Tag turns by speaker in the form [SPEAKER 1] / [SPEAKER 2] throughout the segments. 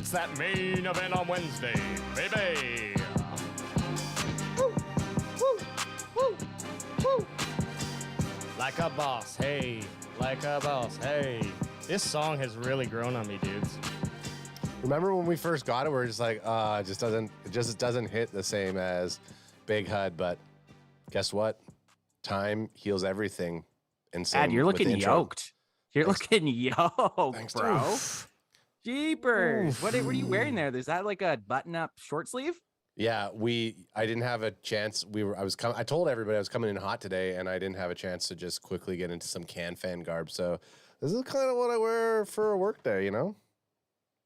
[SPEAKER 1] It's that main event on Wednesday, baby. Woo, woo, woo, woo. Like a boss, hey. Like a boss, hey. This song has really grown on me, dudes.
[SPEAKER 2] Remember when we first got it, we were just like, it just doesn't hit the same as Big HUD, but guess what? Time heals everything. And
[SPEAKER 3] Dad, you're looking yoked. You're looking yoked,
[SPEAKER 2] Thanks,
[SPEAKER 3] bro. Jeepers.
[SPEAKER 2] Oof.
[SPEAKER 3] What are you wearing there? Is that like a button-up short sleeve?
[SPEAKER 2] Yeah, I didn't have a chance. I told everybody I was coming in hot today, and I didn't have a chance to just quickly get into some fan garb. So this is kind of what I wear for a work day, you know?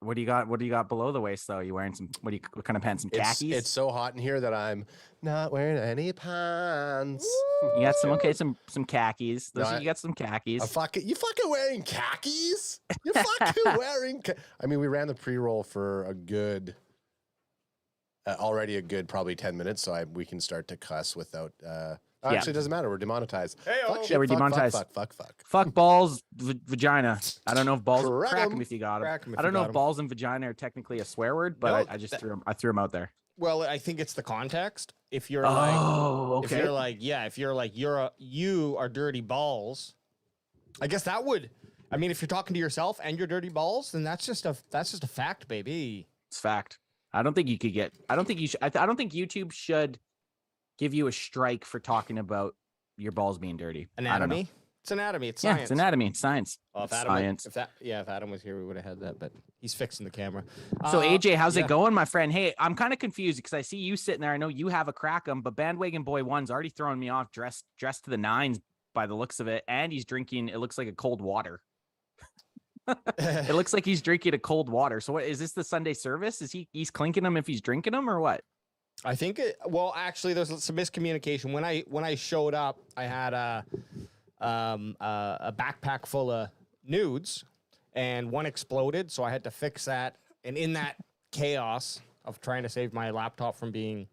[SPEAKER 3] What do you got? What do you got below the waist though? You wearing what kind of pants? Some khakis?
[SPEAKER 2] It's so hot in here that I'm not wearing any pants.
[SPEAKER 3] You got some khakis. You got some khakis.
[SPEAKER 2] You fucking wearing khakis? You fucking wearing? I mean, we ran the pre-roll for a good, already a good probably 10 minutes, so we can start to cuss without. Actually, it doesn't matter. We're demonetized.
[SPEAKER 3] We're demonetized. Fuck balls, vagina. I don't know if balls. Crack them if you got them. I don't know if balls and vagina are technically a swear word, but I just threw them out there.
[SPEAKER 1] Well, I think it's the context. If you're you are dirty balls, I guess that would. I mean, if you're talking to yourself and you're dirty balls, then that's just a fact, baby.
[SPEAKER 3] It's fact. I don't think you could get. I don't think you should. I don't think YouTube should give you a strike for talking about your balls being dirty.
[SPEAKER 1] Anatomy. It's anatomy. It's science.
[SPEAKER 3] Yeah, it's anatomy. It's science.
[SPEAKER 1] Well,
[SPEAKER 3] it's science.
[SPEAKER 1] If Adam was here, we would have had that. But he's fixing the camera.
[SPEAKER 3] So AJ, how's it going, my friend? Hey, I'm kind of confused because I see you sitting there. I know you have a crack 'em, but Bandwagon Boy 1's already throwing me off. Dressed to the nines by the looks of it, and he's drinking. It looks like a cold water. It looks like he's drinking a cold water. So what is this? The Sunday service? Is he's clinking them if he's drinking them or what?
[SPEAKER 1] I think well, actually, there's some miscommunication. When I showed up, I had a backpack full of nudes, and one exploded, so I had to fix that. And in that chaos of trying to save my laptop from being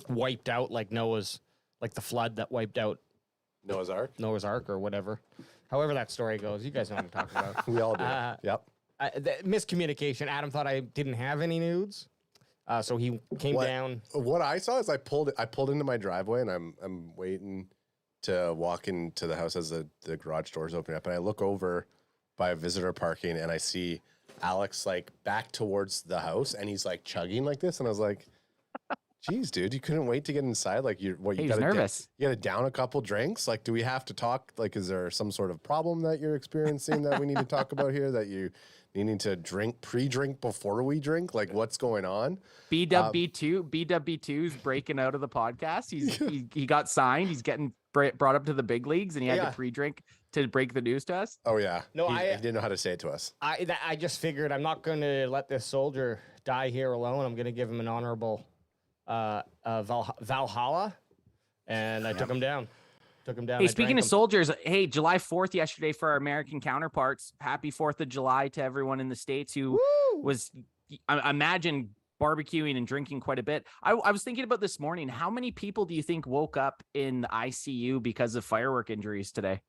[SPEAKER 1] wiped out, like the flood that wiped out
[SPEAKER 2] Noah's Ark
[SPEAKER 1] or whatever. However that story goes, you guys know what I'm talking about.
[SPEAKER 2] We all do. Yep.
[SPEAKER 1] The miscommunication. Adam thought I didn't have any nudes. So he came down.
[SPEAKER 2] What I saw is I pulled into my driveway, and I'm waiting to walk into the house as the garage doors open up, and I look over by visitor parking, and I see Alex like back towards the house, and he's like chugging like this, and I was like, "Geez, dude, you couldn't wait to get inside? Like you got
[SPEAKER 3] nervous.
[SPEAKER 2] You got to down a couple drinks. Like, do we have to talk? Like, is there some sort of problem that you're experiencing that we need to talk about here? That you needing to pre-drink before we drink? Like, what's going on?"
[SPEAKER 3] BWB2's breaking out of the podcast. He got signed. He's getting brought up to the big leagues, and he had to pre-drink to break the news to us.
[SPEAKER 2] Oh yeah. No, he didn't know how to say it to us.
[SPEAKER 1] I just figured I'm not going to let this soldier die here alone. I'm going to give him an honorable Valhalla, and I took him down.
[SPEAKER 3] Hey, speaking of soldiers, hey, July 4th yesterday for our American counterparts. Happy 4th of July to everyone in the States who was, I imagine, barbecuing and drinking quite a bit. I was thinking about this morning. How many people do you think woke up in the ICU because of firework injuries today?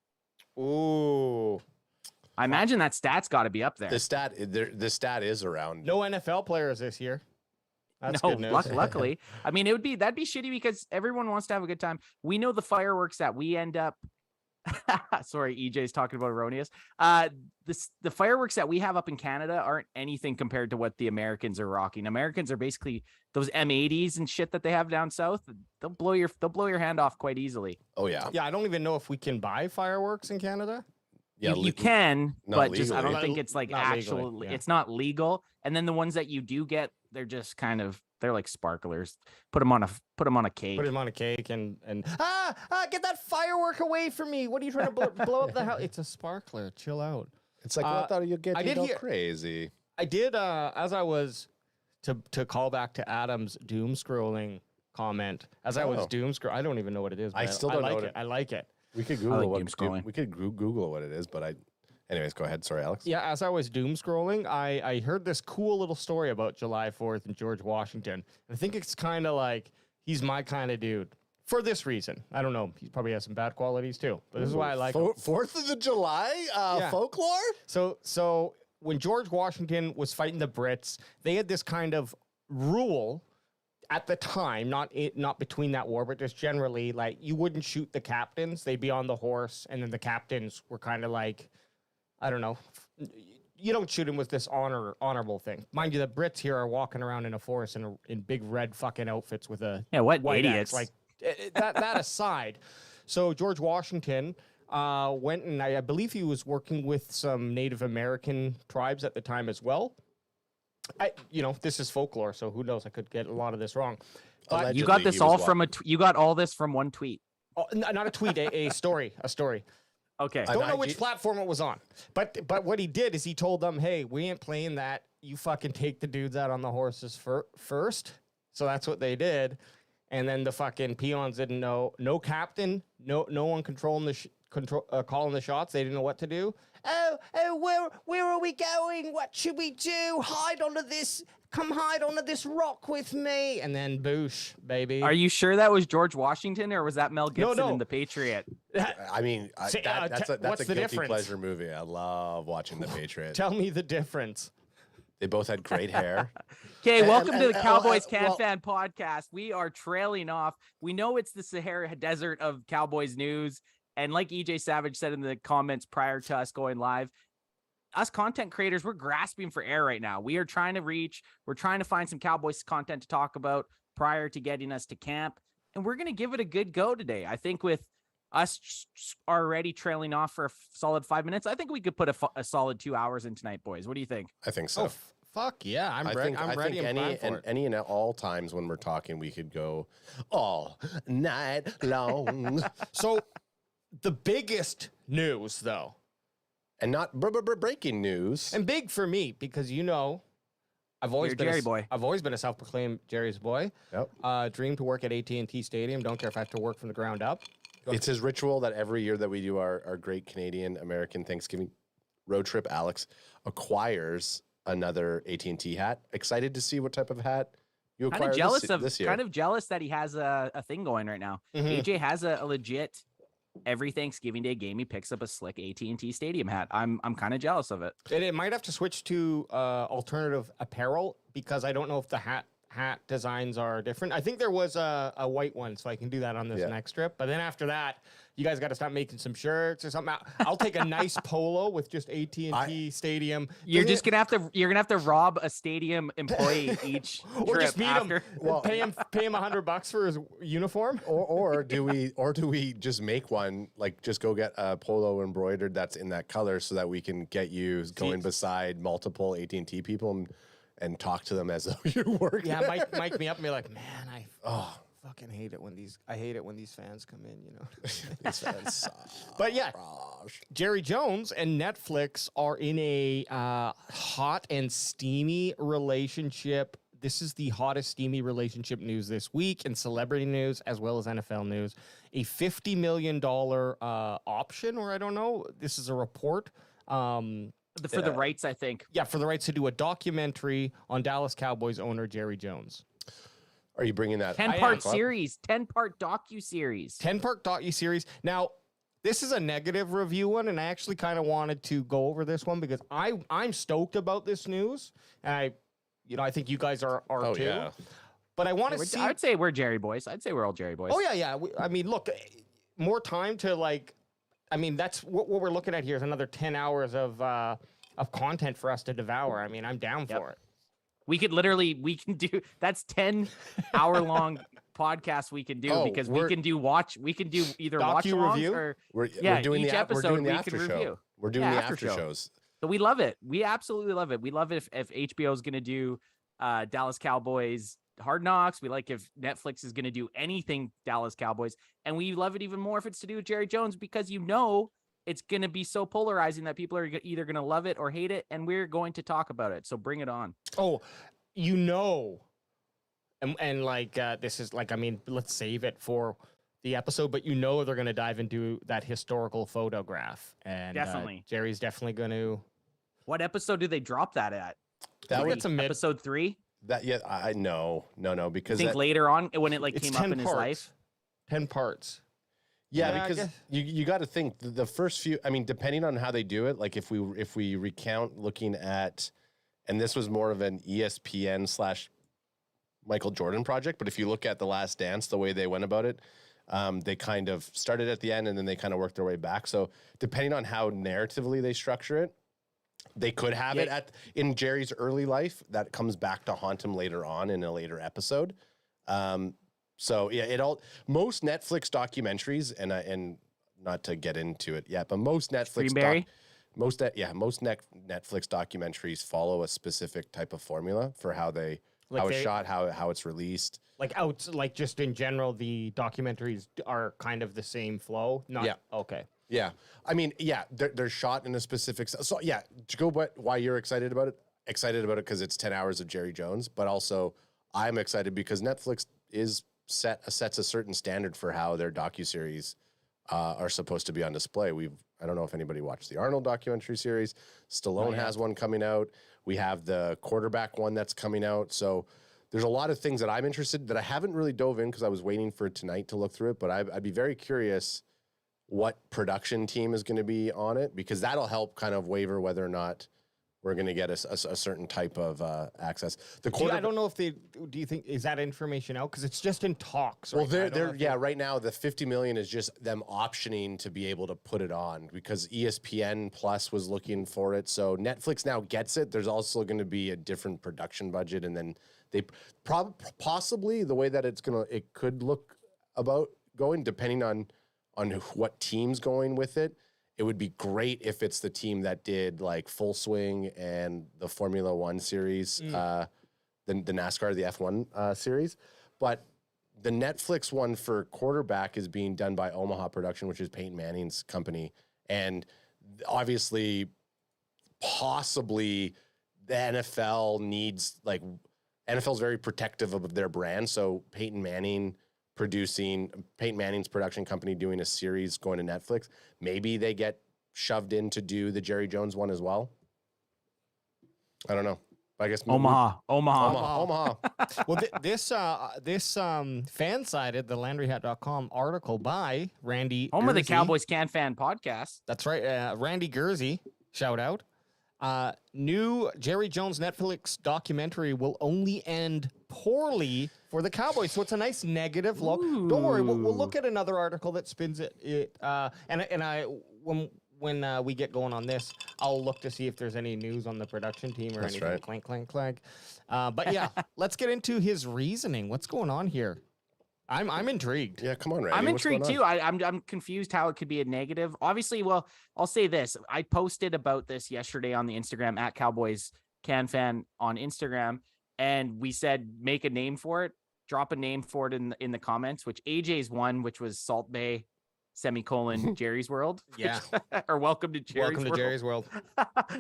[SPEAKER 1] Ooh.
[SPEAKER 3] I imagine that stat's got to be up there.
[SPEAKER 2] The stat is around.
[SPEAKER 1] No NFL players this year. That's
[SPEAKER 3] no,
[SPEAKER 1] good news.
[SPEAKER 3] Luckily. I mean, that'd be shitty because everyone wants to have a good time. We know the fireworks that we end up. Sorry, EJ's talking about erroneous. The fireworks that we have up in Canada aren't anything compared to what the Americans are rocking. Americans are basically those M80s and shit that they have down south. They'll blow your hand off quite easily.
[SPEAKER 2] Oh yeah.
[SPEAKER 1] Yeah, I don't even know if we can buy fireworks in Canada.
[SPEAKER 3] Yeah, you can, but
[SPEAKER 2] legally.
[SPEAKER 3] just I don't think it's like actually it's not legal. And then the ones that you do get, they're just they're like sparklers. Put them on a cake.
[SPEAKER 1] Put them on a cake and get that firework away from me. What are you trying to blow up the house? It's a sparkler. Chill out.
[SPEAKER 2] It's like I thought you'd get crazy.
[SPEAKER 1] I did as I was to call back to Adam's doom scrolling comment. As I was doom scroll, I don't even know what it is. But
[SPEAKER 2] I still don't know
[SPEAKER 1] it. I like it.
[SPEAKER 2] We could Google Google what it is, but anyways, go ahead. Sorry, Alex.
[SPEAKER 1] Yeah, as I was doom scrolling, I heard this cool little story about July 4th and George Washington. I think it's kind of like he's my kind of dude for this reason. I don't know. He probably has some bad qualities too, but this is why I like him.
[SPEAKER 2] 4th of July folklore.
[SPEAKER 1] So
[SPEAKER 4] when George Washington was fighting the Brits, they had this kind of rule at the time, not between that war, but just generally, like, you wouldn't shoot the captains. They'd be on the horse, and then the captains were kind of like, I don't know, you don't shoot him with this honorable thing. Mind you, the Brits here are walking around in a forest in big red fucking outfits with a
[SPEAKER 3] what
[SPEAKER 4] white
[SPEAKER 3] idiots.
[SPEAKER 4] X. Like, that aside, so George Washington went, and I believe he was working with some Native American tribes at the time as well. This is folklore, so who knows? I could get a lot of this wrong. But
[SPEAKER 2] Allegedly,
[SPEAKER 3] you got this
[SPEAKER 2] he
[SPEAKER 3] all
[SPEAKER 2] was
[SPEAKER 3] from you got all this from one tweet.
[SPEAKER 4] not a tweet, a story.
[SPEAKER 3] Okay.
[SPEAKER 4] Don't know which platform it was on, but what he did is he told them, "Hey, we ain't playing that. You fucking take the dudes out on the horses first." So that's what they did, and then the fucking peons didn't know. No captain, no one controlling calling the shots. They didn't know what to do. Oh, where are we going? What should we do? Come hide under this rock with me. And then boosh, baby.
[SPEAKER 3] Are you sure that was George Washington or was that Mel Gibson in The Patriot?
[SPEAKER 2] I mean, that's a
[SPEAKER 4] what's the
[SPEAKER 2] guilty
[SPEAKER 4] difference?
[SPEAKER 2] pleasure movie. I love watching The Patriot.
[SPEAKER 4] Tell me the difference.
[SPEAKER 2] They both had great hair.
[SPEAKER 3] Okay, welcome to the Cowboys Fan podcast. We are trailing off. We know it's the Sahara Desert of Cowboys news. And like EJ Savage said in the comments prior to us going live, us content creators, we're grasping for air right now. We're trying to find some Cowboys content to talk about prior to getting us to camp. And we're going to give it a good go today. I think with us already trailing off for a solid 5 minutes, I think we could put a solid 2 hours in tonight, boys. What do you think?
[SPEAKER 2] I think so.
[SPEAKER 4] Oh, fuck yeah. I'm ready.
[SPEAKER 2] Any and all times when we're talking, we could go all night long.
[SPEAKER 4] So the biggest news, though,
[SPEAKER 2] and not breaking news,
[SPEAKER 4] and big for me because I've always been
[SPEAKER 3] Jerry boy.
[SPEAKER 4] I've always been a self-proclaimed Jerry's boy.
[SPEAKER 2] Yep.
[SPEAKER 4] Dream to work at AT&T Stadium. Don't care if I have to work from the ground up.
[SPEAKER 2] It's his ritual that every year that we do our great Canadian American Thanksgiving road trip, Alex acquires another AT&T hat. Excited to see what type of hat you acquire this year.
[SPEAKER 3] Kind of jealous that he has a thing going right now. AJ has a legit. Every Thanksgiving Day game, he picks up a slick AT&T Stadium hat. I'm kind of jealous of it.
[SPEAKER 4] It might have to switch to alternative apparel because I don't know if the hat designs are different. I think there was a white one, so I can do that on this next trip. But then after that, you guys got to stop making some shirts or something. I'll take a nice polo with just AT&T Stadium.
[SPEAKER 3] You're gonna have to rob a stadium employee each
[SPEAKER 4] or
[SPEAKER 3] trip
[SPEAKER 4] just meet
[SPEAKER 3] after.
[SPEAKER 4] him. Well, pay him $100 for his uniform.
[SPEAKER 2] Or do we just make one, like just go get a polo embroidered that's in that color so that we can get you going beside multiple AT&T people and talk to them as though you work.
[SPEAKER 4] Yeah, mic me up and be like, man, I fucking hate it when these fans come in,
[SPEAKER 2] These fans suck.
[SPEAKER 4] But yeah, Jerry Jones and Netflix are in a hot and steamy relationship. This is the hottest steamy relationship news this week in celebrity news as well as NFL news. A $50 million option, or I don't know. This is a report.
[SPEAKER 3] For the rights, I think.
[SPEAKER 4] Yeah, for the rights to do a documentary on Dallas Cowboys owner Jerry Jones.
[SPEAKER 2] Are you bringing that?
[SPEAKER 3] 10-part series, 10-part docu-series.
[SPEAKER 4] 10-part docu-series. Now, this is a negative review one, and I actually kind of wanted to go over this one because I'm stoked about this news, and I think you guys are too.
[SPEAKER 2] Yeah.
[SPEAKER 4] But I want to see.
[SPEAKER 3] I would say we're Jerry boys. I'd say we're all Jerry boys.
[SPEAKER 4] Oh yeah. I mean, look, more time to that's what we're looking at here is another 10 hours of content for us to devour. I mean, I'm down for it.
[SPEAKER 3] We can do that's 10-hour-long podcasts we can do because we can do either watch
[SPEAKER 2] review
[SPEAKER 3] or
[SPEAKER 2] we're doing
[SPEAKER 3] each episode
[SPEAKER 2] the
[SPEAKER 3] we
[SPEAKER 2] after
[SPEAKER 3] can
[SPEAKER 2] show.
[SPEAKER 3] review.
[SPEAKER 2] We're doing the after shows.
[SPEAKER 3] So we love it. We absolutely love it. We love it if HBO is going to do Dallas Cowboys Hard Knocks. We like if Netflix is going to do anything Dallas Cowboys, and we love it even more if it's to do with Jerry Jones because it's going to be so polarizing that people are either going to love it or hate it, and we're going to talk about it. So bring it on.
[SPEAKER 4] Oh, and this is let's save it for the episode, but they're going to dive into that historical photograph. And
[SPEAKER 3] definitely.
[SPEAKER 4] Jerry's definitely going to.
[SPEAKER 3] What episode do they drop that at? Episode 3?
[SPEAKER 2] I no, because
[SPEAKER 3] I think later on when it
[SPEAKER 4] it's
[SPEAKER 3] came up in his life.
[SPEAKER 4] 10 parts.
[SPEAKER 2] Yeah,
[SPEAKER 4] Yeah, I
[SPEAKER 2] because
[SPEAKER 4] guess.
[SPEAKER 2] you got to think the first few. I mean, depending on how they do it, like if we recount looking at, and this was more of an ESPN slash Michael Jordan project, but if you look at The Last Dance, the way they went about it, they kind of started at the end and then they kind of worked their way back. So depending on how narratively they structure it, they could have it in Jerry's early life that comes back to haunt him later on in a later episode. So yeah, most Netflix documentaries and not to get into it yet, but most Netflix Netflix documentaries follow a specific type of formula for how it's shot, how it's released.
[SPEAKER 4] Like just in general, the documentaries are kind of the same flow. Okay.
[SPEAKER 2] Yeah. I mean, yeah, they're shot in a specific. So yeah, to go why you're excited about it because it's 10 hours of Jerry Jones, but also I'm excited because Netflix sets a certain standard for how their docuseries are supposed to be on display. I don't know if anybody watched the Arnold documentary series. Stallone has one coming out. We have the quarterback one that's coming out. So there's a lot of things that I'm interested that I haven't really dove in because I was waiting for tonight to look through it, but I'd be very curious what production team is going to be on it, because that'll help kind of waver whether or not we're going to get a certain type of access.
[SPEAKER 4] I don't know if do you think, is that information out? Because it's just in talks.
[SPEAKER 2] Well, right now the 50 million is just them optioning to be able to put it on because ESPN Plus was looking for it. So Netflix now gets it. There's also going to be a different production budget. And then they possibly the way that it could look about going, depending on what team's going with it. It would be great if it's the team that did like Full Swing and the Formula One series, the NASCAR, the F1 series. But the Netflix one for quarterback is being done by Omaha Production, which is Peyton Manning's company. And obviously, possibly the NFL NFL's very protective of their brand. So Peyton Manning's production company doing a series going to Netflix. Maybe they get shoved in to do the Jerry Jones one as well. I don't know. I guess
[SPEAKER 3] Omaha.
[SPEAKER 4] Well, this Fansided, the LandryHat.com article by Randy
[SPEAKER 3] Home of the
[SPEAKER 4] Gurzy.
[SPEAKER 3] Cowboys Can Fan podcast.
[SPEAKER 4] That's right. Randy Gurzy, shout out. New Jerry Jones Netflix documentary will only end poorly for the Cowboys. So it's a nice negative look.
[SPEAKER 3] Ooh.
[SPEAKER 4] Don't worry. We'll look at another article that spins it. When we get going on this, I'll look to see if there's any news on the production team or anything.
[SPEAKER 2] Right.
[SPEAKER 4] Clank, clank, clank. But yeah, let's get into his reasoning. What's going on here? I'm intrigued.
[SPEAKER 2] Yeah, come on, Randy.
[SPEAKER 3] I'm
[SPEAKER 2] What's going
[SPEAKER 3] intrigued
[SPEAKER 2] on?
[SPEAKER 3] too. I'm confused how it could be a negative. Obviously, well, I'll say this. I posted about this yesterday on the Instagram at Cowboys Can Fan on Instagram, and we said make a name for it, drop a name for it in the comments. Which AJ's one, which was Salt Bay Jerry's World.
[SPEAKER 4] Yeah.
[SPEAKER 3] Or Welcome to Jerry's World.
[SPEAKER 4] Jerry's World.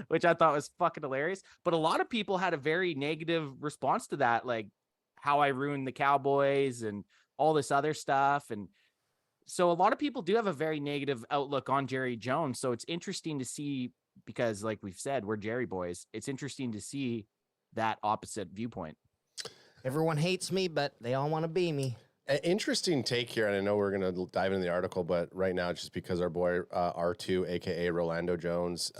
[SPEAKER 3] Which I thought was fucking hilarious. But a lot of people had a very negative response to that, like how I ruined the Cowboys and all this other stuff. And so a lot of people do have a very negative outlook on Jerry Jones. So it's interesting to see, because like we've said, we're Jerry boys. It's interesting to see that opposite viewpoint.
[SPEAKER 4] Everyone hates me, but they all want to be me.
[SPEAKER 2] An interesting take here, and I know we're going to dive into the article, but right now, just because our boy R2, a.k.a. Rolando Jones,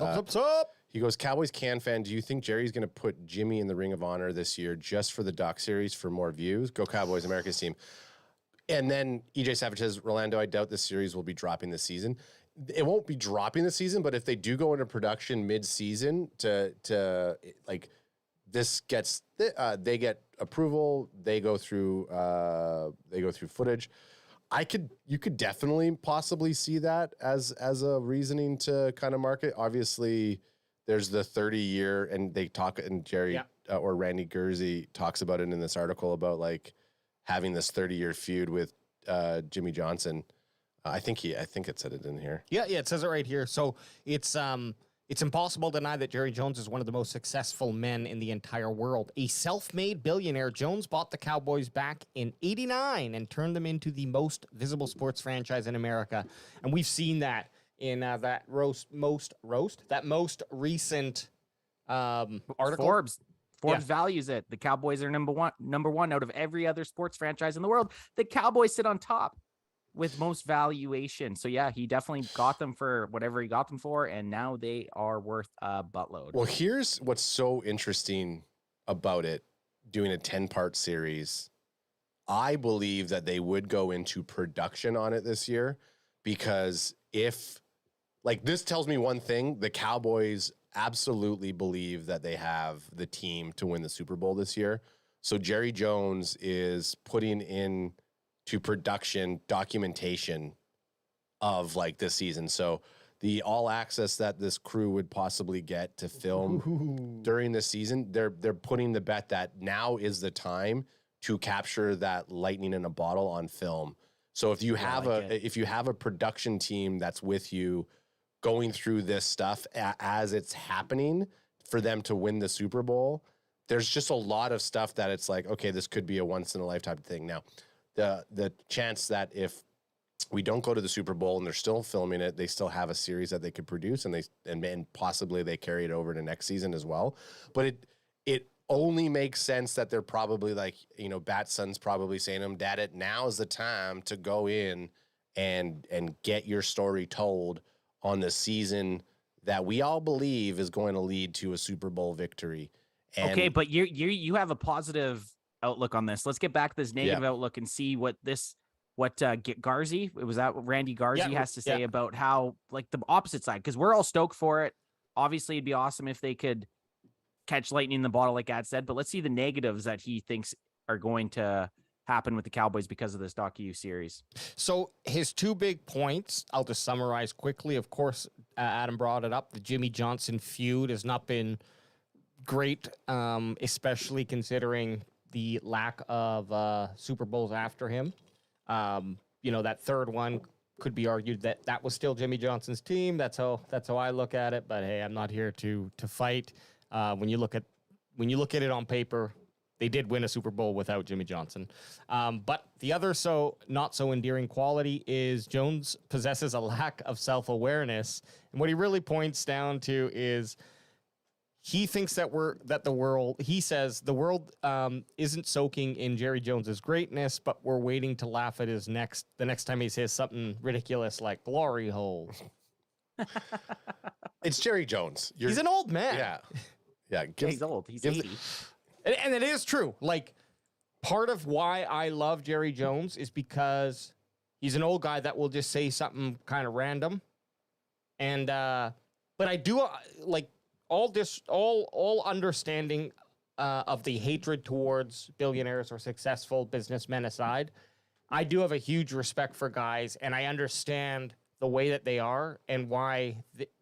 [SPEAKER 2] he goes, Cowboys Can Fan, do you think Jerry's going to put Jimmy in the Ring of Honor this year just for the doc series for more views? Go Cowboys, America's team. And then EJ Savage says, Rolando, I doubt this series will be dropping this season. It won't be dropping the season, but if they do go into production mid-season to like this gets, they get approval, they go through footage. You could definitely possibly see that as a reasoning to kind of market. Obviously, there's the 30-year, and they talk, and Jerry or Randy Gurzy talks about it in this article about like having this 30-year feud with Jimmy Johnson. I think it said it in here.
[SPEAKER 4] Yeah, it says it right here. So it's impossible to deny that Jerry Jones is one of the most successful men in the entire world. A self-made billionaire, Jones bought the Cowboys back in '89 and turned them into the most visible sports franchise in America. And we've seen that in that most recent article.
[SPEAKER 3] Forbes values it. The Cowboys are number one out of every other sports franchise in the world. The Cowboys sit on top. with most valuation. So yeah, he definitely got them for whatever he got them for, and now they are worth a buttload.
[SPEAKER 2] Well, here's what's so interesting about it, doing a 10-part series. I believe that they would go into production on it this year, because if, like, this tells me one thing, the Cowboys absolutely believe that they have the team to win the Super Bowl this year. So Jerry Jones is putting in to production documentation of like this season. So the all access that this crew would possibly get to film during the season, they're putting the bet that now is the time to capture that lightning in a bottle on film. So if you have if you have a production team that's with you going through this stuff as it's happening for them to win the Super Bowl, there's just a lot of stuff that it's like, okay, this could be a once in a lifetime thing. Now, the chance that if we don't go to the Super Bowl and they're still filming it, they still have a series that they could produce, and possibly they carry it over to next season as well. But it only makes sense that they're probably like, you know, Batson's probably saying to him, Dad, now is the time to go in and get your story told on the season that we all believe is going to lead to a Super Bowl victory. And
[SPEAKER 3] okay, but you have a positive outlook on this. Let's get back to this negative outlook and see what Garzi, was that what Randy Garzi has to say about how, like, the opposite side, because we're all stoked for it. Obviously, it'd be awesome if they could catch lightning in the bottle, like Ad said, but let's see the negatives that he thinks are going to happen with the Cowboys because of this docu-series. So
[SPEAKER 4] his two big points, I'll just summarize quickly. Of course, Adam brought it up. The Jimmy Johnson feud has not been great, especially considering the lack of Super Bowls after him. You know, that third one could be argued that was still Jimmy Johnson's team. That's how I look at it. But hey, I'm not here to fight. When you look at it on paper, they did win a Super Bowl without Jimmy Johnson. But the other not so endearing quality is Jones possesses a lack of self-awareness. And what he really points down to is he thinks that the world isn't soaking in Jerry Jones's greatness, but we're waiting to laugh at the next time he says something ridiculous like glory holes.
[SPEAKER 2] It's Jerry Jones.
[SPEAKER 4] He's an old man.
[SPEAKER 2] Yeah.
[SPEAKER 3] He's old. He's 80.
[SPEAKER 4] And it is true. Like, part of why I love Jerry Jones is because he's an old guy that will just say something kind of random. And, but I do like all understanding of the hatred towards billionaires or successful businessmen aside, I do have a huge respect for guys, and I understand the way that they are and why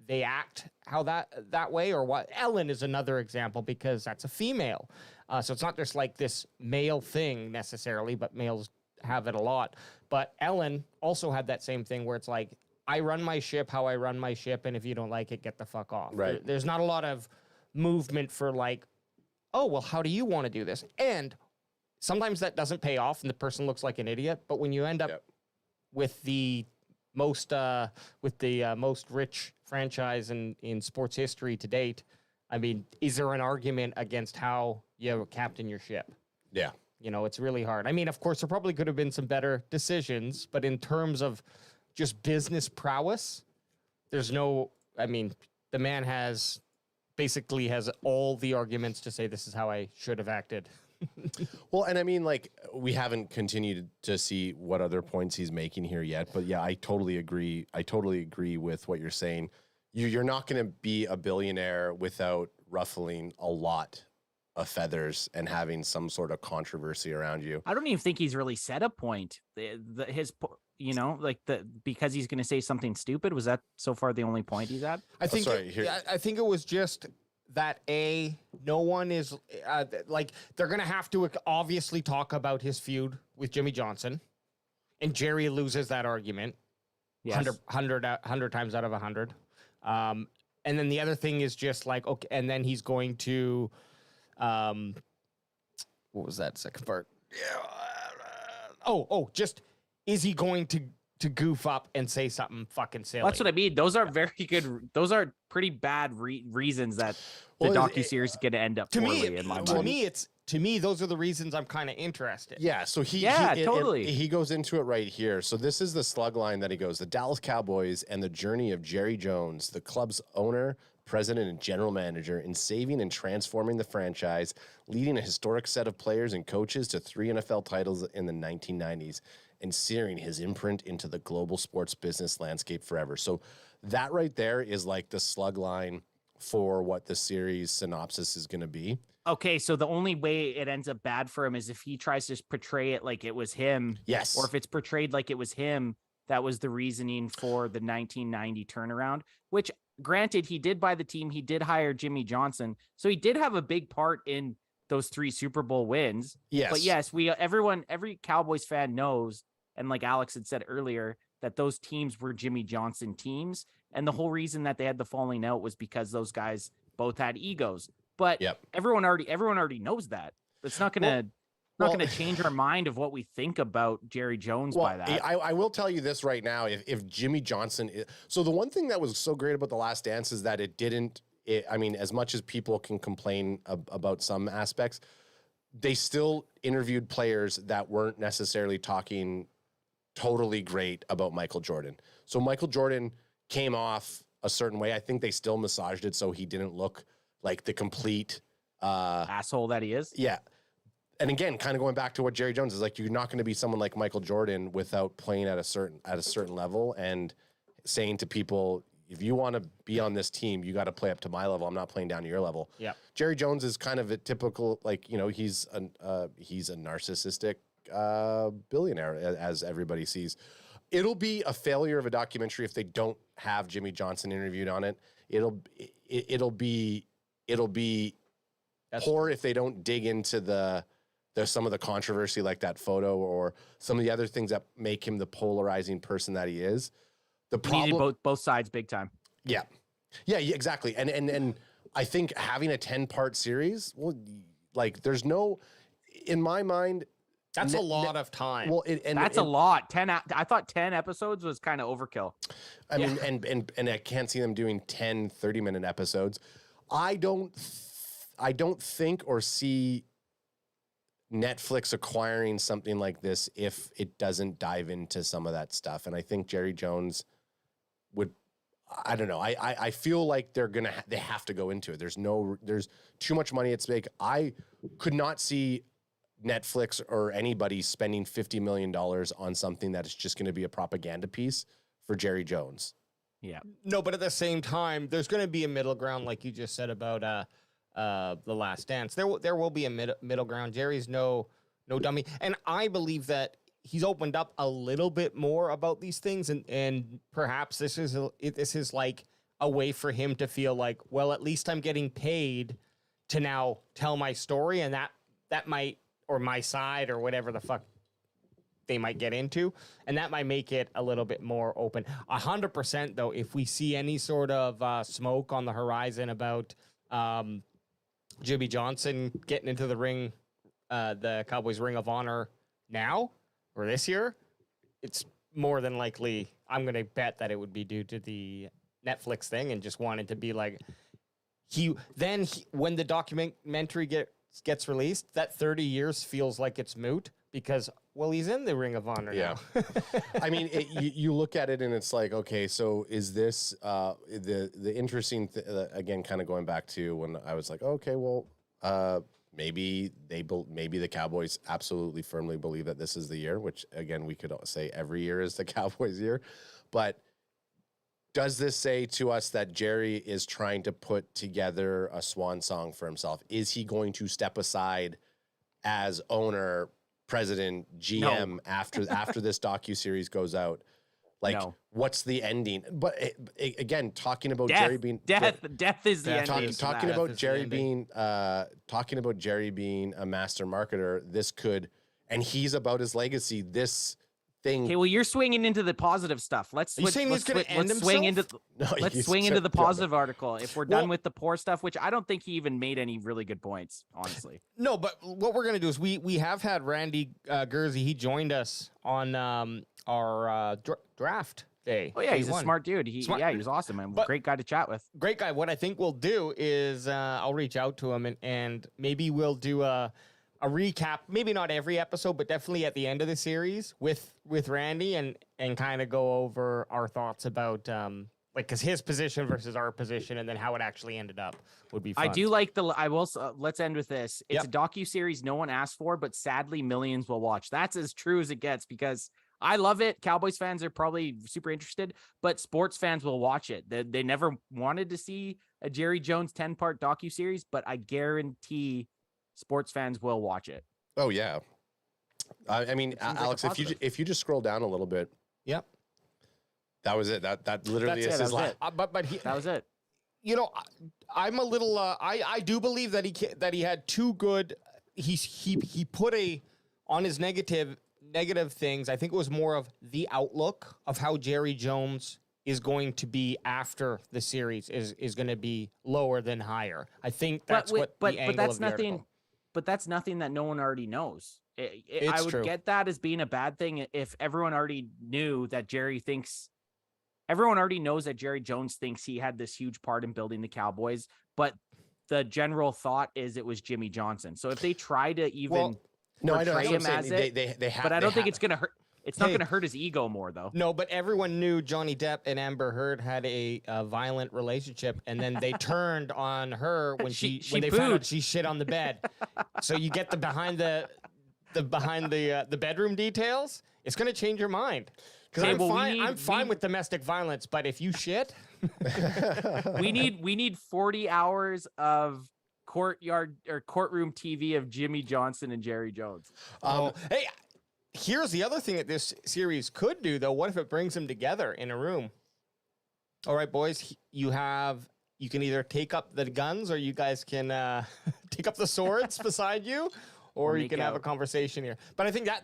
[SPEAKER 4] they act how that way, or what. Ellen is another example because that's a female. So it's not just like this male thing necessarily, but males have it a lot. But Ellen also had that same thing where it's like, I run my ship how I run my ship, and if you don't like it, get the fuck off.
[SPEAKER 2] Right.
[SPEAKER 4] There's not a lot of movement for like, oh, well, how do you want to do this? And sometimes that doesn't pay off and the person looks like an idiot. But when you end up with the most rich franchise in sports history to date, I mean, is there an argument against how you captain your ship?
[SPEAKER 2] Yeah.
[SPEAKER 4] You know, it's really hard. I mean, of course, there probably could have been some better decisions, but in terms of just business prowess, the man basically has all the arguments to say this is how I should have acted.
[SPEAKER 2] Well, and I mean, like, we haven't continued to see what other points he's making here yet, but yeah, I totally agree. I totally agree with what you're saying. You're not going to be a billionaire without ruffling a lot of feathers and having some sort of controversy around you.
[SPEAKER 3] I don't even think he's really set a point. Because he's going to say something stupid. Was that so far the only point he's at?
[SPEAKER 4] I think it was just that no one is they're going to have to obviously talk about his feud with Jimmy Johnson, and Jerry loses that argument. Yes. 100 times out of 100. And then the other thing is just like, okay, and then he's going to, what was that second part? Is he going to goof up and say something fucking silly?
[SPEAKER 3] That's what I mean. Those are very good. Those are pretty bad reasons that the docuseries is going to end up poorly, in my mind.
[SPEAKER 4] To me, to me, those are the reasons I'm kind of interested.
[SPEAKER 2] Yeah, so
[SPEAKER 3] totally.
[SPEAKER 2] He goes into it right here. So this is the slug line that he goes, the Dallas Cowboys and the journey of Jerry Jones, the club's owner, president, and general manager, in saving and transforming the franchise, leading a historic set of players and coaches to 3 NFL titles in the 1990s, and searing his imprint into the global sports business landscape forever. So that right there is like the slug line for what the series synopsis is going to be.
[SPEAKER 3] Okay, so the only way it ends up bad for him is if he tries to portray it like it was him.
[SPEAKER 2] Yes.
[SPEAKER 3] Or if it's portrayed like it was him, that was the reasoning for the 1990 turnaround, which granted, he did buy the team. He did hire Jimmy Johnson. So he did have a big part in those 3 Super Bowl wins.
[SPEAKER 2] Yes.
[SPEAKER 3] But yes, every Cowboys fan knows, and like Alex had said earlier, that those teams were Jimmy Johnson teams. And the whole reason that they had the falling out was because those guys both had egos. But everyone already knows that. It's not gonna change our mind of what we think about Jerry Jones by that.
[SPEAKER 2] I will tell you this right now: if Jimmy Johnson, so the one thing that was so great about The Last Dance is that it didn't. I mean, as much as people can complain about some aspects, they still interviewed players that weren't necessarily talking totally great about Michael Jordan. So Michael Jordan came off a certain way. I think they still massaged it so he didn't look like the complete
[SPEAKER 3] asshole that he is.
[SPEAKER 2] Yeah. And again, kind of going back to what Jerry Jones is like, you're not going to be someone like Michael Jordan without playing at a certain level and saying to people, if you want to be on this team, you got to play up to my level. I'm not playing down to your level.
[SPEAKER 4] Yeah.
[SPEAKER 2] Jerry Jones is kind of a typical, like, you know, he's a narcissistic billionaire, as everybody sees. It'll be a failure of a documentary if they don't have Jimmy Johnson interviewed on it. It'll be poor if they don't dig into there's some of the controversy like that photo or some of the other things that make him the polarizing person that he is. The problem,
[SPEAKER 3] needed both sides big time.
[SPEAKER 2] Yeah, exactly. And I think having a 10-part series, well, like there's no, in my mind,
[SPEAKER 4] that's a lot of time.
[SPEAKER 2] Well,
[SPEAKER 3] that's a lot. 10. I thought 10 episodes was kind of overkill.
[SPEAKER 2] I mean, and I can't see them doing 10 30-minute episodes. I don't think or see Netflix acquiring something like this if it doesn't dive into some of that stuff. And I think Jerry Jones would, I don't know. I feel like they have to go into it. There's too much money at stake. I could not see Netflix or anybody spending $50 million on something that is just going to be a propaganda piece for Jerry Jones.
[SPEAKER 3] Yeah.
[SPEAKER 4] No, but at the same time, there's going to be a middle ground, like you just said about The Last Dance. There will be a middle ground. Jerry's no dummy, and I believe that he's opened up a little bit more about these things, and perhaps this is like a way for him to feel like, well, at least I'm getting paid to now tell my story, and that might, or my side, or whatever the fuck they might get into, and that might make it a little bit more open. 100% though, if we see any sort of smoke on the horizon about Jimmy Johnson getting into the ring, the Cowboys Ring of Honor now or this year, it's more than likely, I'm going to bet that it would be due to the Netflix thing and just wanted to be like, when the documentary gets released, that 30 years feels like it's moot because, well, he's in the Ring of Honor now.
[SPEAKER 2] I mean, you look at it and it's like, okay, so is this the interesting again, kind of going back to when I was like, okay, well, maybe the Cowboys absolutely firmly believe that this is the year, which again, we could say every year is the Cowboys year, but does this say to us that Jerry is trying to put together a swan song for himself? Is he going to step aside as owner, president, GM after this docuseries goes out? Like, what's the ending? But again, talking about Jerry being
[SPEAKER 3] death is the ending.
[SPEAKER 2] Talking about Jerry being a master marketer, this could, and he's about his legacy. This thing.
[SPEAKER 3] Okay, well, you're swinging into the positive stuff. Let's swing into the positive article. If we're done with the poor stuff, which I don't think he even made any really good points, honestly.
[SPEAKER 4] No, but what we're gonna do is we have had Randy Gurzy. He joined us on our draft day.
[SPEAKER 3] Oh yeah, he's a smart dude. He was awesome, man. Great guy to chat with.
[SPEAKER 4] Great guy. What I think we'll do is I'll reach out to him and maybe we'll do a a recap, maybe not every episode, but definitely at the end of the series with Randy and kind of go over our thoughts about like because his position versus our position and then how it actually ended up would be fun.
[SPEAKER 3] I do like I will let's end with this. It's
[SPEAKER 4] Yep.
[SPEAKER 3] a docu-series no one asked for, but sadly millions will watch. That's as true as it gets because I love it. Cowboys fans are probably super interested, but sports fans will watch it. They never wanted to see a Jerry Jones 10-part docu-series, but I guarantee sports fans will watch it.
[SPEAKER 2] Oh yeah. I mean,
[SPEAKER 3] seems like a
[SPEAKER 2] Alex,
[SPEAKER 3] positive.
[SPEAKER 2] if you just scroll down a little bit,
[SPEAKER 4] Yep.
[SPEAKER 2] that was it. That literally
[SPEAKER 3] That's
[SPEAKER 2] is
[SPEAKER 3] it,
[SPEAKER 2] his
[SPEAKER 3] that was
[SPEAKER 2] last.
[SPEAKER 3] it.
[SPEAKER 4] But he,
[SPEAKER 3] That was it.
[SPEAKER 4] you know, I'm a little. I do believe that he had two good. He put on his negative things. I think it was more of the outlook of how Jerry Jones is going to be after the series is going to be lower than higher. I think that's the angle
[SPEAKER 3] that's
[SPEAKER 4] of the
[SPEAKER 3] nothing.
[SPEAKER 4] article.
[SPEAKER 3] But that's nothing that no one already knows. I
[SPEAKER 4] It's
[SPEAKER 3] would
[SPEAKER 4] true.
[SPEAKER 3] get that as being a bad thing if everyone already knew that everyone already knows that Jerry Jones thinks he had this huge part in building the Cowboys, but the general thought is it was Jimmy Johnson. So if they try to even
[SPEAKER 2] No, I know.
[SPEAKER 3] portray
[SPEAKER 2] That's what I'm
[SPEAKER 3] him as
[SPEAKER 2] saying.
[SPEAKER 3] it,
[SPEAKER 2] They have,
[SPEAKER 3] but I don't think
[SPEAKER 2] have-
[SPEAKER 3] it's going to hurt. It's not
[SPEAKER 4] Hey.
[SPEAKER 3] going to hurt his ego more though.
[SPEAKER 4] No, but everyone knew Johnny Depp and Amber Heard had a violent relationship, and then they turned on her when
[SPEAKER 3] She
[SPEAKER 4] when they found out
[SPEAKER 3] booed.
[SPEAKER 4] she shit on the bed. So you get the behind the bedroom details. It's going to change your mind. Because
[SPEAKER 3] Okay,
[SPEAKER 4] I'm
[SPEAKER 3] well,
[SPEAKER 4] I'm fine with domestic violence, but if you shit,
[SPEAKER 3] we need 40 hours of courtroom TV of Jimmy Johnson and Jerry Jones.
[SPEAKER 4] hey, here's the other thing that this series could do, though. What if it brings them together in a room? All right, boys, you can either take up the guns or you guys can take up the swords beside you, or you
[SPEAKER 3] make
[SPEAKER 4] can have a
[SPEAKER 3] out.
[SPEAKER 4] conversation here. But I think that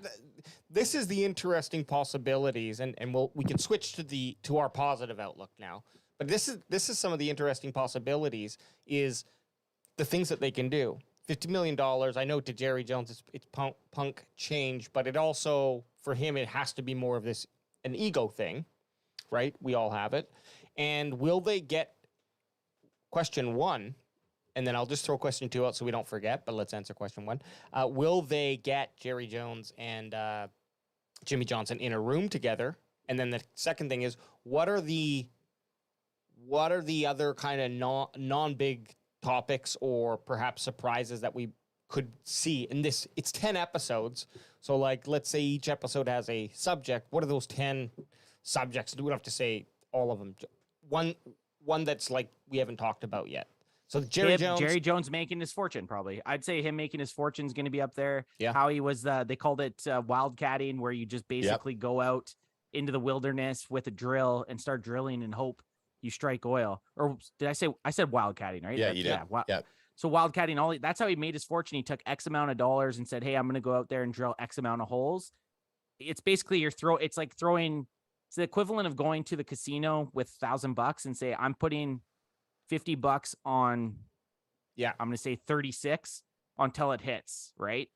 [SPEAKER 4] this is the interesting possibilities, and we can switch to our positive outlook now. But this is some of the interesting possibilities is the things that they can do. $50 million. I know to Jerry Jones it's punk change, but it also for him it has to be more of an ego thing, right? We all have it. And will they get question one? And then I'll just throw question two out so we don't forget, but let's answer question one. Will they get Jerry Jones and Jimmy Johnson in a room together? And then the second thing is, what are the other kind of non-big topics or perhaps surprises that we could see in this? It's 10 episodes. So like, let's say each episode has a subject. What are those 10 subjects? We don't have to say all of them. One that's like we haven't talked about yet. So Jerry Jones
[SPEAKER 3] making his fortune, probably. I'd say him making his fortune is going to be up there.
[SPEAKER 4] Yeah.
[SPEAKER 3] How he was, they called it wildcatting, where you just basically go out into the wilderness with a drill and start drilling and hope you strike oil. Or did I said wildcatting, right?
[SPEAKER 2] Yeah, you did. Yeah.
[SPEAKER 3] So wildcatting, that's how he made his fortune. He took X amount of dollars and said, hey, I'm going to go out there and drill X amount of holes. It's basically it's like throwing, it's the equivalent of going to the casino with $1,000 and say, I'm putting $50 on, I'm going to say 36 until it hits, right?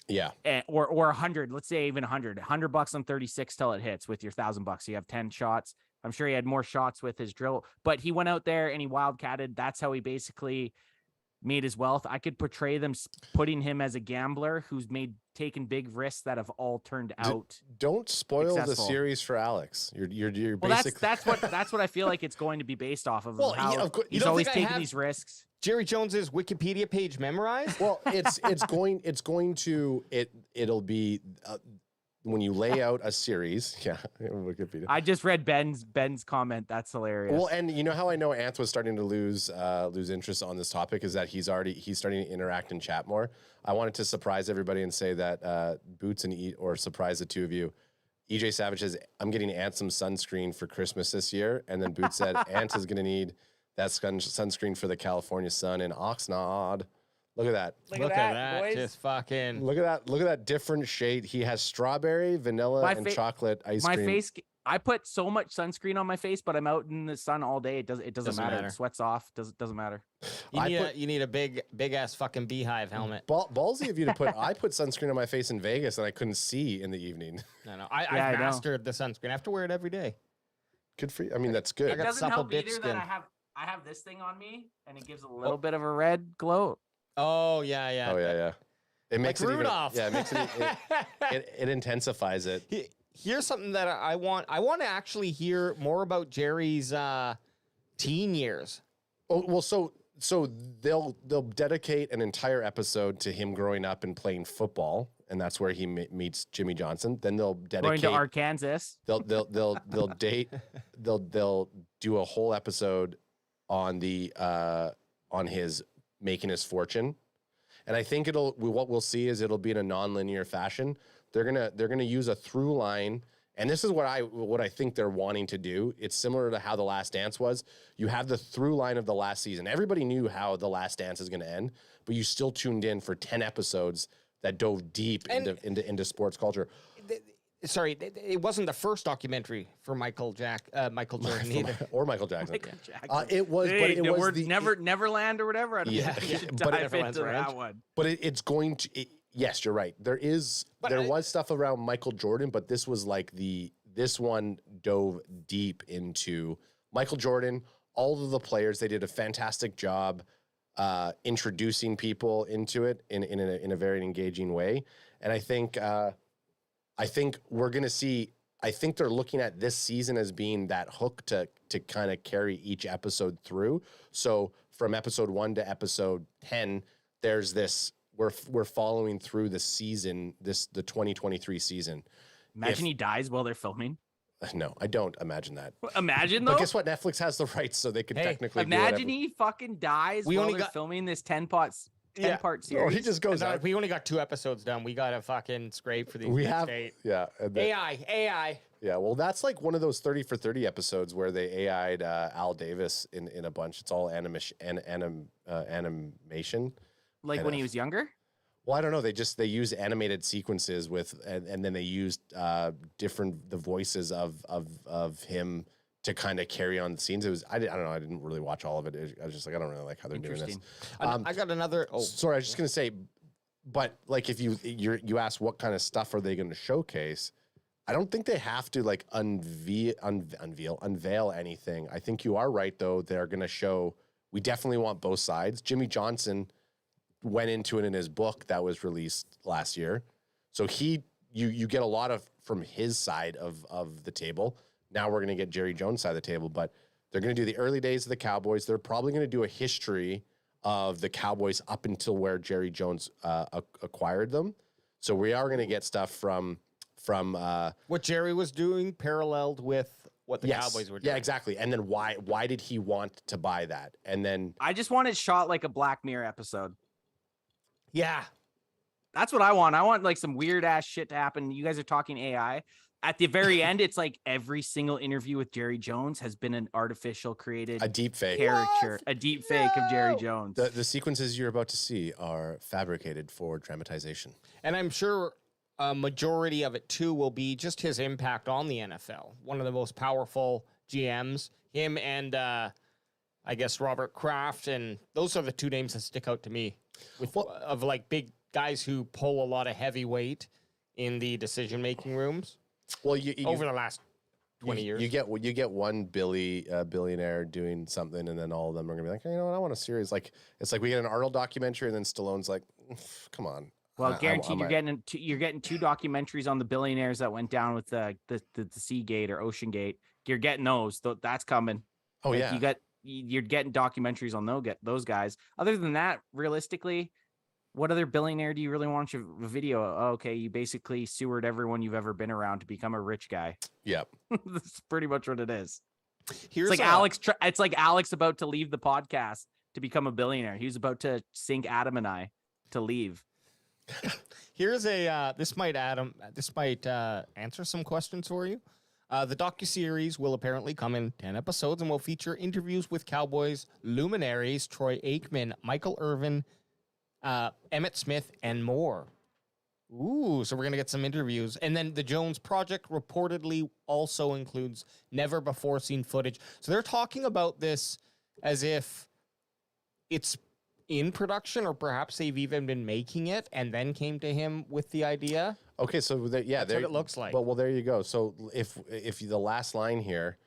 [SPEAKER 2] Yeah.
[SPEAKER 3] Or 100, let's say even $100 on 36 till it hits with your $1,000. So you have 10 shots. I'm sure he had more shots with his drill, but he went out there and he wildcatted. That's how he basically made his wealth. I could portray them putting him as a gambler who's taken big risks that have all turned out.
[SPEAKER 2] Don't spoil
[SPEAKER 3] successful.
[SPEAKER 2] the series for Alex. You're
[SPEAKER 3] Well,
[SPEAKER 2] basically
[SPEAKER 3] that's what I feel like it's going to be based off of.
[SPEAKER 4] Well,
[SPEAKER 3] how
[SPEAKER 4] of course, you
[SPEAKER 3] he's
[SPEAKER 4] don't
[SPEAKER 3] always
[SPEAKER 4] think I
[SPEAKER 3] taking
[SPEAKER 4] have-
[SPEAKER 3] these risks.
[SPEAKER 4] Jerry Jones's Wikipedia page memorized?
[SPEAKER 2] Well, it'll be when you lay out a series. Yeah, Wikipedia.
[SPEAKER 3] I just read Ben's comment. That's hilarious.
[SPEAKER 2] Well, and you know how I know Anth was starting to lose interest on this topic is that he's starting to interact and chat more. I wanted to surprise everybody and say that Boots or surprise the two of you. EJ Savage says, I'm getting Ant some sunscreen for Christmas this year. And then Boots said, Ant is going to need that sunscreen for the California sun in Oxnard. Look at that.
[SPEAKER 4] Look at that, boys. Just fucking.
[SPEAKER 2] Look at that different shade. He has strawberry, vanilla, and chocolate ice cream.
[SPEAKER 3] My face, I put so much sunscreen on my face, but I'm out in the sun all day. It doesn't matter. It sweats off. Doesn't matter.
[SPEAKER 4] You need a big ass fucking beehive helmet.
[SPEAKER 2] Ballsy of you to put. I put sunscreen on my face in Vegas and I couldn't see in the evening.
[SPEAKER 4] No. I mastered the sunscreen. I have to wear it every day.
[SPEAKER 2] Good for you. I mean, that's good.
[SPEAKER 4] I got
[SPEAKER 3] doesn't
[SPEAKER 4] supple
[SPEAKER 3] help either
[SPEAKER 4] bitch
[SPEAKER 3] that
[SPEAKER 4] skin.
[SPEAKER 3] I have this thing on me and it gives a little bit of a red glow.
[SPEAKER 4] Oh yeah.
[SPEAKER 2] Oh yeah. It makes
[SPEAKER 4] Like
[SPEAKER 2] it even,
[SPEAKER 4] Rudolph.
[SPEAKER 2] yeah, it makes it intensifies it.
[SPEAKER 4] Here's something that I want. I want to actually hear more about Jerry's teen years.
[SPEAKER 2] Oh, well, so they'll dedicate an entire episode to him growing up and playing football, and that's where he meets Jimmy Johnson. Then they'll dedicate
[SPEAKER 3] Going to Arkansas.
[SPEAKER 2] They'll do a whole episode on his making his fortune, and I think what we'll see is it'll be in a non-linear fashion. They're gonna use a through line. And this is what I think they're wanting to do. It's similar to how The Last Dance was. You have the through line of the last season. Everybody knew how The Last Dance is going to end, but you still tuned in for 10 episodes that dove deep into sports culture.
[SPEAKER 4] Sorry, it wasn't the first documentary for Michael Jordan either.
[SPEAKER 2] Or Michael Jackson.
[SPEAKER 3] Michael Jackson.
[SPEAKER 2] It was,
[SPEAKER 3] Hey,
[SPEAKER 2] but it
[SPEAKER 3] the
[SPEAKER 2] was
[SPEAKER 3] word
[SPEAKER 2] the
[SPEAKER 3] Neverland or whatever. I don't know.
[SPEAKER 2] Yeah,
[SPEAKER 3] But
[SPEAKER 2] but
[SPEAKER 3] dive
[SPEAKER 4] Neverland's
[SPEAKER 3] into
[SPEAKER 4] Ranch.
[SPEAKER 3] that one.
[SPEAKER 2] But it's going to. Yes, you're right. There was stuff around Michael Jordan, but this was like this one dove deep into Michael Jordan. All of the players, they did a fantastic job introducing people into it in a very engaging way. And I think we're gonna see. I think they're looking at this season as being that hook to kind of carry each episode through. So from episode 1 to episode 10, there's this. We're following through the season, the 2023 season.
[SPEAKER 3] Imagine he dies while they're filming.
[SPEAKER 2] No, I don't imagine that.
[SPEAKER 3] Imagine though.
[SPEAKER 2] But guess what? Netflix has the rights, so they could technically
[SPEAKER 3] Imagine
[SPEAKER 2] do
[SPEAKER 3] he fucking dies
[SPEAKER 4] We
[SPEAKER 3] while
[SPEAKER 4] only
[SPEAKER 3] they're
[SPEAKER 4] got-
[SPEAKER 3] filming this 10-part
[SPEAKER 2] whatever.
[SPEAKER 3] series.
[SPEAKER 2] Or he just goes
[SPEAKER 4] No,
[SPEAKER 2] out.
[SPEAKER 4] we only got 2 episodes done. We got to fucking scrape for these
[SPEAKER 2] We
[SPEAKER 4] next
[SPEAKER 2] have,
[SPEAKER 4] 8.
[SPEAKER 2] yeah. and then-
[SPEAKER 4] AI.
[SPEAKER 2] Yeah, well, that's like one of those 30 for 30 episodes where they AI'd Al Davis in a bunch. It's all animation.
[SPEAKER 3] Like when he was younger.
[SPEAKER 2] Well, I don't know. They use animated sequences and then they used the voices of him to kind of carry on the scenes. It was I don't know. I didn't really watch all of it. I was just like, I don't really like how they're doing this.
[SPEAKER 4] I got another. Oh,
[SPEAKER 2] Sorry, I was just gonna say, but like if you ask what kind of stuff are they going to showcase, I don't think they have to like unveil anything. I think you are right though. They're going to show. We definitely want both sides. Jimmy Johnson went into it in his book that was released last year, so you get a lot of from his side of the table. Now we're going to get Jerry Jones' side of the table, but they're going to do the early days of the Cowboys. They're probably going to do a history of the Cowboys up until where Jerry Jones acquired them. So we are going to get stuff from
[SPEAKER 4] what Jerry was doing paralleled with what the Cowboys were doing.
[SPEAKER 2] Yeah, exactly. And then why did he want to buy that? And then
[SPEAKER 3] I just want it shot like a Black Mirror episode.
[SPEAKER 4] Yeah.
[SPEAKER 3] That's what I want. I want like some weird ass shit to happen. You guys are talking AI. At the very end, it's like every single interview with Jerry Jones has been an artificial created
[SPEAKER 2] a deep fake.
[SPEAKER 3] character, a deep fake of Jerry Jones.
[SPEAKER 2] The sequences you're about to see are fabricated for dramatization.
[SPEAKER 4] And I'm sure a majority of it too will be just his impact on the NFL. One of the most powerful GMs, him and I guess Robert Kraft, and those are the 2 names that stick out to me of like big guys who pull a lot of heavy weight in the decision-making rooms.
[SPEAKER 2] Well,
[SPEAKER 4] over the last 20 years.
[SPEAKER 2] You get one billionaire doing something, and then all of them are gonna be like, hey, you know what, I want a series. Like it's like we get an Arnold documentary, and then Stallone's like, come on.
[SPEAKER 3] Well, guaranteed you're getting 2 documentaries on the billionaires that went down with the Seagate or Ocean Gate. You're getting those. That's coming.
[SPEAKER 2] Oh
[SPEAKER 3] Like,
[SPEAKER 2] yeah.
[SPEAKER 3] You're getting documentaries on those guys. Other than that, realistically, what other billionaire do you really want your video? Oh, okay, you basically sewered everyone you've ever been around to become a rich guy.
[SPEAKER 2] Yep.
[SPEAKER 3] That's pretty much what it is.
[SPEAKER 4] Here's
[SPEAKER 3] It's like Alex. It's like Alex about to leave the podcast to become a billionaire. He was about to sink Adam and I to leave.
[SPEAKER 4] Here's a this might answer some questions for you. The docuseries will apparently come in 10 episodes and will feature interviews with Cowboys luminaries Troy Aikman, Michael Irvin, Emmett Smith, and more. Ooh, so we're going to get some interviews. And then the Jones Project reportedly also includes never-before-seen footage. So they're talking about this as if it's in production, or perhaps they've even been making it and then came to him with the idea.
[SPEAKER 2] Okay, so that's what
[SPEAKER 4] it looks like.
[SPEAKER 2] Well, there you go. So if the last line here,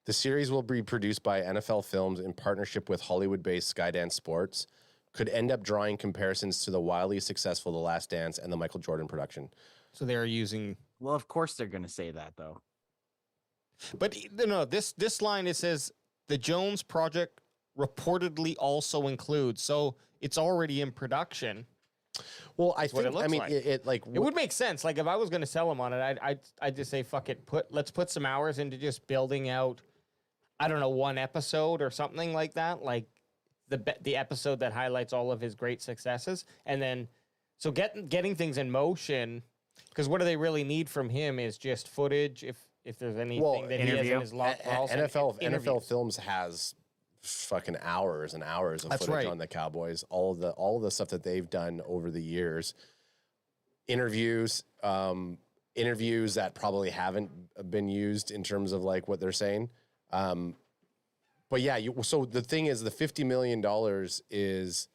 [SPEAKER 2] the series will be produced by NFL Films in partnership with Hollywood-based Skydance Sports, could end up drawing comparisons to the wildly successful The Last Dance and the Michael Jordan production.
[SPEAKER 4] So they're using.
[SPEAKER 3] Well, of course they're going to say that, though.
[SPEAKER 4] But no, this line, it says the Jones project reportedly also includes. So it's already in production.
[SPEAKER 2] Well,
[SPEAKER 4] That's what it looks like.
[SPEAKER 2] it
[SPEAKER 4] would make sense. Like if I was going to sell them on it, I'd just say fuck it. Let's put some hours into just building out. I don't know, one episode or something like that. Like the episode that highlights all of his great successes, and then so getting things in motion. Because what do they really need from him is just footage. If there's anything that he has in his locker.
[SPEAKER 2] NFL Films has fucking hours and hours of footage on the Cowboys. All of the stuff that they've done over the years. Interviews that probably haven't been used in terms of like what they're saying. But yeah, so the thing is, the $50 million is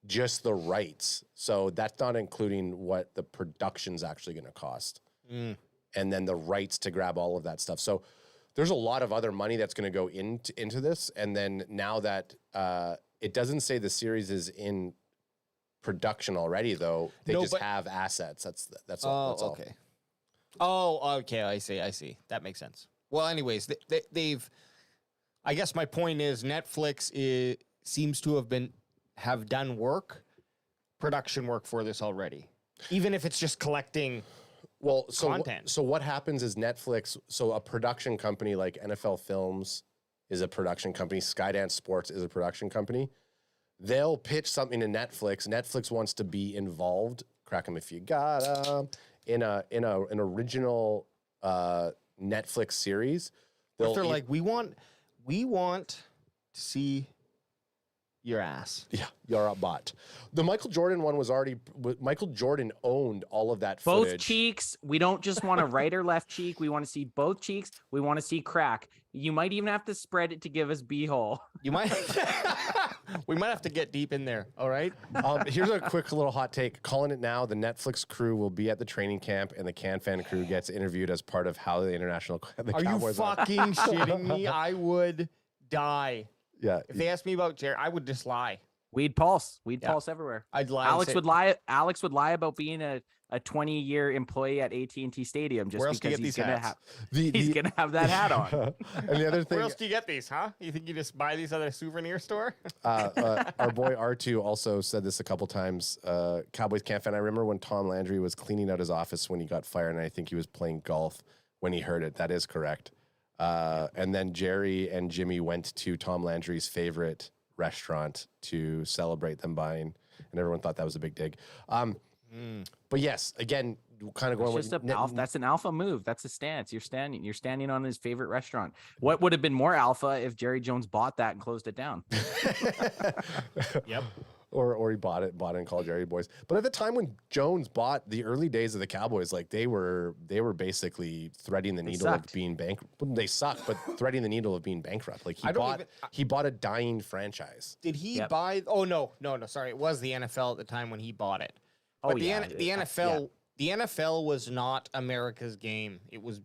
[SPEAKER 2] just the rights. So that's not including what the production's actually going to cost. And then the rights to grab all of that stuff. So there's a lot of other money that's going to go into this. And then now that it doesn't say the series is in production already, though, they have assets. That's all. That's
[SPEAKER 4] okay. All. Oh, okay. I see. That makes sense. Well, anyways, they've. I guess my point is Netflix seems to have done production work for this already, even if it's just collecting. Content.
[SPEAKER 2] So what happens is Netflix, so a production company like NFL Films is a production company, Skydance Sports is a production company. They'll pitch something to Netflix. Netflix wants to be involved. Crack 'em if you got 'em in an original Netflix series.
[SPEAKER 4] They're like, we want to see your ass.
[SPEAKER 2] Yeah, you're a bot. The Michael Jordan one was already. Michael Jordan owned all of that footage.
[SPEAKER 3] Both cheeks. We don't just want a right or left cheek. We want to see both cheeks. We want to see crack. You might even have to spread it to give us b-hole.
[SPEAKER 4] You might. We might have to get deep in there. All right.
[SPEAKER 2] Here's a quick little hot take. Calling it now. The Netflix crew will be at the training camp, and the CanFan crew gets interviewed as part of how the international. The
[SPEAKER 4] Are
[SPEAKER 2] Cowboys
[SPEAKER 4] you fucking shitting me? I would die.
[SPEAKER 2] Yeah.
[SPEAKER 4] If they asked me about Jerry, I would just lie.
[SPEAKER 3] We'd pulse everywhere.
[SPEAKER 4] I'd lie.
[SPEAKER 3] Alex would lie about being a 20-year employee at AT&T Stadium just because he's gonna have that hat on.
[SPEAKER 2] And the other thing,
[SPEAKER 4] where else do you get these, huh? You think you just buy these at a souvenir store?
[SPEAKER 2] our boy R2 also said this a couple times. Cowboys camp fan. I remember when Tom Landry was cleaning out his office when he got fired, and I think he was playing golf when he heard it. That is correct. And then Jerry and Jimmy went to Tom Landry's favorite restaurant to celebrate them buying, and everyone thought that was a big dig. But yes, again, kind of going with
[SPEAKER 3] that's an alpha move. That's a stance. You're standing on his favorite restaurant. What would have been more alpha if Jerry Jones bought that and closed it down?
[SPEAKER 4] Yep.
[SPEAKER 2] Or he bought it and called Jerry Boys. But at the time when Jones bought the early days of the Cowboys, like they were basically threading the needle of being bankrupt. They sucked, but threading the needle of being bankrupt. Like he bought a dying franchise.
[SPEAKER 4] Did he buy? Oh no. Sorry, it was the NFL at the time when he bought it. But the NFL was not America's game. It was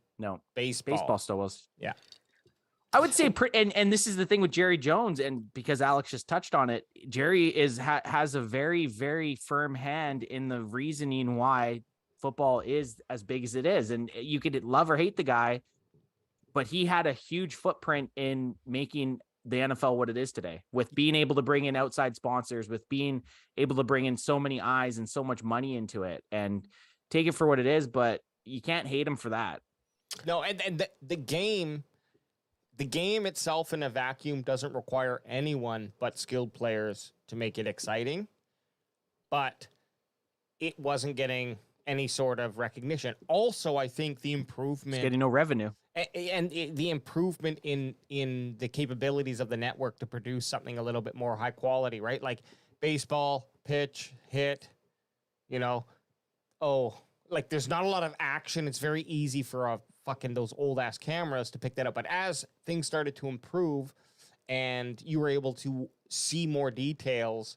[SPEAKER 4] baseball.
[SPEAKER 3] Baseball still was.
[SPEAKER 4] Yeah.
[SPEAKER 3] I would say, and this is the thing with Jerry Jones, and because Alex just touched on it, Jerry has a very, very firm hand in the reasoning why football is as big as it is. And you could love or hate the guy, but he had a huge footprint in making the NFL what it is today, with being able to bring in outside sponsors, with being able to bring in so many eyes and so much money into it, and take it for what it is. But you can't hate him for that.
[SPEAKER 4] No, and the game itself in a vacuum doesn't require anyone but skilled players to make it exciting, but it wasn't getting any sort of recognition. Also, I think the improvement...
[SPEAKER 3] It's getting no revenue.
[SPEAKER 4] And the improvement in the capabilities of the network to produce something a little bit more high quality, right? Like baseball, pitch, hit, like there's not a lot of action. It's very easy for those old ass cameras to pick that up. But as things started to improve and you were able to see more details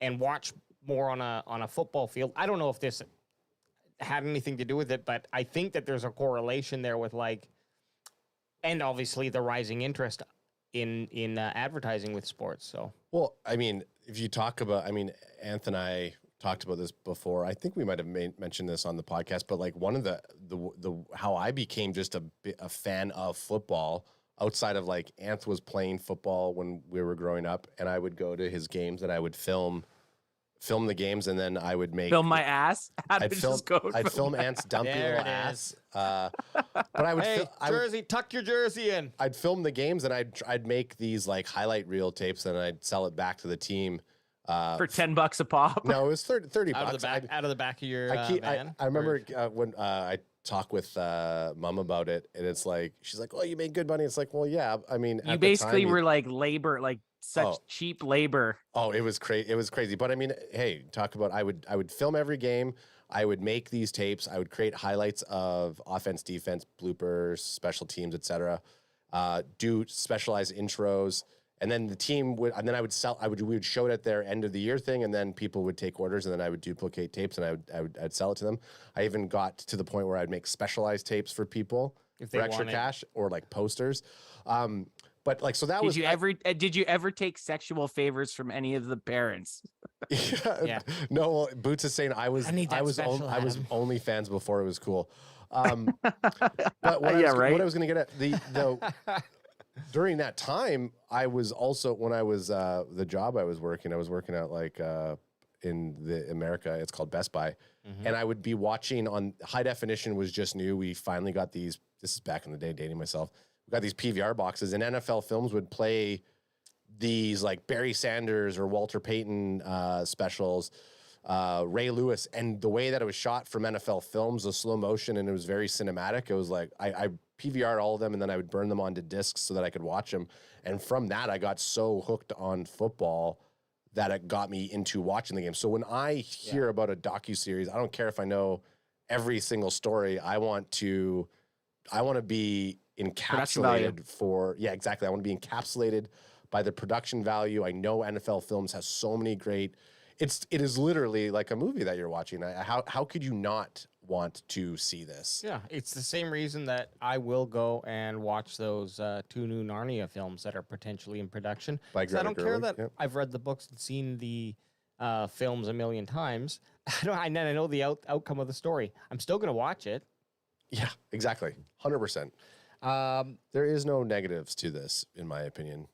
[SPEAKER 4] and watch more on a football field, I don't know if this had anything to do with it, but I think that there's a correlation there with and obviously the rising interest in advertising with sports. So,
[SPEAKER 2] well, I mean, if you talk about, I mean, Anth and I talked about this before. I think we might have mentioned this on the podcast, but like one of the how I became just a fan of football outside of like Anth was playing football when we were growing up, and I would go to his games and I would film the games, and then I would make
[SPEAKER 3] Film my ass.
[SPEAKER 2] I'd film Ant's dumpy
[SPEAKER 4] There
[SPEAKER 2] little
[SPEAKER 4] it
[SPEAKER 2] ass. But I would
[SPEAKER 4] Hey, jersey, tuck your jersey in.
[SPEAKER 2] I'd film the games, and I'd make these like highlight reel tapes, and I'd sell it back to the team
[SPEAKER 3] for $10 a pop.
[SPEAKER 2] No, it was 30
[SPEAKER 4] Out
[SPEAKER 2] bucks.
[SPEAKER 4] out of the back of your van.
[SPEAKER 2] I remember when I talk with Mom about it, and it's like she's like, "Oh, you made good money." It's like, well, yeah. I mean,
[SPEAKER 3] You
[SPEAKER 2] at the
[SPEAKER 3] basically
[SPEAKER 2] time,
[SPEAKER 3] were like labor, like such cheap labor.
[SPEAKER 2] Oh, it was crazy. It was crazy. But I mean, hey, talk about I would film every game. I would make these tapes. I would create highlights of offense, defense, bloopers, special teams, etc. Do specialized intros, and then the team would, and then we would show it at their end of the year thing, and then people would take orders, and then I would duplicate tapes, and I'd sell it to them. I even got to the point where I'd make specialized tapes for people for extra cash or like posters. But like, so that was.
[SPEAKER 3] Did you ever take sexual favors from any of the parents?
[SPEAKER 2] Yeah. No, well, Boots is saying I was only fans before it was cool. But what I was going to get at the during that time, I was also when I was the job I was working at like in the America. It's called Best Buy, and I would be watching on high definition was just new. We finally got these. This is back in the day, dating myself. We got these PVR boxes, and NFL Films would play these like Barry Sanders or Walter Payton specials, Ray Lewis, and the way that it was shot from NFL Films, the slow motion, and it was very cinematic. It was like I PVR'd all of them, and then I would burn them onto discs so that I could watch them. And from that, I got so hooked on football that it got me into watching the game. So when I hear about a docuseries, I don't care if I know every single story. I want to be encapsulated exactly. I want to be encapsulated by the production value. I know NFL Films has so many great. It is literally like a movie that you're watching. How could you not want to see this?
[SPEAKER 4] Yeah, it's the same reason that I will go and watch those 2 new Narnia films that are potentially in production. I don't care that I've read the books and seen the films a million times. I know the outcome of the story. I'm still going to watch it.
[SPEAKER 2] Yeah, exactly. 100%. There is no negatives to this, in my opinion.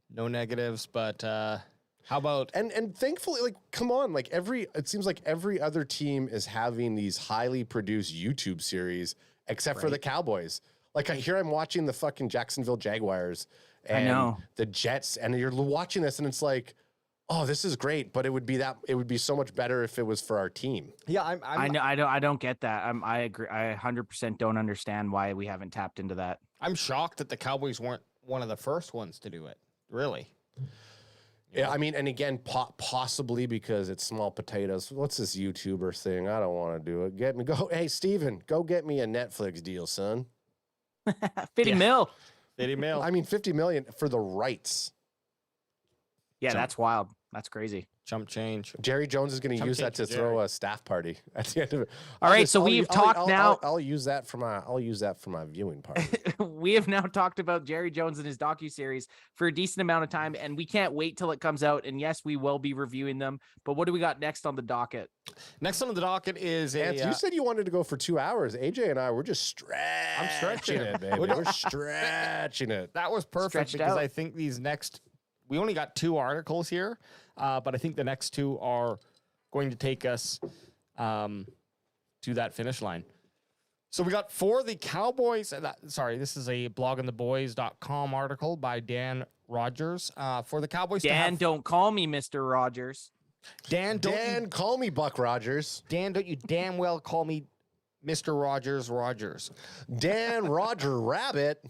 [SPEAKER 4] No negatives, but how about
[SPEAKER 2] and thankfully, like, come on, like it seems like every other team is having these highly produced YouTube series, except for the Cowboys. Like I'm watching the fucking Jacksonville Jaguars and the Jets, and you're watching this, and it's like, oh, this is great, but it would be so much better if it was for our team.
[SPEAKER 4] Yeah,
[SPEAKER 3] I don't get that. I agree. I 100% don't understand why we haven't tapped into that.
[SPEAKER 4] I'm shocked that the Cowboys weren't one of the first ones to do it. Really.
[SPEAKER 2] Yeah, I mean, and again, possibly because it's small potatoes. What's this YouTuber thing? I don't want to do it. Hey, Steven, go get me a Netflix deal, son.
[SPEAKER 3] 50 mil.
[SPEAKER 4] 50 mil.
[SPEAKER 2] I mean, 50 million for the rights.
[SPEAKER 3] Yeah, that's wild. That's crazy.
[SPEAKER 4] Chump change.
[SPEAKER 2] Jerry Jones is going to use that to throw a staff party at the end of it.
[SPEAKER 3] All right, so we've talked now.
[SPEAKER 2] I'll use that for my viewing party.
[SPEAKER 3] We have now talked about Jerry Jones and his docuseries for a decent amount of time, and we can't wait till it comes out. And yes, we will be reviewing them. But what do we got next on the docket?
[SPEAKER 4] Next on the docket is
[SPEAKER 2] you said you wanted to go for 2 hours. AJ and I were just stretching it, baby. We're stretching it.
[SPEAKER 4] That was perfect because I think these next. We only got 2 articles here, but I think the next 2 are going to take us to that finish line. So we got for the Cowboys. This is a blogontheboys.com article by Dan Rogers. For the Cowboys,
[SPEAKER 3] don't call me Mr. Rogers.
[SPEAKER 4] Dan,
[SPEAKER 2] call me Buck Rogers.
[SPEAKER 4] Dan, don't you damn well call me Mr. Rogers.
[SPEAKER 2] Dan Roger Rabbit.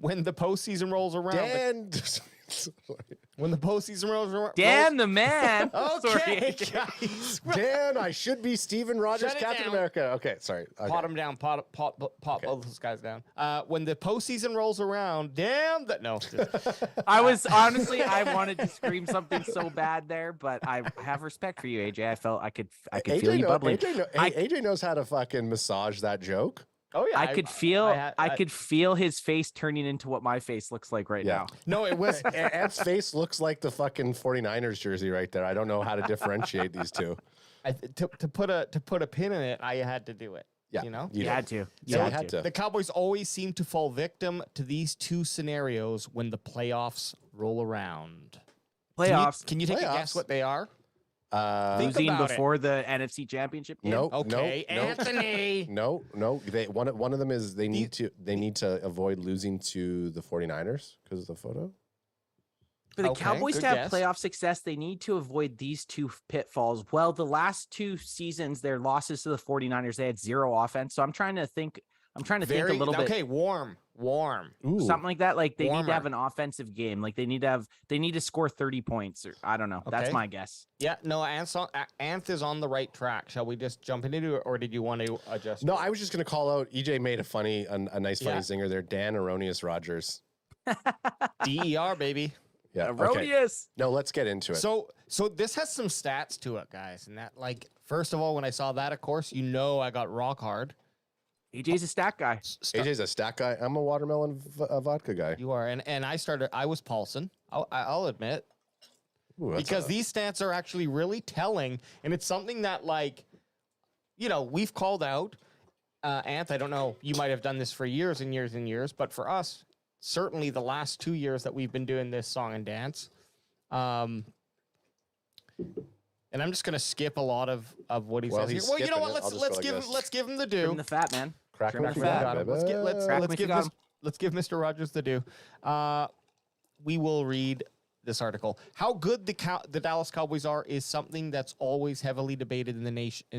[SPEAKER 4] When the postseason rolls around. When the postseason rolls around.
[SPEAKER 3] Dan the man.
[SPEAKER 4] Okay, guys.
[SPEAKER 2] Dan, I should be Steven Rogers, Captain America. Okay, sorry. Okay.
[SPEAKER 4] Pot him down. Pot both those guys down. When the postseason rolls around, damn that. No.
[SPEAKER 3] I wanted to scream something so bad there, but I have respect for you, AJ. I felt I could feel you bubbling.
[SPEAKER 2] AJ knows how to fucking massage that joke.
[SPEAKER 4] Oh yeah,
[SPEAKER 3] I could feel his face turning into what my face looks like right now.
[SPEAKER 4] No, it was.
[SPEAKER 2] Ant's face looks like the fucking 49ers jersey right there. I don't know how to differentiate these two.
[SPEAKER 4] To put a pin in it, I had to do it.
[SPEAKER 2] Yeah,
[SPEAKER 4] You know?
[SPEAKER 3] You had to. You
[SPEAKER 2] So
[SPEAKER 3] had to.
[SPEAKER 4] The Cowboys always seem to fall victim to these two scenarios when the playoffs roll around.
[SPEAKER 3] Playoffs.
[SPEAKER 4] Can you take a
[SPEAKER 2] Playoffs.
[SPEAKER 4] guess what they are?
[SPEAKER 2] Think
[SPEAKER 3] Losing
[SPEAKER 4] about it.
[SPEAKER 3] before the NFC Championship game.
[SPEAKER 2] No,
[SPEAKER 4] Okay,
[SPEAKER 2] no,
[SPEAKER 4] Anthony.
[SPEAKER 2] no. One of them is they need to avoid losing to the 49ers because of the photo.
[SPEAKER 3] For the
[SPEAKER 4] Okay,
[SPEAKER 3] Cowboys
[SPEAKER 4] good
[SPEAKER 3] to have
[SPEAKER 4] guess.
[SPEAKER 3] playoff success, they need to avoid these two pitfalls. Well, the last two seasons, their losses to the 49ers, they had zero offense. So I'm trying to think a little bit.
[SPEAKER 4] Okay, warm.
[SPEAKER 2] Ooh.
[SPEAKER 3] Something like that. Like they need to have
[SPEAKER 4] Warmer.
[SPEAKER 3] an offensive game. Like they need to score 30 points. Or I don't know. That's
[SPEAKER 4] Okay.
[SPEAKER 3] my guess.
[SPEAKER 4] Yeah, no, Anth is on the right track. Shall we just jump into it, or did you want to adjust?
[SPEAKER 2] No, I was just gonna call out. EJ made a nice funny
[SPEAKER 4] Yeah.
[SPEAKER 2] zinger there. Dan Erroneous Rogers.
[SPEAKER 4] DER, baby.
[SPEAKER 2] Yeah. Okay.
[SPEAKER 3] Erroneous.
[SPEAKER 2] No, let's get into it.
[SPEAKER 4] So this has some stats to it, guys. And that, like, first of all, when I saw that, of course, I got rock hard.
[SPEAKER 3] AJ's a stat guy.
[SPEAKER 2] AJ's a stat guy. I'm a watermelon vodka guy.
[SPEAKER 4] You are, and I was Paulson. I'll admit.
[SPEAKER 2] Ooh, that's
[SPEAKER 4] Because these stats are actually really telling, and it's something that, like, we've called out. Anth, I don't know, you might have done this for years and years and years, but for us, certainly the last 2 years that we've been doing this song and dance. And I'm just gonna skip a lot of what he
[SPEAKER 2] Well,
[SPEAKER 4] says here.
[SPEAKER 2] he's
[SPEAKER 4] Well, you know
[SPEAKER 2] skipping
[SPEAKER 4] what?
[SPEAKER 2] it. I'll just
[SPEAKER 4] Let's
[SPEAKER 2] go
[SPEAKER 4] give
[SPEAKER 2] like
[SPEAKER 4] him
[SPEAKER 2] this.
[SPEAKER 4] let's give him the
[SPEAKER 3] Give him
[SPEAKER 4] due.
[SPEAKER 3] the fat man.
[SPEAKER 2] Crack
[SPEAKER 3] Trim
[SPEAKER 2] him
[SPEAKER 3] back
[SPEAKER 2] if
[SPEAKER 3] the
[SPEAKER 2] you
[SPEAKER 3] fat.
[SPEAKER 2] got it, baby.
[SPEAKER 4] Let's give Mr. Rogers the due. We will read this article. How good the Dallas Cowboys are is something that's always heavily debated in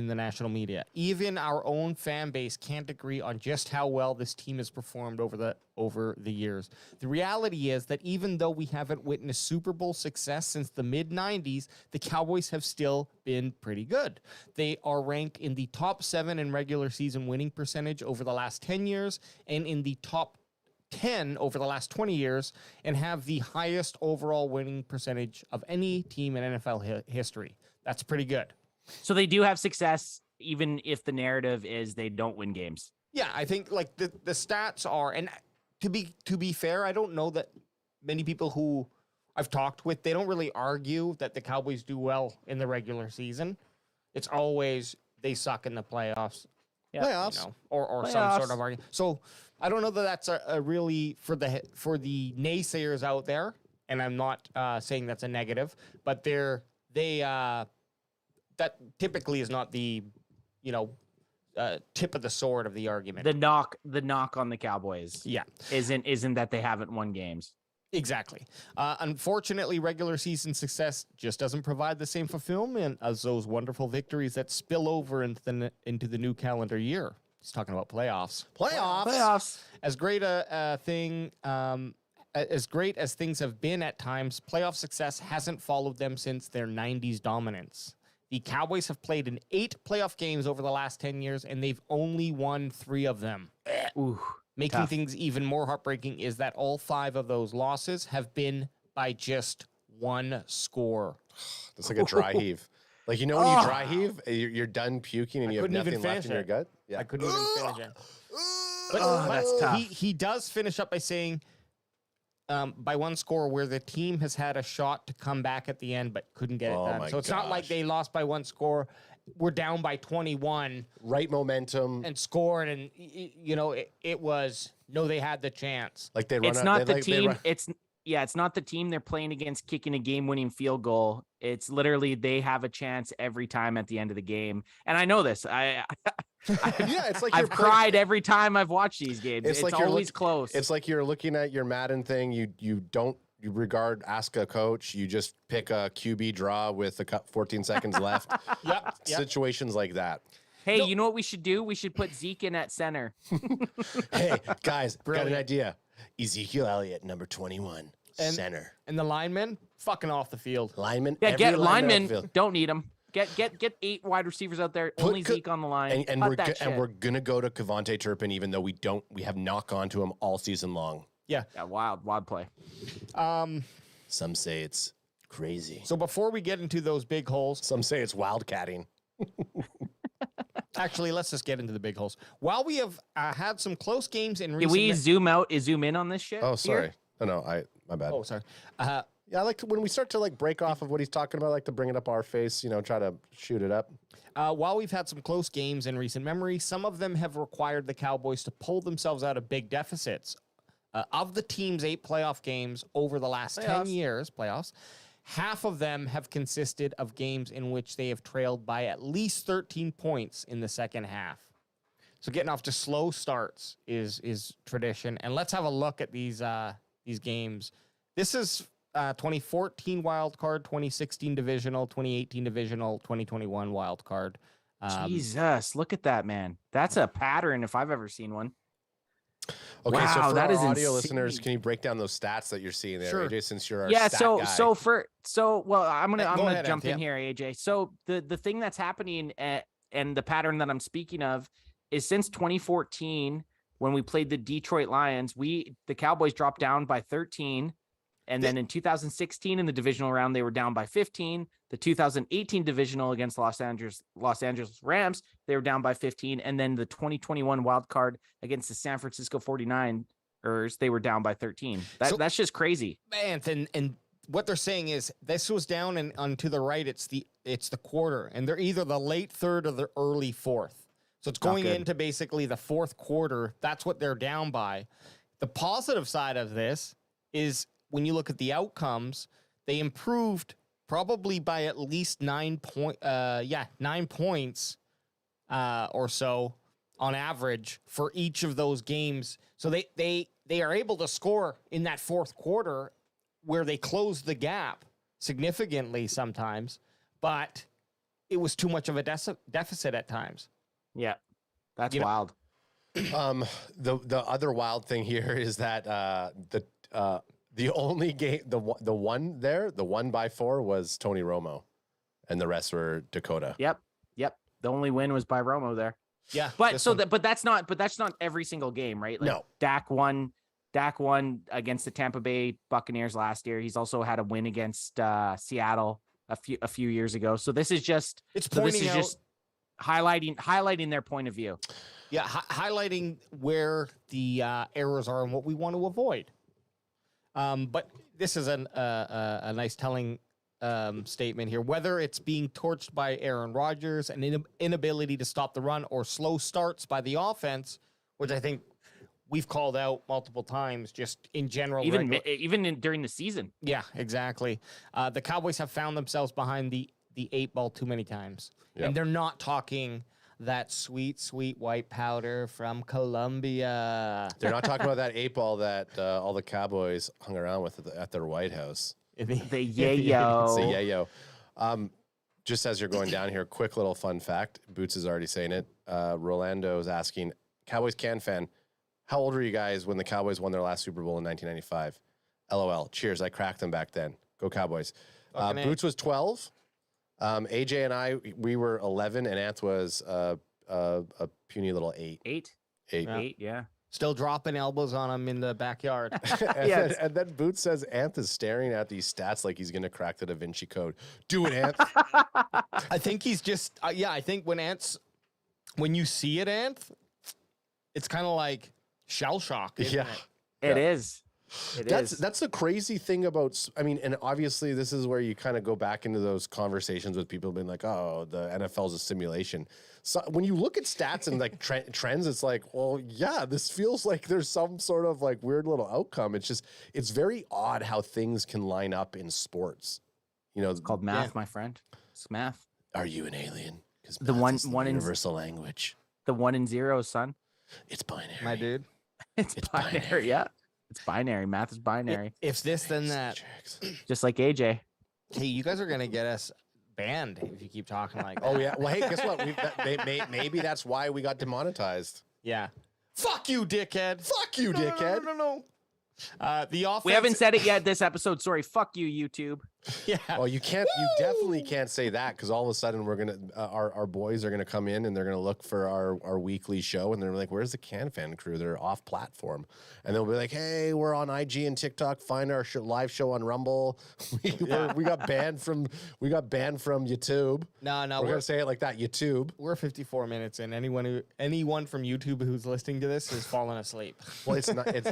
[SPEAKER 4] the national media. Even our own fan base can't agree on just how well this team has performed over the years. The reality is that even though we haven't witnessed Super Bowl success since the mid-90s, the Cowboys have still been pretty good. They are ranked in the top 7 in regular season winning percentage over the last 10 years and in the top 10 over the last 20 years, and have the highest overall winning percentage of any team in NFL history. That's pretty good.
[SPEAKER 3] So they do have success, even if the narrative is they don't win games.
[SPEAKER 4] Yeah, I think like the stats are, and to be fair, I don't know that many people who I've talked with, they don't really argue that the Cowboys do well in the regular season. It's always they suck in the playoffs.
[SPEAKER 3] Yeah.
[SPEAKER 2] Playoffs.
[SPEAKER 4] Or some sort of argument. So I don't know that that's a really for the naysayers out there, and I'm not saying that's a negative, but that typically is not the tip of the sword of the argument.
[SPEAKER 3] The knock on the Cowboys
[SPEAKER 4] Yeah,
[SPEAKER 3] isn't that they haven't won games.
[SPEAKER 4] exactly. Unfortunately, regular season success just doesn't provide the same fulfillment as those wonderful victories that spill over into the new calendar year. He's talking about playoffs.
[SPEAKER 3] Playoffs.
[SPEAKER 4] As great as great as things have been at times, playoff success hasn't followed them since their 90s dominance. The Cowboys have played in 8 playoff games over the last 10 years, and they've only won 3 of them.
[SPEAKER 3] Ooh,
[SPEAKER 4] Making
[SPEAKER 3] tough.
[SPEAKER 4] things even more heartbreaking is that all 5 of those losses have been by just 1 score.
[SPEAKER 2] It's like a dry heave. Like, when you dry heave, you're done puking and you have
[SPEAKER 4] couldn't even
[SPEAKER 2] nothing left
[SPEAKER 4] finish
[SPEAKER 2] in your
[SPEAKER 4] it.
[SPEAKER 2] gut. Yeah.
[SPEAKER 4] I couldn't even finish it.
[SPEAKER 3] Oh, that's tough.
[SPEAKER 4] He does finish up by saying, by 1 score, where the team has had a shot to come back at the end but couldn't get it
[SPEAKER 2] Oh
[SPEAKER 4] done.
[SPEAKER 2] my
[SPEAKER 4] So it's not like
[SPEAKER 2] gosh.
[SPEAKER 4] they lost by 1 score. We're down by 21
[SPEAKER 2] Right momentum.
[SPEAKER 4] and scored, and it was no, they had the chance.
[SPEAKER 2] Like they run
[SPEAKER 3] It's
[SPEAKER 2] out-
[SPEAKER 3] not
[SPEAKER 2] they,
[SPEAKER 3] the
[SPEAKER 2] like, they
[SPEAKER 3] team.
[SPEAKER 2] run-
[SPEAKER 3] It's not the team they're playing against kicking a game-winning field goal. It's literally they have a chance every time at the end of the game. And I know this.
[SPEAKER 2] yeah, it's like
[SPEAKER 3] I've
[SPEAKER 2] you're playing-
[SPEAKER 3] cried every time I've watched these games. It's
[SPEAKER 2] like you're
[SPEAKER 3] always close.
[SPEAKER 2] It's like you're looking at your Madden thing. You ask a coach. You just pick a QB draw with 14 seconds left.
[SPEAKER 4] Yep.
[SPEAKER 2] Situations like that.
[SPEAKER 3] Hey, you know what we should do? We should put Zeke in at center.
[SPEAKER 2] Hey, guys, got an
[SPEAKER 4] Brilliant.
[SPEAKER 2] idea. Ezekiel Elliott, number 21, center.
[SPEAKER 4] And the linemen fucking off the field.
[SPEAKER 2] Lineman.
[SPEAKER 3] Yeah,
[SPEAKER 2] every
[SPEAKER 3] get
[SPEAKER 2] lineman off the
[SPEAKER 3] linemen.
[SPEAKER 2] field.
[SPEAKER 3] Don't need them. Get 8 wide receivers out there. Only
[SPEAKER 2] co-
[SPEAKER 3] Zeke on the line.
[SPEAKER 2] And
[SPEAKER 3] Cut
[SPEAKER 2] we're
[SPEAKER 3] that shit.
[SPEAKER 2] we're gonna go to Kevontae Turpin, even though we have not gone to him all season long.
[SPEAKER 4] Yeah.
[SPEAKER 3] Yeah, wild play.
[SPEAKER 2] Some say it's crazy.
[SPEAKER 4] So before we get into those big holes,
[SPEAKER 2] Some say it's wildcatting.
[SPEAKER 4] Actually, let's just get into the big holes. While we have had some close games in
[SPEAKER 3] Can
[SPEAKER 4] recent...
[SPEAKER 3] we zoom in on this shit?
[SPEAKER 2] Oh, sorry.
[SPEAKER 3] here?
[SPEAKER 2] My bad.
[SPEAKER 4] Oh, sorry.
[SPEAKER 2] Yeah, I like to, when we start to like break off of what he's talking about, I like to bring it up our face, try to shoot it up.
[SPEAKER 4] While we've had some close games in recent memory, some of them have required the Cowboys to pull themselves out of big deficits. Of the team's 8 playoff games over the last 10 years, half of them have consisted of games in which they have trailed by at least 13 points in the second half. So getting off to slow starts is tradition. And let's have a look at these games. This is 2014 wild card, 2016 divisional, 2018 divisional, 2021 wild card.
[SPEAKER 3] Jesus, look at that, man. That's a pattern if I've ever seen one.
[SPEAKER 2] Okay,
[SPEAKER 3] Wow,
[SPEAKER 2] so for
[SPEAKER 3] that
[SPEAKER 2] our
[SPEAKER 3] is
[SPEAKER 2] audio
[SPEAKER 3] insane.
[SPEAKER 2] listeners, can you break down those stats that you're seeing there,
[SPEAKER 4] Sure.
[SPEAKER 2] AJ, since you're our
[SPEAKER 3] Yeah,
[SPEAKER 2] stat guy?
[SPEAKER 3] well, I'm
[SPEAKER 4] Go
[SPEAKER 3] gonna
[SPEAKER 4] ahead,
[SPEAKER 3] jump in
[SPEAKER 4] Anthony.
[SPEAKER 3] here, AJ. So the thing that's happening and the pattern that I'm speaking of is since 2014 when we played the Detroit Lions, the Cowboys dropped down by 13. And then in 2016 in the divisional round, they were down by 15. The 2018 divisional against Los Angeles Rams, they were down by 15. And then the 2021 wild card against the San Francisco 49ers, they were down by 13. That's just crazy.
[SPEAKER 4] Man, and what they're saying is this was down and to the right, it's the quarter, and they're either the late third or the early fourth. So it's going into basically the fourth quarter. That's what they're down by. The positive side of this is when you look at the outcomes, they improved probably by at least 9 points or so on average for each of those games. So they are able to score in that fourth quarter where they close the gap significantly sometimes, but it was too much of a deficit at times.
[SPEAKER 3] Yeah, that's wild.
[SPEAKER 2] The other wild thing here is that the only game, the one by 4 was Tony Romo, and the rest were Dakota.
[SPEAKER 3] Yep. The only win was by Romo there.
[SPEAKER 4] Yeah,
[SPEAKER 3] But that's not every single game, right? Like
[SPEAKER 2] No.
[SPEAKER 3] Dak won against the Tampa Bay Buccaneers last year. He's also had a win against Seattle a few years ago. So this is just highlighting their point of view.
[SPEAKER 4] Yeah, highlighting where the errors are and what we want to avoid. But this is a nice telling statement here. Whether it's being torched by Aaron Rodgers, an inability to stop the run, or slow starts by the offense, which I think we've called out multiple times, just in general.
[SPEAKER 3] Even during the season.
[SPEAKER 4] Yeah, exactly. The Cowboys have found themselves behind the 8 ball too many times.
[SPEAKER 2] Yep.
[SPEAKER 4] And they're not talking that sweet, sweet white powder from Colombia.
[SPEAKER 2] They're not talking about that 8 ball that all the Cowboys hung around with at their White House.
[SPEAKER 3] The
[SPEAKER 2] It's the
[SPEAKER 3] yayo.
[SPEAKER 2] yayo. Just as you're going down here, quick little fun fact. Boots is already saying it. Rolando is asking, Cowboys fan, how old were you guys when the Cowboys won their last Super Bowl in 1995? LOL. Cheers. I cracked them back then. Go Cowboys. Boots was 12. AJ and I, we were 11, and Anth was a puny little 8.
[SPEAKER 3] 8.
[SPEAKER 2] Yeah.
[SPEAKER 3] 8, yeah.
[SPEAKER 4] Still dropping elbows on him in the backyard.
[SPEAKER 2] And then Boots says Anth is staring at these stats like he's going to crack the Da Vinci Code. Do it, Anth.
[SPEAKER 4] I think he's just, I think when you see it, Anth, it's kind of like shell shock. Isn't it?
[SPEAKER 3] It is.
[SPEAKER 2] That's the crazy thing about, and obviously this is where you kind of go back into those conversations with people being like, oh, the NFL is a simulation. So when you look at stats and like trends, it's like, well, yeah, this feels like there's some sort of like weird little outcome. It's very odd how things can line up in sports.
[SPEAKER 3] It's called math, my friend. It's math.
[SPEAKER 2] Are you an alien? Because
[SPEAKER 3] The
[SPEAKER 2] one is
[SPEAKER 3] one in-
[SPEAKER 2] universal language.
[SPEAKER 3] The 1 and 0, son.
[SPEAKER 2] It's binary.
[SPEAKER 4] My dude.
[SPEAKER 3] It's binary. Yeah. It's binary. Math is binary.
[SPEAKER 4] If this, then that.
[SPEAKER 3] Just like AJ.
[SPEAKER 4] Hey, you guys are going to get us banned if you keep talking like that.
[SPEAKER 2] Oh yeah. Well, hey, guess what? Maybe that's why we got demonetized.
[SPEAKER 4] Yeah. Fuck you, dickhead.
[SPEAKER 2] Fuck you, dickhead.
[SPEAKER 4] No. The offense.
[SPEAKER 3] We haven't said it yet this episode. Sorry. Fuck you, YouTube.
[SPEAKER 4] Yeah.
[SPEAKER 2] Well, you definitely can't say that because all of a sudden we're gonna our boys are gonna come in and they're gonna look for our weekly show and they're like, "Where's the Can Fan crew? They're off platform," and they'll be like, "Hey, we're on IG and TikTok. Find our live show on Rumble. we got banned from YouTube.
[SPEAKER 4] No,
[SPEAKER 2] We're gonna say it like that. YouTube.
[SPEAKER 4] We're 54 minutes in. Anyone from YouTube who's listening to this has fallen asleep.
[SPEAKER 2] Well, it's not. It's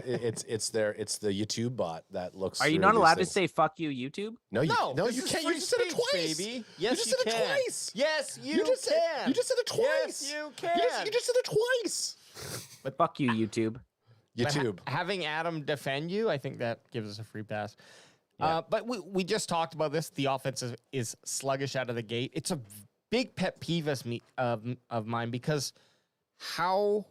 [SPEAKER 2] the YouTube bot that looks.
[SPEAKER 3] Are you
[SPEAKER 2] through
[SPEAKER 3] not
[SPEAKER 2] these
[SPEAKER 3] allowed
[SPEAKER 2] things.
[SPEAKER 3] to say "fuck you, YouTube"?
[SPEAKER 2] No,
[SPEAKER 4] No,
[SPEAKER 2] no,
[SPEAKER 4] this
[SPEAKER 2] you
[SPEAKER 4] is
[SPEAKER 2] can't. You
[SPEAKER 4] free
[SPEAKER 2] just said it
[SPEAKER 4] speech,
[SPEAKER 2] twice,
[SPEAKER 4] baby.
[SPEAKER 2] You just said it
[SPEAKER 4] can.
[SPEAKER 2] twice.
[SPEAKER 4] Yes, you
[SPEAKER 2] just
[SPEAKER 4] can.
[SPEAKER 2] You just said it twice.
[SPEAKER 4] Yes, you can.
[SPEAKER 2] You just said it twice.
[SPEAKER 3] But fuck you, YouTube.
[SPEAKER 4] But
[SPEAKER 2] YouTube.
[SPEAKER 4] having Adam defend you, I think that gives us a free pass.
[SPEAKER 2] Yeah.
[SPEAKER 4] But we just talked about this. The offense is sluggish out of the gate. It's a big pet peeve of mine because how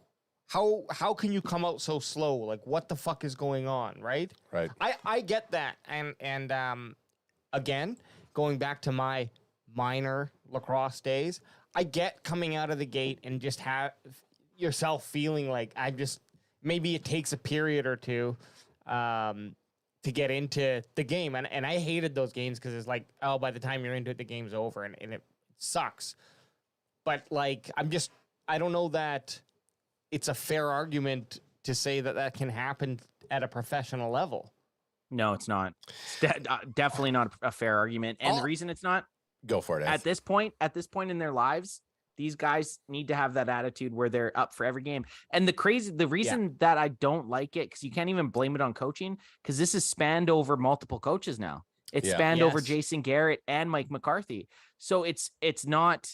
[SPEAKER 4] can you come out so slow? Like, what the fuck is going on, right?
[SPEAKER 2] Right.
[SPEAKER 4] I get that. And again, going back to my minor lacrosse days, I get coming out of the gate and just have yourself feeling like maybe it takes a period or two to get into the game. And I hated those games because it's like, oh, by the time you're into it, the game's over and it sucks. But like, I don't know that it's a fair argument to say that can happen at a professional level.
[SPEAKER 3] No, it's not. It's definitely not a fair argument. And the reason it's not,
[SPEAKER 2] Go for it.
[SPEAKER 3] at this point in their lives, these guys need to have that attitude where they're up for every game. And the reason that I don't like it, because you can't even blame it on coaching, because this is spanned over multiple coaches now. It's spanned over Jason Garrett and Mike McCarthy. So it's not,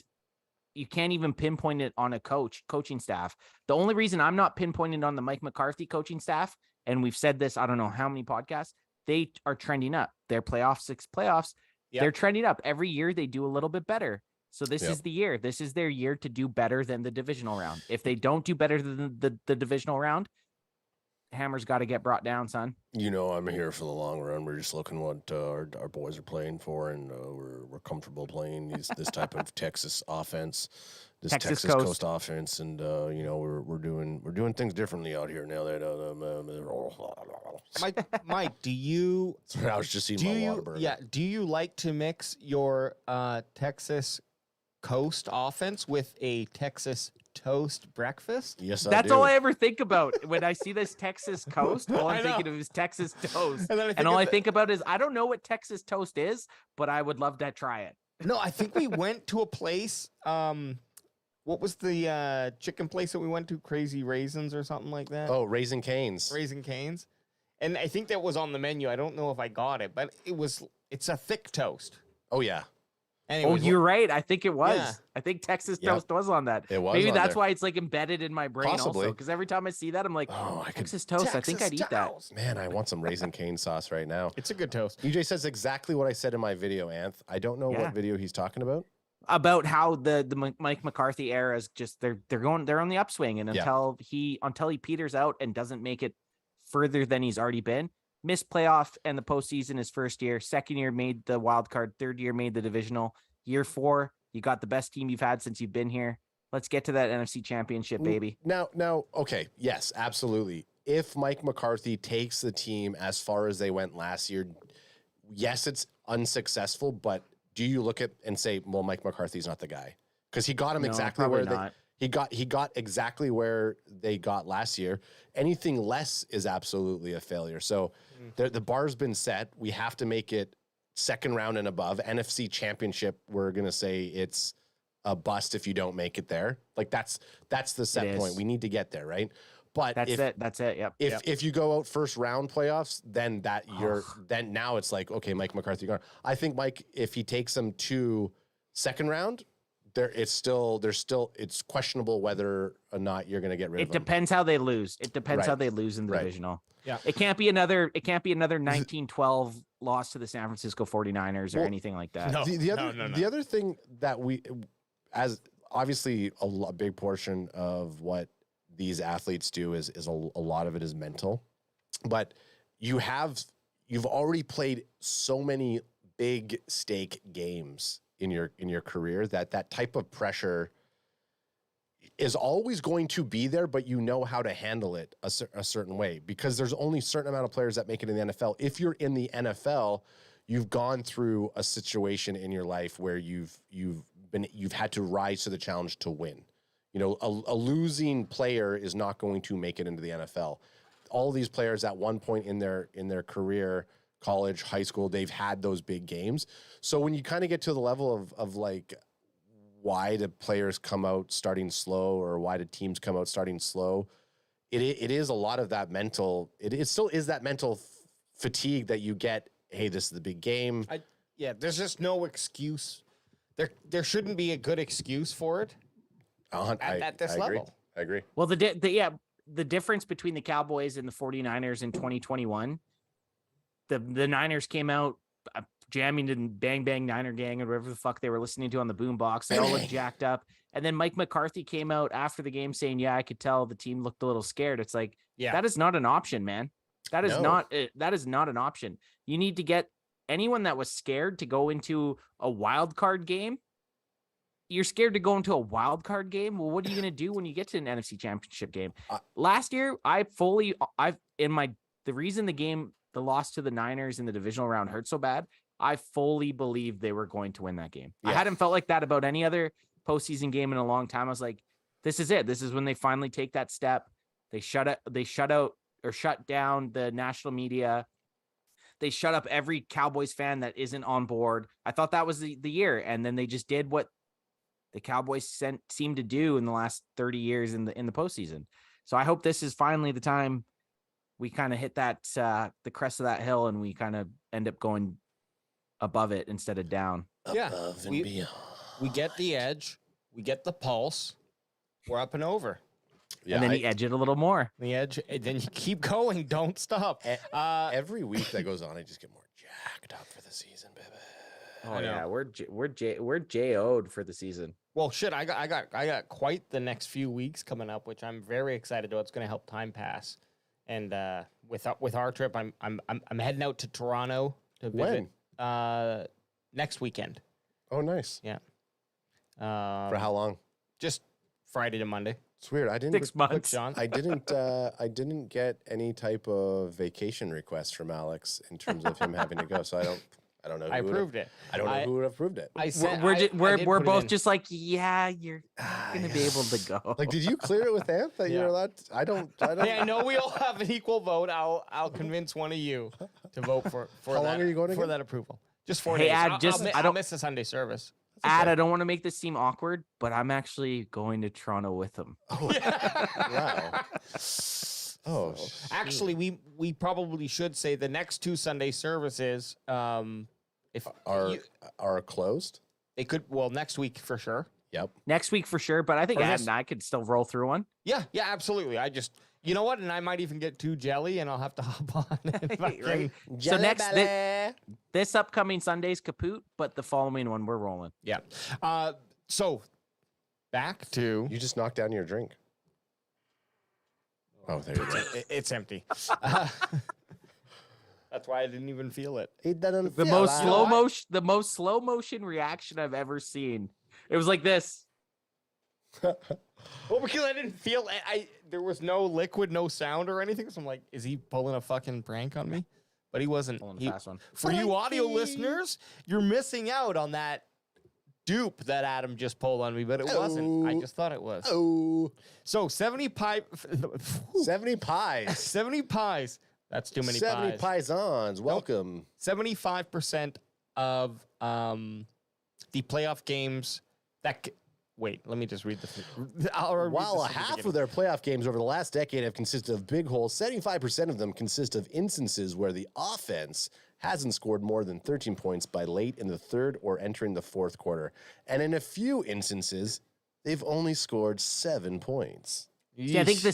[SPEAKER 3] you can't even pinpoint it on a coaching staff. The only reason I'm not pinpointing on the Mike McCarthy coaching staff, and we've said this, I don't know how many podcasts, they are trending up. Their six playoffs, they're trending up. Every year they do a little bit better. So this is the year. This is their year to do better than the divisional round. If they don't do better than the divisional round, Hammer's got to get brought down, son.
[SPEAKER 2] You know, I'm here for the long run. We're just looking what our boys are playing for, and we're comfortable playing this type of Texas offense, this Texas Coast offense, and you know, we're doing things differently out here now. That
[SPEAKER 4] Mike, do you?
[SPEAKER 2] Sorry, I was just eating my water burger.
[SPEAKER 4] Yeah, do you like to mix your Texas Coast offense with a Texas toast breakfast?
[SPEAKER 2] Yes,
[SPEAKER 3] That's all I ever think about when I see this Texas Coast. All I'm thinking of is Texas toast, and all I think about is I don't know what Texas toast is, but I would love to try it.
[SPEAKER 4] No, I think we went to a place. What was the chicken place that we went to? Crazy Raisins or something like that?
[SPEAKER 2] Oh, Raising Cane's.
[SPEAKER 4] Raising Cane's. And I think that was on the menu. I don't know if I got it, but it's a thick toast.
[SPEAKER 2] Oh, yeah.
[SPEAKER 3] Oh,
[SPEAKER 4] Anyways,
[SPEAKER 3] you're right. I think it was.
[SPEAKER 4] Yeah.
[SPEAKER 3] I think Texas toast was on that.
[SPEAKER 2] It was.
[SPEAKER 3] Maybe
[SPEAKER 2] on
[SPEAKER 3] that's
[SPEAKER 2] there.
[SPEAKER 3] why it's like embedded in my brain
[SPEAKER 2] Possibly.
[SPEAKER 3] also. Because every time I see that, I'm like,
[SPEAKER 2] Oh, I could.
[SPEAKER 3] Texas toast. I think I'd eat that.
[SPEAKER 2] Man, I want some Raising Cane sauce right now.
[SPEAKER 4] it's a good toast.
[SPEAKER 2] EJ says exactly what I said in my video, Anth. I don't know
[SPEAKER 3] Yeah.
[SPEAKER 2] what video he's talking about.
[SPEAKER 3] About how the Mike McCarthy era is just they're on the upswing, and until he peters out and doesn't make it further than he's already been, missed playoff and the postseason his first year, second year made the wild card, third year made the divisional, year 4 you got the best team you've had since you've been here. Let's get to that NFC Championship, baby.
[SPEAKER 2] Now, okay, yes, absolutely. If Mike McCarthy takes the team as far as they went last year, yes, it's unsuccessful, but do you look at and say, well, Mike McCarthy's not the guy? Because he got him exactly where he got exactly where they got last year. Anything less is absolutely a failure. So the bar's been set. We have to make it second round and above. NFC Championship, we're gonna say it's a bust if you don't make it there. Like that's the set point. We need to get there, right? But
[SPEAKER 3] That's it. Yep.
[SPEAKER 2] If you go out first round playoffs, then then now it's like, okay, Mike McCarthy gone. I think Mike, if he takes them to second round, it's questionable whether or not you're going to get rid of them.
[SPEAKER 3] It depends how they lose. It depends how they lose in the divisional.
[SPEAKER 4] Yeah.
[SPEAKER 3] It can't be another 19-12 loss to the San Francisco 49ers or anything like that.
[SPEAKER 4] No.
[SPEAKER 2] The other thing that as obviously a big portion of what these athletes do is a lot of it is mental, but you've already played so many big stake games in your career that type of pressure, is always going to be there, but you know how to handle it a certain way, because there's only a certain amount of players that make it in the NFL. If you're in the NFL, you've gone through a situation in your life where you've had to rise to the challenge to win. You know, a losing player is not going to make it into the NFL. All these players at one point in their career, college, high school, they've had those big games. So when you kind of get to the level of like, why do players come out starting slow, or why do teams come out starting slow? It is a lot of that mental. It still is that mental fatigue that you get. Hey, this is the big game.
[SPEAKER 4] There's just no excuse. There shouldn't be a good excuse for it at this level.
[SPEAKER 2] I agree.
[SPEAKER 3] Well, the difference between the Cowboys and the 49ers in 2021, the Niners came out jamming and Bang Bang Niner Gang or whatever the fuck they were listening to on the boombox. They all looked jacked up. And then Mike McCarthy came out after the game saying, yeah, I could tell the team looked a little scared. It's like, that is not an option, man. That is not an option. You need to get anyone that was scared to go into a wild card game. You're scared to go into a wild card game. Well, what are you going to do when you get to an NFC Championship game? Last year, the reason the loss to the Niners in the divisional round hurt so bad, I fully believed they were going to win that game. Yeah. I hadn't felt like that about any other postseason game in a long time. I was like, this is it. This is when they finally take that step. They shut down the national media. They shut up every Cowboys fan that isn't on board. I thought that was the year. And then they just did what the Cowboys seemed to do in the last 30 years in the postseason. So I hope this is finally the time we kind of hit that the crest of that hill and we kind of end up going above it instead of down.
[SPEAKER 2] Above and beyond.
[SPEAKER 4] We get the edge. We get the pulse. We're up and over.
[SPEAKER 3] Yeah, and then you edge it a little more.
[SPEAKER 4] The edge, and then you keep going. Don't stop.
[SPEAKER 2] Every week that goes on, I just get more jacked up for the season, baby.
[SPEAKER 3] Oh yeah, we're JO'd for the season.
[SPEAKER 4] Well, shit, I got quite the next few weeks coming up, which I'm very excited about. It's going to help time pass. And with our trip, I'm heading out to Toronto to visit.
[SPEAKER 2] When?
[SPEAKER 4] Next weekend.
[SPEAKER 2] Oh, nice.
[SPEAKER 4] Yeah.
[SPEAKER 2] For how long?
[SPEAKER 4] Just Friday to Monday.
[SPEAKER 2] It's weird. I didn't
[SPEAKER 3] 6 months.
[SPEAKER 4] John.
[SPEAKER 2] I didn't get any type of vacation request from Alex in terms of him having to go. So I don't know.
[SPEAKER 4] I approved it.
[SPEAKER 2] I don't know who would have approved it.
[SPEAKER 3] We're both just like, yeah, you're gonna be able to go.
[SPEAKER 2] Like, did you clear it with Anth that you're allowed? I don't.
[SPEAKER 4] Hey, I know we all have an equal vote. I'll convince one of you to vote for.
[SPEAKER 2] How long are you going
[SPEAKER 4] for that approval? Just 4
[SPEAKER 3] hey,
[SPEAKER 4] days.
[SPEAKER 3] I
[SPEAKER 4] don't miss the Sunday service.
[SPEAKER 3] I don't want to make this seem awkward, but I'm actually going to Toronto with him.
[SPEAKER 2] Oh, wow. Oh,
[SPEAKER 4] actually, we probably should say the next 2 Sunday services, if
[SPEAKER 2] are closed.
[SPEAKER 4] They could next week for sure.
[SPEAKER 2] Yep.
[SPEAKER 3] Next week for sure, but I think I could still roll through one.
[SPEAKER 4] Yeah, absolutely. You know what? And I might even get 2 jelly, and I'll have to hop on.
[SPEAKER 3] Right. So this upcoming Sunday's kaput, but the following one we're rolling.
[SPEAKER 4] Yeah. So back to
[SPEAKER 2] you just knocked down your drink. Oh, there you go.
[SPEAKER 4] It's empty. That's why I didn't even feel it.
[SPEAKER 3] The most slow motion reaction I've ever seen. It was like this.
[SPEAKER 4] Well, because I didn't feel it. There was no liquid, no sound or anything. So I'm like, is he pulling a fucking prank on me? But he wasn't.
[SPEAKER 3] Fast one.
[SPEAKER 4] For you audio listeners, you're missing out on that dupe that Adam just pulled on me, but it wasn't. I just thought it was.
[SPEAKER 2] Oh.
[SPEAKER 4] So 70 pies. 70 pies. That's too many
[SPEAKER 2] 70
[SPEAKER 4] pies.
[SPEAKER 2] 70 paisans. Welcome.
[SPEAKER 4] 75% of the playoff games that... Wait, let me just read
[SPEAKER 2] While half of their playoff games over the last decade have consisted of big holes, 75% of them consist of instances where the offense hasn't scored more than 13 points by late in the third or entering the fourth quarter. And in a few instances, they've only scored 7 points.
[SPEAKER 3] Yeah, I think the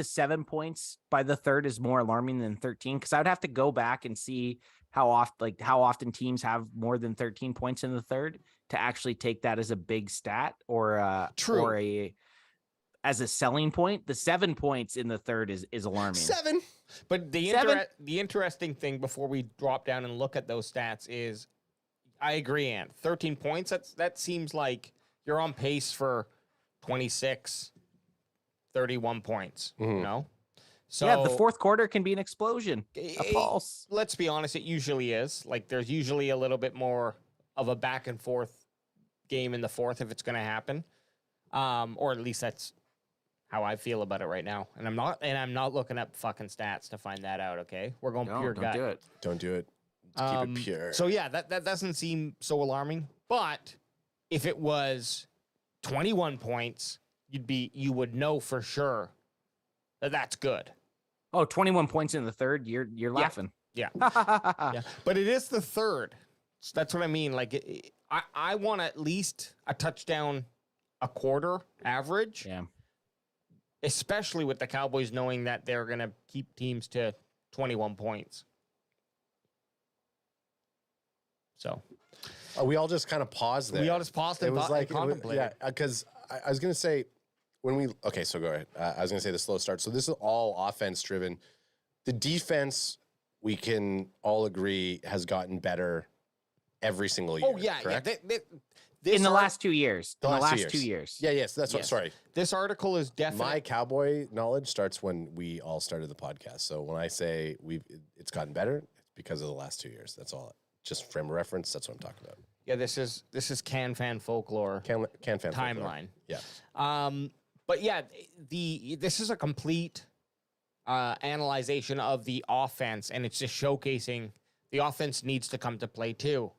[SPEAKER 3] 7 points by the third is more alarming than 13, because I would have to go back and see how often teams have more than 13 points in the third to actually take that as a big stat or as a selling point. The 7 points in the third is alarming.
[SPEAKER 2] 7.
[SPEAKER 4] But the interesting thing before we drop down and look at those stats is, I agree, Ant. 13 points. That seems like you're on pace for 26, 31 points, you know? So
[SPEAKER 3] yeah, the fourth quarter can be an explosion, a pulse.
[SPEAKER 4] Let's be honest, it usually is. Like, there's usually a little bit more of a back and forth game in the fourth if it's going to happen. Or at least that's how I feel about it right now. And I'm not looking up fucking stats to find that out, okay? We're going pure
[SPEAKER 3] Don't
[SPEAKER 4] gut.
[SPEAKER 3] do it.
[SPEAKER 2] Don't do it. Keep it pure.
[SPEAKER 4] So yeah, that doesn't seem so alarming. But if it was 21 points, you would know for sure that that's good.
[SPEAKER 3] Oh, 21 points in the third. You're laughing.
[SPEAKER 4] Yeah. Yeah. But it is the third. So that's what I mean. Like, I want at least a touchdown a quarter average.
[SPEAKER 3] Yeah.
[SPEAKER 4] Especially with the Cowboys knowing that they're going to keep teams to 21 points. So.
[SPEAKER 2] We all just kind of paused there.
[SPEAKER 4] We all just paused and contemplated.
[SPEAKER 2] Yeah, because I was going to say, okay, so go ahead. I was going to say the slow start. So this is all offense driven. The defense, we can all agree, has gotten better every single year.
[SPEAKER 4] Oh, yeah.
[SPEAKER 2] Correct?
[SPEAKER 4] Yeah.
[SPEAKER 3] In the last 2 years.
[SPEAKER 2] The
[SPEAKER 3] In the
[SPEAKER 2] last
[SPEAKER 3] last 2 years.
[SPEAKER 2] Yeah, yes. That's what, sorry.
[SPEAKER 4] This article is definitely.
[SPEAKER 2] My Cowboy knowledge starts when we all started the podcast. So when I say it's gotten better, it's because of the last 2 years. That's all. Just frame of reference. That's what I'm talking about.
[SPEAKER 4] Yeah, this is Can Fan Folklore
[SPEAKER 2] Can fan
[SPEAKER 4] timeline.
[SPEAKER 2] Yeah.
[SPEAKER 4] But yeah, this is a complete analyzation of the offense, and it's just showcasing the offense needs to come to play too.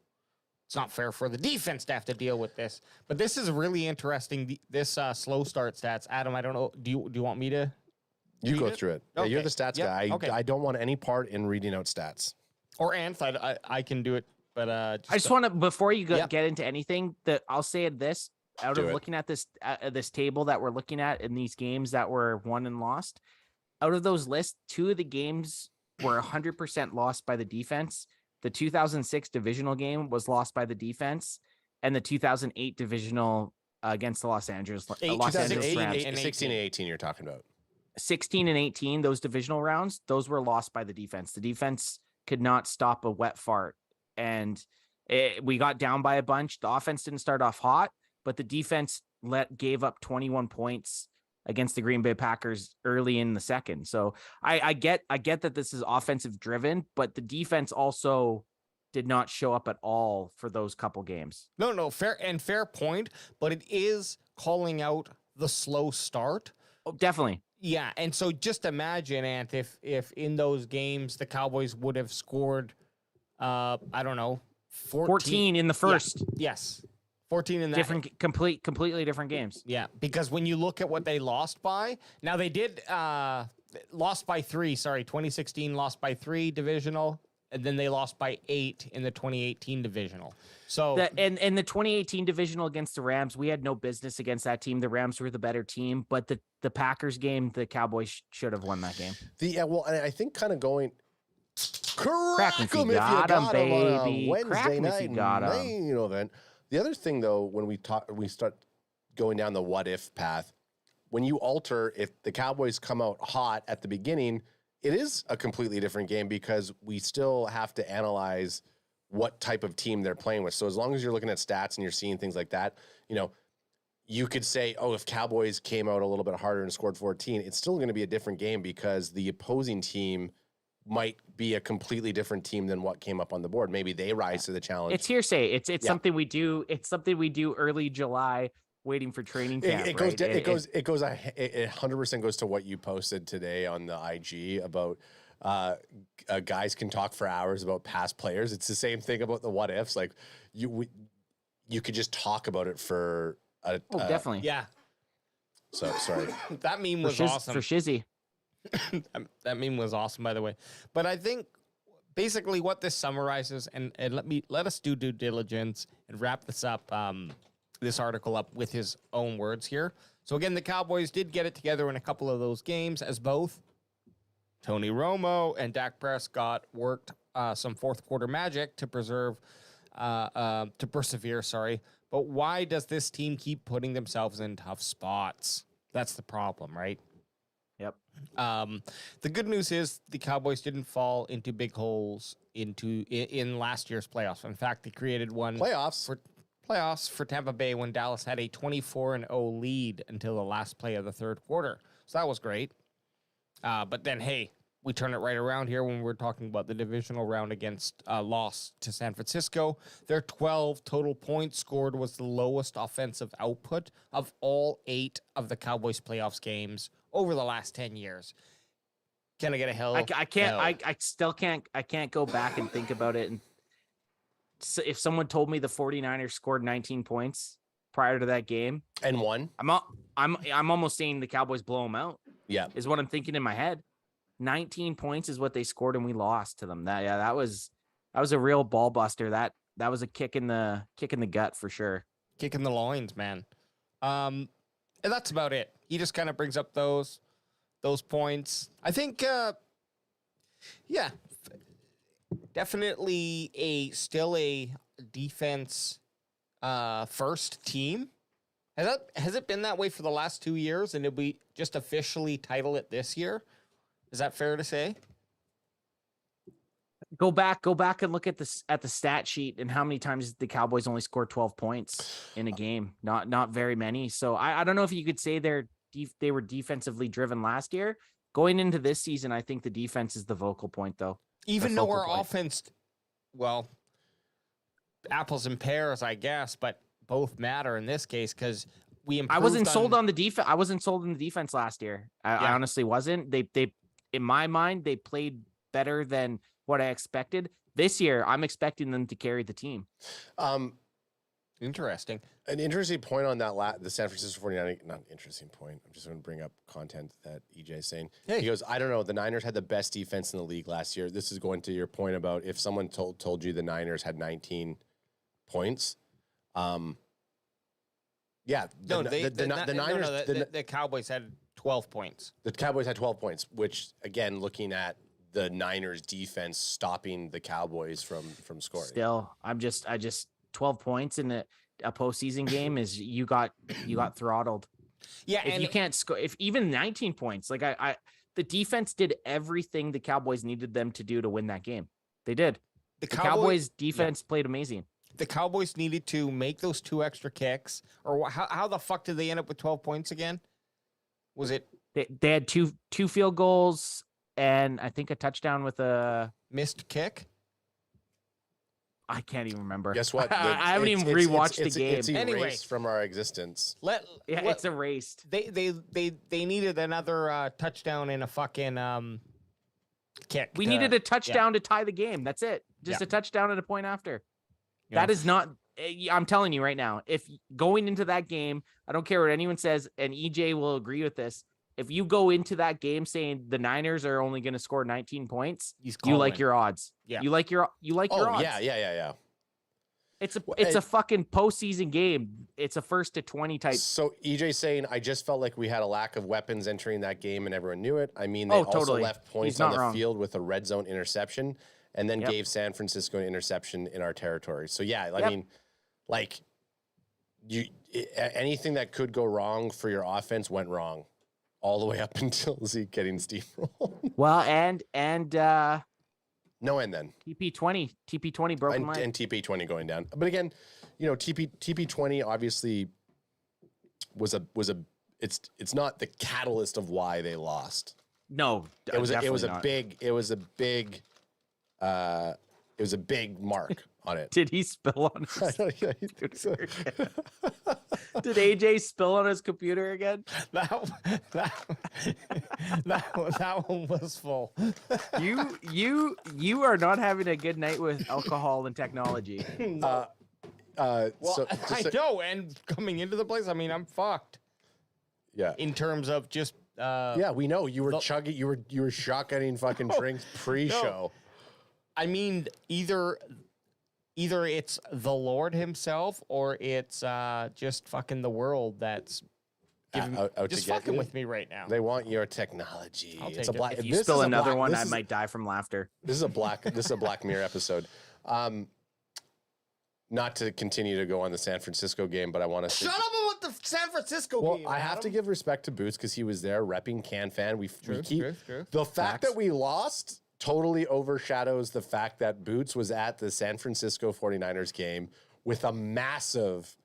[SPEAKER 4] It's not fair for the defense to have to deal with this, but this is really interesting. This slow start stats, Adam. I don't know. Do you want me to?
[SPEAKER 2] You go through it. Yeah,
[SPEAKER 4] Okay.
[SPEAKER 2] you're the stats guy.
[SPEAKER 4] Okay.
[SPEAKER 2] I don't want any part in reading out stats.
[SPEAKER 4] Or Anth, I can do it, but
[SPEAKER 3] I just want to, before you
[SPEAKER 4] Yep.
[SPEAKER 3] get into anything, that I'll say this out
[SPEAKER 2] Do
[SPEAKER 3] of
[SPEAKER 2] it.
[SPEAKER 3] looking at this this table that we're looking at in these games that were won and lost. Out of those lists, 2 of the games were 100% lost by the defense. The 2006 divisional game was lost by the defense, and the 2008 divisional against the Los Angeles
[SPEAKER 4] 2008
[SPEAKER 3] Rams.
[SPEAKER 4] and
[SPEAKER 2] 16 and 18 you're talking about.
[SPEAKER 3] 16 and 18, those divisional rounds, those were lost by the defense. The defense could not stop a wet fart. And we got down by a bunch. The offense didn't start off hot, but the defense gave up 21 points against the Green Bay Packers early in the second. So I get that this is offensive driven, but the defense also did not show up at all for those couple games.
[SPEAKER 4] No, fair point, but it is calling out the slow start.
[SPEAKER 3] Oh, definitely.
[SPEAKER 4] Yeah, and so just imagine, Ant, if in those games the Cowboys would have scored, I don't know,
[SPEAKER 3] 14 in the first.
[SPEAKER 4] Yeah. Yes, 14 in that.
[SPEAKER 3] Completely different games.
[SPEAKER 4] Yeah, because when you look at what they lost by, now they did lost by 3. Sorry, 2016 lost by 3 divisional, and then they lost by 8 in the 2018 divisional. So
[SPEAKER 3] And the 2018 divisional against the Rams, we had no business against that team. The Rams were the better team, but the Packers game, the Cowboys should have won that game.
[SPEAKER 2] Well, and I think kind of going
[SPEAKER 3] Crack 'em if you got 'em, baby. Crack
[SPEAKER 2] Wednesday
[SPEAKER 3] 'em if
[SPEAKER 2] night
[SPEAKER 3] you got 'em.
[SPEAKER 2] main event. The other thing, though, when we start going down the what if path, when you alter, if the Cowboys come out hot at the beginning, it is a completely different game because we still have to analyze what type of team they're playing with. So as long as you're looking at stats and you're seeing things like that, you could say, oh, if Cowboys came out a little bit harder and scored 14, it's still going to be a different game because the opposing team might be a completely different team than what came up on the board. Maybe they rise to the challenge.
[SPEAKER 3] It's hearsay. It's something we do. It's something we do early July, waiting for training camp.
[SPEAKER 2] It goes. It goes. It goes. It 100% goes to what you posted today on the IG about guys can talk for hours about past players. It's the same thing about the what ifs. Like you could just talk about it for.
[SPEAKER 3] Definitely.
[SPEAKER 4] yeah,
[SPEAKER 2] So sorry.
[SPEAKER 4] that meme was awesome.
[SPEAKER 3] For Shizzy.
[SPEAKER 4] That meme was awesome, by the way. But I think basically what this summarizes, and let us do due diligence and wrap this up, this article up with his own words here. So again, the Cowboys did get it together in a couple of those games as both Tony Romo and Dak Prescott worked some fourth quarter magic to persevere. Sorry, but why does this team keep putting themselves in tough spots? That's the problem, right?
[SPEAKER 3] Yep.
[SPEAKER 4] The good news is the Cowboys didn't fall into big holes in last year's playoffs. In fact, they created one
[SPEAKER 2] Playoffs.
[SPEAKER 4] for playoffs for Tampa Bay when Dallas had a 24-0 lead until the last play of the third quarter. So that was great. But then, hey, we turn it right around here when we're talking about the divisional round against loss to San Francisco. Their 12 total points scored was the lowest offensive output of all 8 of the Cowboys playoffs games over the last 10 years. Can I get a hell?
[SPEAKER 3] I can't.
[SPEAKER 4] no?
[SPEAKER 3] I still can't. I can't go back and think about it. And so if someone told me the 49ers scored 19 points prior to that game
[SPEAKER 2] And won.
[SPEAKER 3] I'm almost saying the Cowboys blow them out.
[SPEAKER 2] Yeah.
[SPEAKER 3] Is what I'm thinking in my head. 19 points is what they scored and we lost to them. That was a real ball buster. That was a kick in the gut for sure.
[SPEAKER 4] Kicking the loins, man. And that's about it. He just kind of brings up those points. I think, definitely still a defense first team. Has it been that way for the last 2 years, and did we just officially title it this year? Is that fair to say?
[SPEAKER 3] Go back and look at the stat sheet and how many times the Cowboys only scored 12 points in a game. Not very many. So I don't know if you could say they were defensively driven last year. Going into this season, I think the defense is the vocal point, though.
[SPEAKER 4] Even though our offense, well, apples and pears, I guess, but both matter in this case because we improved.
[SPEAKER 3] I wasn't sold on the defense. I wasn't sold on the defense last year. I honestly wasn't. They in my mind, they played better than what I expected. This year, I'm expecting them to carry the team.
[SPEAKER 4] Interesting.
[SPEAKER 2] An interesting point on that, the San Francisco 49ers, not an interesting point. I'm just going to bring up content that EJ is saying.
[SPEAKER 4] Hey.
[SPEAKER 2] He goes, I don't know. The Niners had the best defense in the league last year. This is going to your point about if someone told you the Niners had 19 points. The
[SPEAKER 4] Cowboys had 12 points.
[SPEAKER 2] The Cowboys had 12 points, which, again, looking at the Niners defense stopping the Cowboys from scoring.
[SPEAKER 3] Still, I just 12 points in a postseason game is you got throttled.
[SPEAKER 4] Yeah,
[SPEAKER 3] if
[SPEAKER 4] and
[SPEAKER 3] you can't score, if even 19 points, like the defense did everything the Cowboys needed them to do to win that game. They did. The Cowboys defense played amazing.
[SPEAKER 4] The Cowboys needed to make those 2 extra kicks, or how the fuck did they end up with 12 points again? Was it
[SPEAKER 3] they had two field goals and I think a touchdown with a
[SPEAKER 4] missed kick?
[SPEAKER 3] I can't even remember.
[SPEAKER 2] Guess what?
[SPEAKER 3] I haven't even rewatched the game.
[SPEAKER 2] It's erased from our existence.
[SPEAKER 3] It's erased.
[SPEAKER 4] They needed another touchdown and a fucking kick.
[SPEAKER 3] We needed a touchdown to tie the game. That's it. Just a touchdown and a point after. Yeah. That is not. I'm telling you right now. If going into that game, I don't care what anyone says, and EJ will agree with this. If you go into that game saying the Niners are only going to score 19 points, you like your odds. Yeah. You like your odds.
[SPEAKER 2] Yeah.
[SPEAKER 3] It's a fucking postseason game. It's a 1st to 20 type.
[SPEAKER 2] So EJ saying, I just felt like we had a lack of weapons entering that game and everyone knew it. I mean, they also left points on the field with a red zone interception and then gave San Francisco an interception in our territory. So yeah, I mean, like anything that could go wrong for your offense went wrong. All the way up until Zeke getting steamrolled.
[SPEAKER 3] Well, and
[SPEAKER 2] no end then.
[SPEAKER 3] TP20 broken leg.
[SPEAKER 2] And TP20 going down. But again, TP20 obviously was it's not the catalyst of why they lost.
[SPEAKER 3] No,
[SPEAKER 2] it was a big mark on it.
[SPEAKER 3] Did he spill on his computer? Did AJ spill on his computer again?
[SPEAKER 4] That one was full.
[SPEAKER 3] You are not having a good night with alcohol and technology.
[SPEAKER 4] I know, and coming into the place, I mean, I'm fucked.
[SPEAKER 2] Yeah.
[SPEAKER 4] In terms of just
[SPEAKER 2] we know you were chugging, you were shotgunning fucking drinks pre-show.
[SPEAKER 4] No. I mean, either it's the Lord himself or it's just fucking the world that's just fucking with me right now.
[SPEAKER 2] They want your technology.
[SPEAKER 3] It's a black. If you spill another one, I might die from laughter.
[SPEAKER 2] This is a Black Mirror episode. Not to continue to go on the San Francisco game, but I want to
[SPEAKER 4] shut up about the San Francisco game.
[SPEAKER 2] Well, I have to give respect to Boots because he was there repping CanFan.
[SPEAKER 4] True.
[SPEAKER 2] The fact that we lost totally overshadows the fact that Boots was at the San Francisco 49ers game with a massive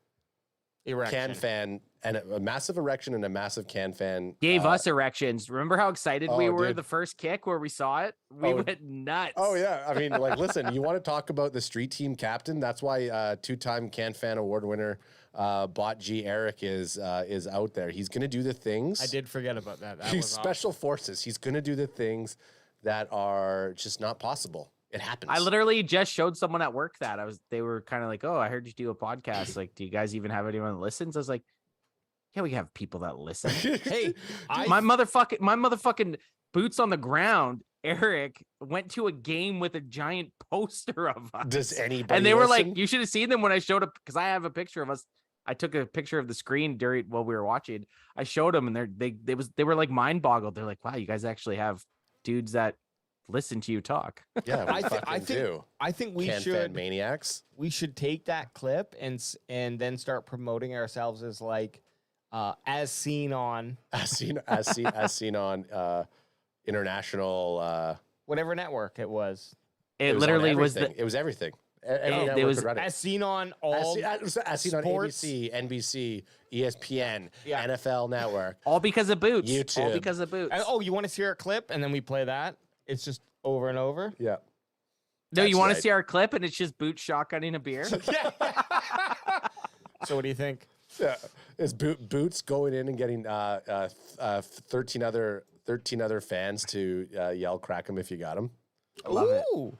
[SPEAKER 4] Erection.
[SPEAKER 2] can fan and a massive erection and a massive can fan.
[SPEAKER 3] Gave us erections. Remember how excited we were
[SPEAKER 2] dude.
[SPEAKER 3] the first kick where we saw it? We went nuts.
[SPEAKER 2] Oh yeah, I mean, like, listen, you want to talk about the street team captain? That's why two-time Can Fan Award winner Bot G Eric is out there. He's gonna do the things.
[SPEAKER 4] I did forget about that. That
[SPEAKER 2] He's
[SPEAKER 4] was
[SPEAKER 2] special forces. He's gonna do the things that are just not possible. It happens.
[SPEAKER 3] I literally just showed someone at work that they were kind of like, oh, I heard you do a podcast. Like, do you guys even have anyone that listens? I was like, yeah, we have people that listen.
[SPEAKER 4] Hey,
[SPEAKER 3] my motherfucking boots on the ground. Eric went to a game with a giant poster of us.
[SPEAKER 2] Does anybody?
[SPEAKER 3] And they were
[SPEAKER 2] listen?
[SPEAKER 3] like, you should have seen them when I showed up because I have a picture of us. I took a picture of the screen while we were watching. I showed them and they were like mind boggled. They're like, wow, you guys actually have dudes that listen to you talk.
[SPEAKER 2] Yeah, I
[SPEAKER 4] think we
[SPEAKER 2] Can
[SPEAKER 4] should
[SPEAKER 2] Fan maniacs.
[SPEAKER 4] We should take that clip and then start promoting ourselves as like as seen on
[SPEAKER 2] international
[SPEAKER 4] whatever network it was.
[SPEAKER 3] It literally was
[SPEAKER 2] it was everything. Every
[SPEAKER 3] it
[SPEAKER 2] network
[SPEAKER 3] was
[SPEAKER 2] would run it.
[SPEAKER 4] As seen on all
[SPEAKER 2] as seen on
[SPEAKER 4] sports.
[SPEAKER 2] ABC, NBC, ESPN,
[SPEAKER 4] Yeah.
[SPEAKER 2] NFL Network.
[SPEAKER 3] all because of boots.
[SPEAKER 2] YouTube.
[SPEAKER 3] All because of boots.
[SPEAKER 4] Oh, you want to see our clip and then we play that? It's just over and over.
[SPEAKER 2] Yeah.
[SPEAKER 3] No, you
[SPEAKER 2] That's
[SPEAKER 3] want to
[SPEAKER 2] right.
[SPEAKER 3] see our clip and it's just Boots shotgunning a beer?
[SPEAKER 4] So what do you think?
[SPEAKER 2] Yeah. Is Boots going in and getting 13 other fans to yell "Crack 'em if you got 'em"?
[SPEAKER 3] Love it.
[SPEAKER 4] Ooh.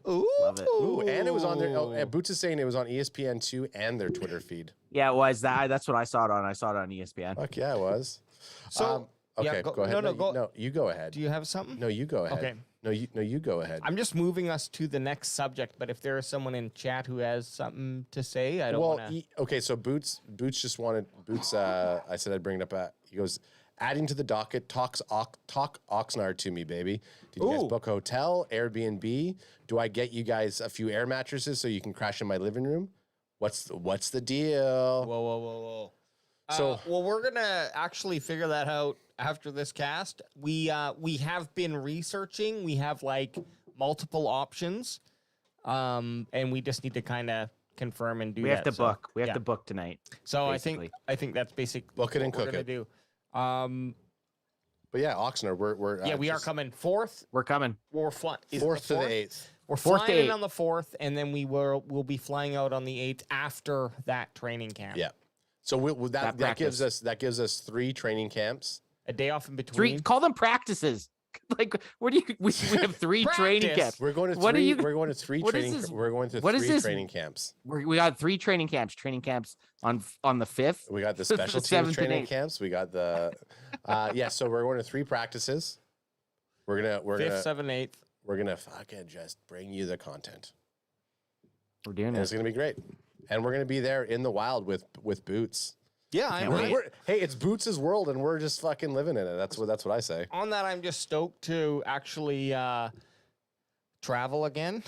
[SPEAKER 4] Ooh.
[SPEAKER 3] Love it.
[SPEAKER 2] Ooh, and it was on their. And Boots is saying it was on ESPN2 and their Twitter feed.
[SPEAKER 3] Yeah, it was that. That's what I saw it on. I saw it on ESPN.
[SPEAKER 2] Fuck yeah, it was.
[SPEAKER 4] So
[SPEAKER 2] okay,
[SPEAKER 4] yeah,
[SPEAKER 2] go ahead.
[SPEAKER 4] No,
[SPEAKER 2] You go ahead.
[SPEAKER 4] do you have something?
[SPEAKER 2] No, you go ahead.
[SPEAKER 4] Okay.
[SPEAKER 2] No, you go ahead.
[SPEAKER 4] I'm just moving us to the next subject, but if there is someone in chat who has something to say, I don't want to.
[SPEAKER 2] Okay, so Boots just wanted I said I'd bring it up. He goes, adding to the docket. Talk Oxnard to me, baby. Did you guys
[SPEAKER 4] Ooh.
[SPEAKER 2] book a hotel, Airbnb? Do I get you guys a few air mattresses so you can crash in my living room? What's the deal?
[SPEAKER 4] Whoa.
[SPEAKER 2] So-
[SPEAKER 4] well, we're gonna actually figure that out after this cast. We have been researching. We have like multiple options, and we just need to kind of confirm and do.
[SPEAKER 3] We have to
[SPEAKER 4] so,
[SPEAKER 3] book. We have
[SPEAKER 4] yeah.
[SPEAKER 3] to book tonight.
[SPEAKER 4] So
[SPEAKER 3] basically.
[SPEAKER 4] I think that's basic.
[SPEAKER 2] Book it
[SPEAKER 4] what
[SPEAKER 2] and
[SPEAKER 4] we're
[SPEAKER 2] cook
[SPEAKER 4] gonna
[SPEAKER 2] it.
[SPEAKER 4] do.
[SPEAKER 2] But yeah, Oxnard, we're
[SPEAKER 4] Yeah, we are coming fourth.
[SPEAKER 3] We're coming.
[SPEAKER 4] We're flying.
[SPEAKER 2] fourth to the 8th.
[SPEAKER 4] We're
[SPEAKER 3] Fourth to
[SPEAKER 4] flying in
[SPEAKER 3] eighth.
[SPEAKER 4] on the 4th, and then we'll be flying out on the 8th after that training camp.
[SPEAKER 2] Yeah. So that gives
[SPEAKER 3] practice.
[SPEAKER 2] us 3 training camps.
[SPEAKER 4] A day off in between.
[SPEAKER 3] Call them practices. Like, what do you? We have 3 training
[SPEAKER 4] Practice.
[SPEAKER 3] camps.
[SPEAKER 2] We're going to
[SPEAKER 3] What are
[SPEAKER 2] 3.
[SPEAKER 3] you-
[SPEAKER 2] We're going to 3
[SPEAKER 3] what is
[SPEAKER 2] training.
[SPEAKER 3] this-
[SPEAKER 2] We're going to
[SPEAKER 3] what is
[SPEAKER 2] 3
[SPEAKER 3] this?
[SPEAKER 2] training camps.
[SPEAKER 3] We got 3 training camps. Training camps on the 5th.
[SPEAKER 2] We got the
[SPEAKER 3] The
[SPEAKER 2] special
[SPEAKER 3] 7th
[SPEAKER 2] teams
[SPEAKER 3] and
[SPEAKER 2] training
[SPEAKER 3] 8th.
[SPEAKER 2] camps. We got the So we're going to 3 practices. We're
[SPEAKER 4] 5th,
[SPEAKER 2] gonna
[SPEAKER 4] 7th, 8th.
[SPEAKER 2] we're gonna fucking just bring you the content.
[SPEAKER 3] We're doing
[SPEAKER 2] And it's
[SPEAKER 3] it.
[SPEAKER 2] gonna be great. And we're gonna be there in the wild with Boots.
[SPEAKER 4] Yeah, I
[SPEAKER 3] Can't
[SPEAKER 4] know.
[SPEAKER 3] wait.
[SPEAKER 2] Hey, it's Boots' world, and we're just fucking living in it. That's what I say.
[SPEAKER 4] On that, I'm just stoked to actually travel again.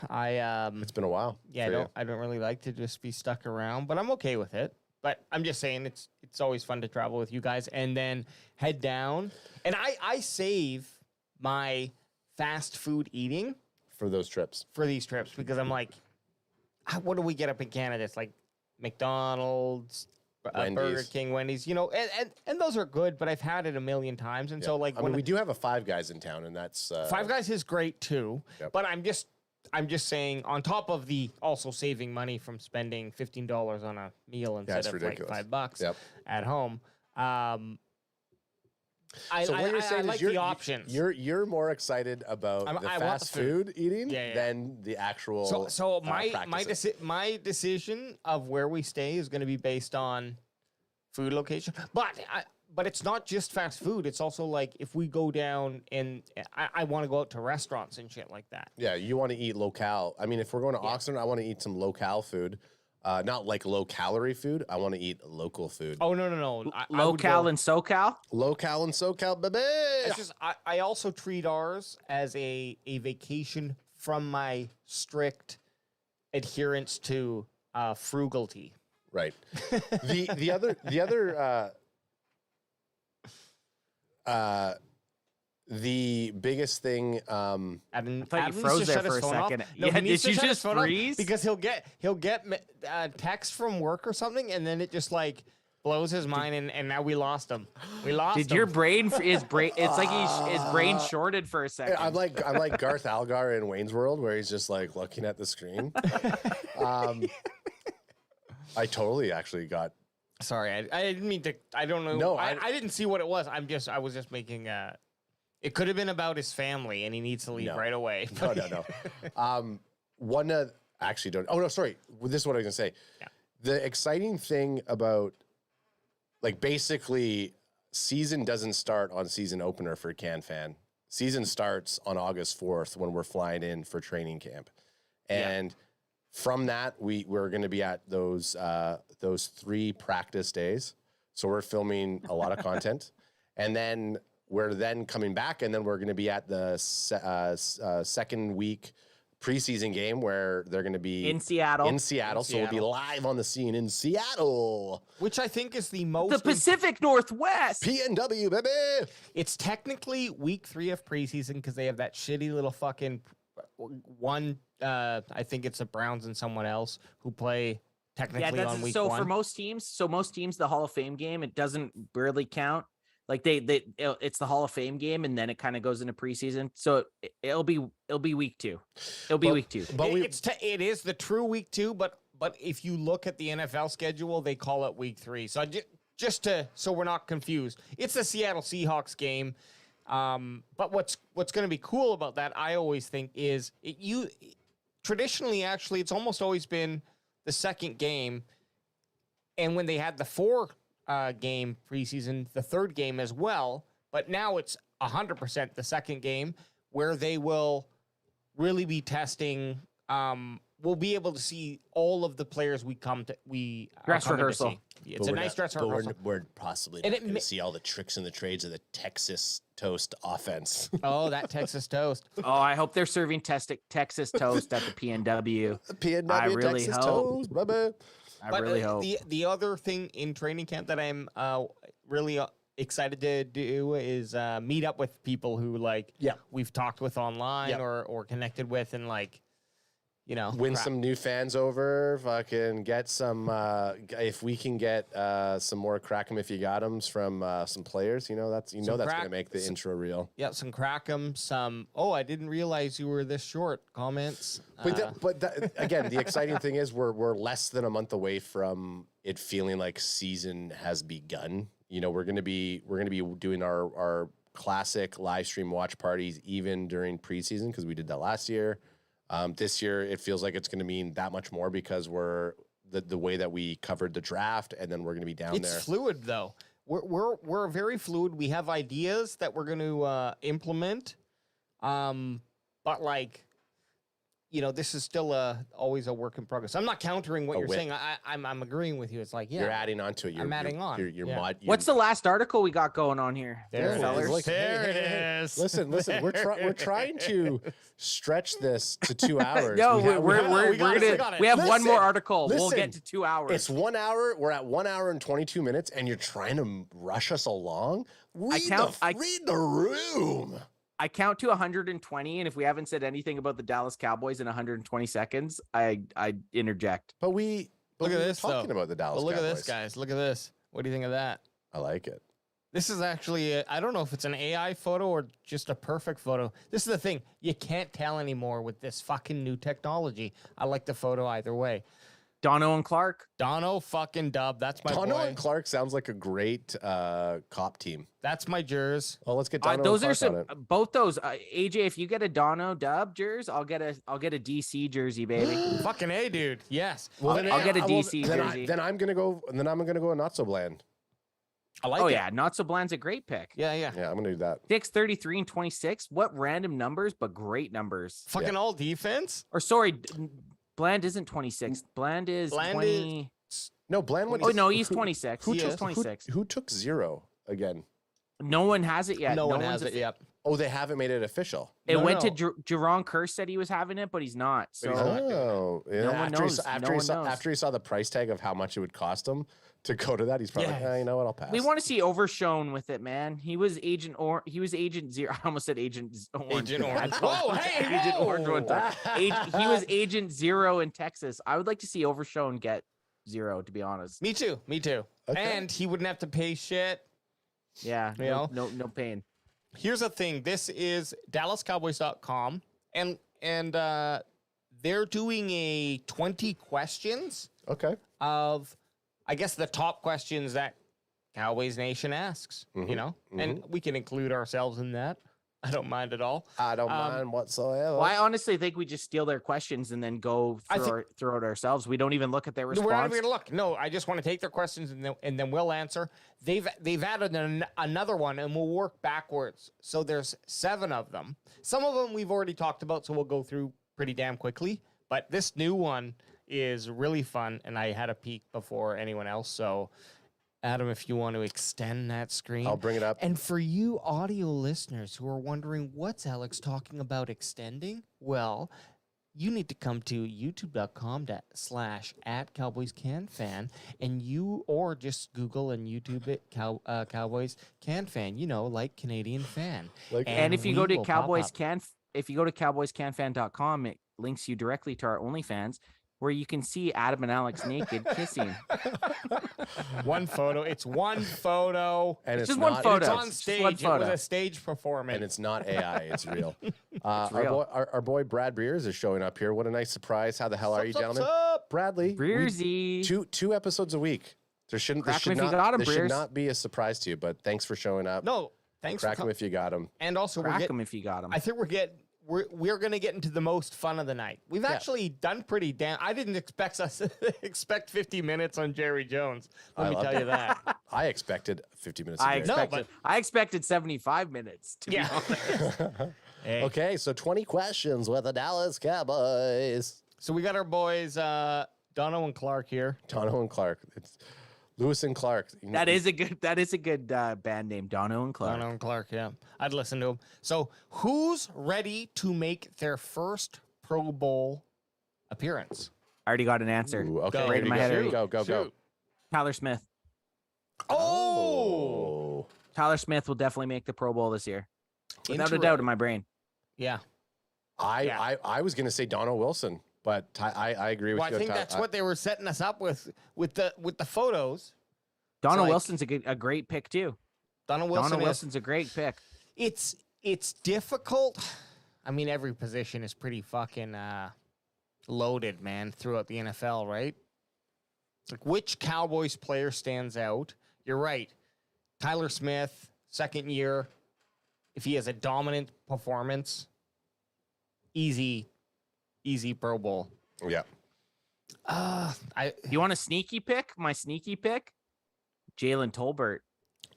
[SPEAKER 2] It's been a while.
[SPEAKER 4] Yeah,
[SPEAKER 2] for you.
[SPEAKER 4] I don't really like to just be stuck around, but I'm okay with it. But I'm just saying it's always fun to travel with you guys and then head down. And I save my fast food eating
[SPEAKER 2] for those trips.
[SPEAKER 4] for these trips because I'm like, what do we get up in Canada? It's like McDonald's, Burger
[SPEAKER 2] Wendy's.
[SPEAKER 4] King, Wendy's, and those are good, but I've had it a million times. And so like
[SPEAKER 2] I mean, we do have a Five Guys in town, and that's
[SPEAKER 4] Five Guys is great too,
[SPEAKER 2] Yep.
[SPEAKER 4] but I'm just saying on top of the also saving money from spending $15 on a meal instead
[SPEAKER 2] it's
[SPEAKER 4] of
[SPEAKER 2] ridiculous.
[SPEAKER 4] like $5
[SPEAKER 2] Yep.
[SPEAKER 4] at home.
[SPEAKER 2] So what you're saying
[SPEAKER 4] like
[SPEAKER 2] is you're
[SPEAKER 4] the options.
[SPEAKER 2] You're more excited about the
[SPEAKER 4] I want the
[SPEAKER 2] fast food eating
[SPEAKER 4] Yeah.
[SPEAKER 2] than the actual.
[SPEAKER 4] so my
[SPEAKER 2] practicing.
[SPEAKER 4] my decision of where we stay is going to be based on food location, but it's not just fast food. It's also like if we go down and I want to go out to restaurants and shit like that.
[SPEAKER 2] Yeah, you want to eat locale. I mean, if we're going to Oxnard, I want to eat some locale food. Not like low calorie food. I want to eat local food.
[SPEAKER 4] Oh no. I would
[SPEAKER 3] Local
[SPEAKER 4] go-
[SPEAKER 3] and SoCal.
[SPEAKER 2] Locale and SoCal, baby.
[SPEAKER 4] It's just I also treat ours as a vacation from my strict adherence to frugality.
[SPEAKER 2] Right. The other the biggest thing,
[SPEAKER 3] I thought you
[SPEAKER 4] Adam needs
[SPEAKER 3] froze
[SPEAKER 4] to
[SPEAKER 3] there
[SPEAKER 4] shut his
[SPEAKER 3] for a
[SPEAKER 4] phone off.
[SPEAKER 3] second.
[SPEAKER 4] No,
[SPEAKER 3] Yeah,
[SPEAKER 4] he needs
[SPEAKER 3] did
[SPEAKER 4] to
[SPEAKER 3] you
[SPEAKER 4] shut his
[SPEAKER 3] just
[SPEAKER 4] phone off
[SPEAKER 3] freeze?
[SPEAKER 4] because he'll get text from work or something, and then it just like blows his mind, and now we lost him. We lost him.
[SPEAKER 3] Did your brain his brain? It's like his brain shorted for a second.
[SPEAKER 2] I'm like Garth Algar in Wayne's World, where he's just like looking at the screen. I totally actually got.
[SPEAKER 4] Sorry, I didn't mean to. I don't know.
[SPEAKER 2] No,
[SPEAKER 4] I didn't see what it was. I was just making. It could have been about his family, and he needs to leave right away.
[SPEAKER 2] No. Actually don't. Oh no, sorry. This is what I was gonna say.
[SPEAKER 4] Yeah.
[SPEAKER 2] The exciting thing about, like, basically, season doesn't start on season opener for CanFan. Season starts on August 4th when we're flying in for training camp, and from that we're going to be at those 3 practice days. So we're filming a lot of content, and then we're coming back, and then we're going to be at the second week preseason game where they're going to be
[SPEAKER 3] in Seattle.
[SPEAKER 2] So we'll be live on the scene in Seattle,
[SPEAKER 4] which I think is the most
[SPEAKER 3] The Pacific Northwest.
[SPEAKER 2] PNW, baby.
[SPEAKER 4] It's technically week 3 of preseason because they have that shitty little fucking one. I think it's the Browns and someone else who play technically on week 1.
[SPEAKER 3] For most teams, the Hall of Fame game, it doesn't barely count. Like it's the Hall of Fame game, and then it kind of goes into preseason. So it'll be week 2. It'll be week 2.
[SPEAKER 2] But
[SPEAKER 4] it is the true week 2. But if you look at the NFL schedule, they call it week 3. So so we're not confused, it's the Seattle Seahawks game. But what's going to be cool about that, I always think, is traditionally, actually, it's almost always been the second game, and when they had the 4 game preseason, the third game as well. But now it's 100% the second game where they will really be testing. We'll be able to see all of the players
[SPEAKER 3] Dress rehearsal.
[SPEAKER 4] It's a nice dress rehearsal.
[SPEAKER 2] We're possibly not going to see all the tricks and the trades of the Texas toast offense.
[SPEAKER 4] Oh, that Texas toast.
[SPEAKER 3] Oh, I hope they're serving Texas toast at the PNW.
[SPEAKER 2] PNW
[SPEAKER 3] I really
[SPEAKER 2] Texas
[SPEAKER 3] hope.
[SPEAKER 2] toast, baby.
[SPEAKER 3] I really hope.
[SPEAKER 4] The other thing in training camp that I'm really excited to do is meet up with people who we've talked with online or connected with, and win
[SPEAKER 2] some new fans over. Fucking get some. If we can get some more crack 'em if you got 'ems from some players, that's gonna make the intro real.
[SPEAKER 4] Yeah, some crack 'em, some. Oh, I didn't realize you were this short. Comments.
[SPEAKER 2] Again, the exciting thing is we're less than a month away from it feeling like season has begun. We're gonna be doing our classic live stream watch parties even during preseason because we did that last year. This year, it feels like it's going to mean that much more because we're the way that we covered the draft, and then we're going to be down there.
[SPEAKER 4] It's fluid, though. We're very fluid. We have ideas that we're going to implement, but this is still always a work in progress. I'm not countering what you're saying. I'm agreeing with you. It's like,
[SPEAKER 2] you're adding on to it.
[SPEAKER 4] I'm adding on.
[SPEAKER 3] What's the last article we got going on here?
[SPEAKER 4] There it is.
[SPEAKER 2] Listen. We're trying to stretch this to 2 hours.
[SPEAKER 3] No, we have one more article. We'll
[SPEAKER 2] Listen,
[SPEAKER 3] get to 2 hours.
[SPEAKER 2] It's 1 hour. We're at 1 hour and 22 minutes, and you're trying to rush us along. Read the room.
[SPEAKER 3] I count to 120, and if we haven't said anything about the Dallas Cowboys in 120 seconds, I interject.
[SPEAKER 2] But look at this. Talking about the Dallas
[SPEAKER 4] Cowboys.
[SPEAKER 2] Look
[SPEAKER 4] at this, guys. Look at this. What do you think of that?
[SPEAKER 2] I like it.
[SPEAKER 4] This is actually, I don't know if it's an AI photo or just a perfect photo. This is the thing. You can't tell anymore with this fucking new technology. I like the photo either way.
[SPEAKER 3] Dono and Clark.
[SPEAKER 4] Dono fucking Dub. That's my
[SPEAKER 2] Dono
[SPEAKER 4] boy.
[SPEAKER 2] and Clark sounds like a great cop team.
[SPEAKER 4] That's my jers.
[SPEAKER 2] Oh, let's get Dono
[SPEAKER 3] those
[SPEAKER 2] and
[SPEAKER 3] are
[SPEAKER 2] Clark
[SPEAKER 3] some
[SPEAKER 2] on it.
[SPEAKER 3] both those. AJ, if you get a Dono Dub jers, I'll get a DC jersey, baby.
[SPEAKER 4] Fucking A, dude. Yes.
[SPEAKER 3] Well, I'll get a DC jersey.
[SPEAKER 2] Then I'm gonna go a not so bland.
[SPEAKER 4] I like it.
[SPEAKER 3] Yeah, not so bland's a great pick.
[SPEAKER 4] Yeah.
[SPEAKER 2] Yeah, I'm gonna do that.
[SPEAKER 3] 6, 33, and 26. What random numbers, but great numbers.
[SPEAKER 4] Fucking all defense.
[SPEAKER 3] Or sorry, Bland isn't 26. Bland is 20.
[SPEAKER 2] No, Bland went.
[SPEAKER 3] Oh no, he's 26.
[SPEAKER 2] Who
[SPEAKER 3] He is
[SPEAKER 2] took
[SPEAKER 3] 26.
[SPEAKER 2] Who took 0 again?
[SPEAKER 3] No one has it yet.
[SPEAKER 4] No one has it yet.
[SPEAKER 2] Oh, they haven't made it official.
[SPEAKER 3] It
[SPEAKER 4] No,
[SPEAKER 3] went
[SPEAKER 4] no.
[SPEAKER 3] to Jerron Kerr said he was having it, but he's not. So
[SPEAKER 4] he's not.
[SPEAKER 2] Oh, yeah.
[SPEAKER 3] No one
[SPEAKER 2] after
[SPEAKER 3] knows. No one knows.
[SPEAKER 2] after he saw the price tag of how much it would cost him to go to that, he's probably like,
[SPEAKER 4] Yeah.
[SPEAKER 2] you know what, I'll pass.
[SPEAKER 3] we want to see Overshone with it, man. He was Agent Zero. I almost said Agent Orange.
[SPEAKER 4] Agent Orange.
[SPEAKER 3] That's
[SPEAKER 4] Whoa,
[SPEAKER 3] one.
[SPEAKER 4] hey,
[SPEAKER 3] Agent
[SPEAKER 4] whoa.
[SPEAKER 3] Orange one time. He was Agent Zero in Texas. I would like to see Overshone get Zero, to be honest.
[SPEAKER 4] Me too. Me too.
[SPEAKER 2] Okay.
[SPEAKER 4] And he wouldn't have to pay shit.
[SPEAKER 3] Yeah,
[SPEAKER 4] You know?
[SPEAKER 3] no pain.
[SPEAKER 4] Here's the thing. This is DallasCowboys.com, and they're doing a 20 questions
[SPEAKER 2] Okay.
[SPEAKER 4] of, I guess, the top questions that Cowboys Nation asks. You know, and we can include ourselves in that. I don't mind at all.
[SPEAKER 2] I don't mind whatsoever.
[SPEAKER 3] Well, I honestly think we just steal their questions and then go throw it ourselves. We don't even look at their
[SPEAKER 4] No,
[SPEAKER 3] response.
[SPEAKER 4] we're not even gonna look. No, I just want to take their questions and then we'll answer. They've added another one, and we'll work backwards. So there's 7 of them. Some of them we've already talked about, so we'll go through pretty damn quickly. But this new one is really fun, and I had a peek before anyone else. So, Adam, if you want to extend that screen,
[SPEAKER 2] I'll bring it up.
[SPEAKER 4] And for you audio listeners who are wondering what's Alex talking about extending, well, you need to come to youtube.com/@CowboysCanFan and or just Google and YouTube it Cowboys Can Fan, like Canadian fan.
[SPEAKER 2] Like-
[SPEAKER 3] And if you go
[SPEAKER 4] we
[SPEAKER 3] to
[SPEAKER 4] will pop up.
[SPEAKER 3] CowboysCanFan.com, it links you directly to our OnlyFans, where you can see Adam and Alex naked kissing.
[SPEAKER 4] One photo. It's one photo.
[SPEAKER 2] and
[SPEAKER 3] It's
[SPEAKER 2] it's
[SPEAKER 3] just
[SPEAKER 2] not,
[SPEAKER 3] one photo.
[SPEAKER 4] It's on
[SPEAKER 3] It's just
[SPEAKER 4] stage.
[SPEAKER 3] one
[SPEAKER 4] It was
[SPEAKER 3] photo.
[SPEAKER 4] a stage performance.
[SPEAKER 2] And it's not AI, it's real.
[SPEAKER 3] real.
[SPEAKER 2] Our boy Brad Breers is showing up here. What a nice surprise. How the hell are you, gentlemen?
[SPEAKER 4] Up?
[SPEAKER 2] Bradley.
[SPEAKER 3] Breerzy.
[SPEAKER 2] Two episodes a week. This
[SPEAKER 3] Crack 'em
[SPEAKER 2] should
[SPEAKER 3] if you
[SPEAKER 2] not,
[SPEAKER 3] got 'em,
[SPEAKER 2] this should
[SPEAKER 3] Breers.
[SPEAKER 2] not be a surprise to you, but thanks for showing up.
[SPEAKER 4] No, thanks
[SPEAKER 2] Crack
[SPEAKER 4] for
[SPEAKER 2] him if you got him.
[SPEAKER 4] And also,
[SPEAKER 3] Crack them if you got them.
[SPEAKER 4] I think we're going to get into the most fun of the night. We've actually done pretty damn. I didn't expect us to expect 50 minutes on Jerry Jones. Let me
[SPEAKER 2] love
[SPEAKER 4] tell you that.
[SPEAKER 2] I expected 50 minutes. of
[SPEAKER 3] I
[SPEAKER 2] Jerry.
[SPEAKER 3] expected. I expected 75 minutes. To
[SPEAKER 4] Yeah.
[SPEAKER 3] be honest.
[SPEAKER 4] Hey.
[SPEAKER 2] Okay, so 20 questions with the Dallas Cowboys.
[SPEAKER 4] So we got our boys, Dono and Clark here.
[SPEAKER 2] Dono and Clark. It's Lewis and Clark.
[SPEAKER 3] That is a good. That is a good band name, Dono and Clark.
[SPEAKER 4] Dono and Clark, yeah. I'd listen to him. So who's ready to make their first Pro Bowl appearance?
[SPEAKER 3] I already got an answer.
[SPEAKER 2] Ooh, okay,
[SPEAKER 4] Go.
[SPEAKER 2] here
[SPEAKER 3] Right in
[SPEAKER 2] we
[SPEAKER 3] my
[SPEAKER 2] go.
[SPEAKER 3] head
[SPEAKER 2] Here we
[SPEAKER 3] already.
[SPEAKER 2] go. Go.
[SPEAKER 4] Shoot.
[SPEAKER 3] Tyler Smith.
[SPEAKER 4] Oh,
[SPEAKER 3] Tyler Smith will definitely make the Pro Bowl this year, without a
[SPEAKER 4] Inter-
[SPEAKER 3] doubt in my brain.
[SPEAKER 4] Yeah.
[SPEAKER 2] I was gonna say Donald Wilson, but I agree with
[SPEAKER 4] Well,
[SPEAKER 2] you.
[SPEAKER 4] I think that's what they were setting us up with the photos.
[SPEAKER 3] Donald
[SPEAKER 4] like-
[SPEAKER 3] Wilson's a great pick too.
[SPEAKER 4] Donald Wilson.
[SPEAKER 3] Donald
[SPEAKER 4] is-
[SPEAKER 3] Wilson's a great pick.
[SPEAKER 4] It's difficult. I mean, every position is pretty fucking loaded, man, throughout the NFL, right? Like, which Cowboys player stands out? You're right. Tyler Smith, second year. If he has a dominant performance, easy Pro Bowl.
[SPEAKER 2] Yeah.
[SPEAKER 3] You want a sneaky pick? My sneaky pick, Jalen Tolbert.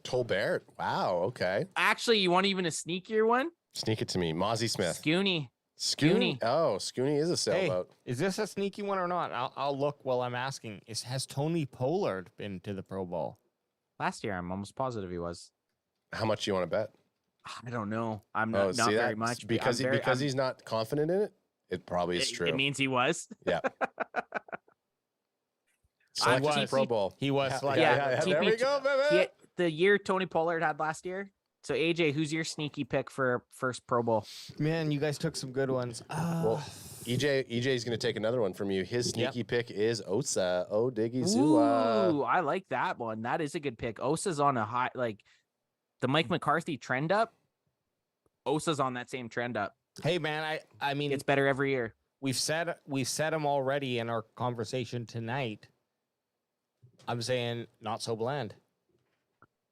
[SPEAKER 2] Tolbert. Wow. Okay.
[SPEAKER 3] Actually, you want even a sneakier one?
[SPEAKER 2] Sneak it to me. Mozzie Smith.
[SPEAKER 3] Scooney.
[SPEAKER 2] Scooney. Oh, Scooney is a
[SPEAKER 4] Hey,
[SPEAKER 2] sailboat.
[SPEAKER 4] is this a sneaky one or not? I'll look while I'm asking. Has Tony Pollard been to the Pro Bowl?
[SPEAKER 3] Last year, I'm almost positive he was.
[SPEAKER 2] How much do you want to bet?
[SPEAKER 3] I don't know. I'm
[SPEAKER 2] Oh,
[SPEAKER 3] not
[SPEAKER 2] see
[SPEAKER 3] very
[SPEAKER 2] that?
[SPEAKER 3] much
[SPEAKER 2] Because he's not confident in it. It probably is true.
[SPEAKER 3] It means he was.
[SPEAKER 2] Yeah. Selected
[SPEAKER 3] was.
[SPEAKER 2] Pro Bowl.
[SPEAKER 4] He was
[SPEAKER 2] Yeah,
[SPEAKER 4] selected.
[SPEAKER 3] yeah,
[SPEAKER 2] There we
[SPEAKER 3] TP
[SPEAKER 2] go, baby.
[SPEAKER 3] He- the year Tony Pollard had last year. So AJ, who's your sneaky pick for first Pro Bowl?
[SPEAKER 4] Man, you guys took some good ones.
[SPEAKER 2] Well, EJ's going to take another one from you. His sneaky pick is Osa Odigizua.
[SPEAKER 3] Ooh, I like that one. That is a good pick. Osa's on a high, like the Mike McCarthy trend up. Osa's on that same trend up.
[SPEAKER 4] Hey, man, I mean,
[SPEAKER 3] It's better every year.
[SPEAKER 4] we've said him already in our conversation tonight. I'm saying not so bland.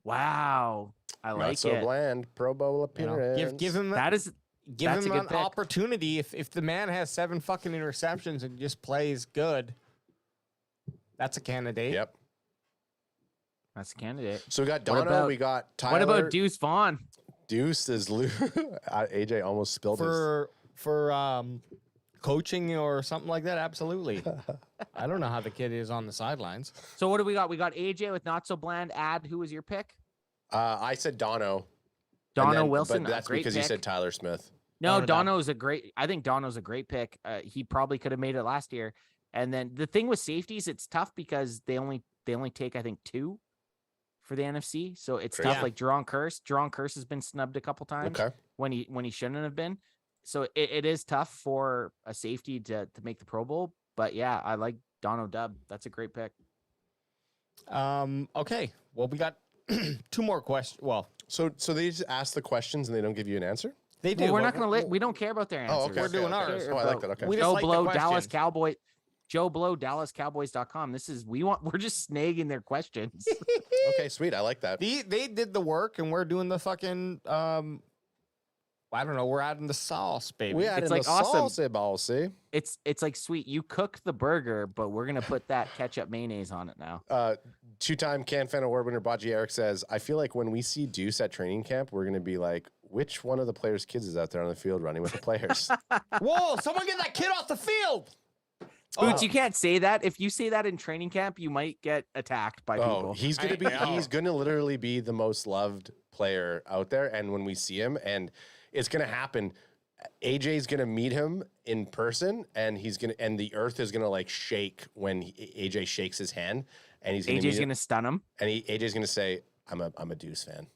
[SPEAKER 3] Wow, I
[SPEAKER 2] Not
[SPEAKER 3] like
[SPEAKER 2] so
[SPEAKER 3] it.
[SPEAKER 2] bland. Pro Bowl
[SPEAKER 4] You know,
[SPEAKER 2] appearance.
[SPEAKER 4] give him
[SPEAKER 3] That is
[SPEAKER 4] give
[SPEAKER 3] that's
[SPEAKER 4] him
[SPEAKER 3] a good
[SPEAKER 4] an
[SPEAKER 3] pick.
[SPEAKER 4] opportunity. If the man has 7 fucking interceptions and just plays good, that's a candidate.
[SPEAKER 2] Yep.
[SPEAKER 3] That's a candidate.
[SPEAKER 2] So we got
[SPEAKER 3] What
[SPEAKER 2] Dono.
[SPEAKER 3] about-
[SPEAKER 2] We got Tyler.
[SPEAKER 3] What about Deuce Vaughn?
[SPEAKER 2] Deuce is AJ almost spilled his.
[SPEAKER 4] For coaching or something like that. Absolutely. I don't know how the kid is on the sidelines.
[SPEAKER 3] So what do we got? We got AJ with not so bland. Who was your pick?
[SPEAKER 2] I said Dono.
[SPEAKER 3] Dono Wilson,
[SPEAKER 2] but that's
[SPEAKER 3] a great
[SPEAKER 2] because
[SPEAKER 3] pick.
[SPEAKER 2] you said Tyler Smith.
[SPEAKER 3] No,
[SPEAKER 4] Dono
[SPEAKER 3] I think Dono's a great pick. He probably could have made it last year. And then the thing with safeties, it's tough because they only take, I think, 2 for the NFC. So it's tough.
[SPEAKER 4] Yeah.
[SPEAKER 3] Like Jerron Curse has been snubbed a couple times
[SPEAKER 2] Okay.
[SPEAKER 3] when he shouldn't have been. So it is tough for a safety to make the Pro Bowl. But yeah, I like Dono Dub. That's a great pick.
[SPEAKER 4] Okay. Well, we got 2 more questions. Well,
[SPEAKER 2] So they just ask the questions and they don't give you an answer?
[SPEAKER 4] they do.
[SPEAKER 3] Well, we're
[SPEAKER 4] but
[SPEAKER 3] not going to we don't care about their answers.
[SPEAKER 2] Oh, okay.
[SPEAKER 4] We're
[SPEAKER 2] okay,
[SPEAKER 4] doing
[SPEAKER 2] okay.
[SPEAKER 4] ours.
[SPEAKER 2] Oh, I like that. Okay.
[SPEAKER 4] We just
[SPEAKER 3] Joe
[SPEAKER 4] like the
[SPEAKER 3] Blow, Dallas
[SPEAKER 4] questions.
[SPEAKER 3] Cowboy. Joe Blow, DallasCowboys.com. We're just snagging their questions.
[SPEAKER 2] Okay, sweet. I like that.
[SPEAKER 4] They did the work, and we're doing the fucking. I don't know. We're adding the sauce, baby.
[SPEAKER 2] We added
[SPEAKER 3] like
[SPEAKER 2] the
[SPEAKER 3] awesome.
[SPEAKER 2] sauce, bossy.
[SPEAKER 3] It's like sweet. You cook the burger, but we're gonna put that ketchup mayonnaise on it now.
[SPEAKER 2] 2-time Can Fan Award winner Baji Eric says, I feel like when we see Deuce at training camp, we're going to be like, which one of the players' kids is out there on the field running with the players?
[SPEAKER 4] Whoa! Someone get that kid off the field.
[SPEAKER 3] Boots, you can't say that. If you say that in training camp, you might get attacked by people.
[SPEAKER 2] Oh, he's going to be, he's going to literally be the most loved player out there. And when we see him, and it's going to happen, AJ's going to meet him in person, and and the earth is going to like shake when AJ shakes his hand, and he's
[SPEAKER 3] AJ's gonna stun him.
[SPEAKER 2] and AJ's going to say, I'm a Deuce fan.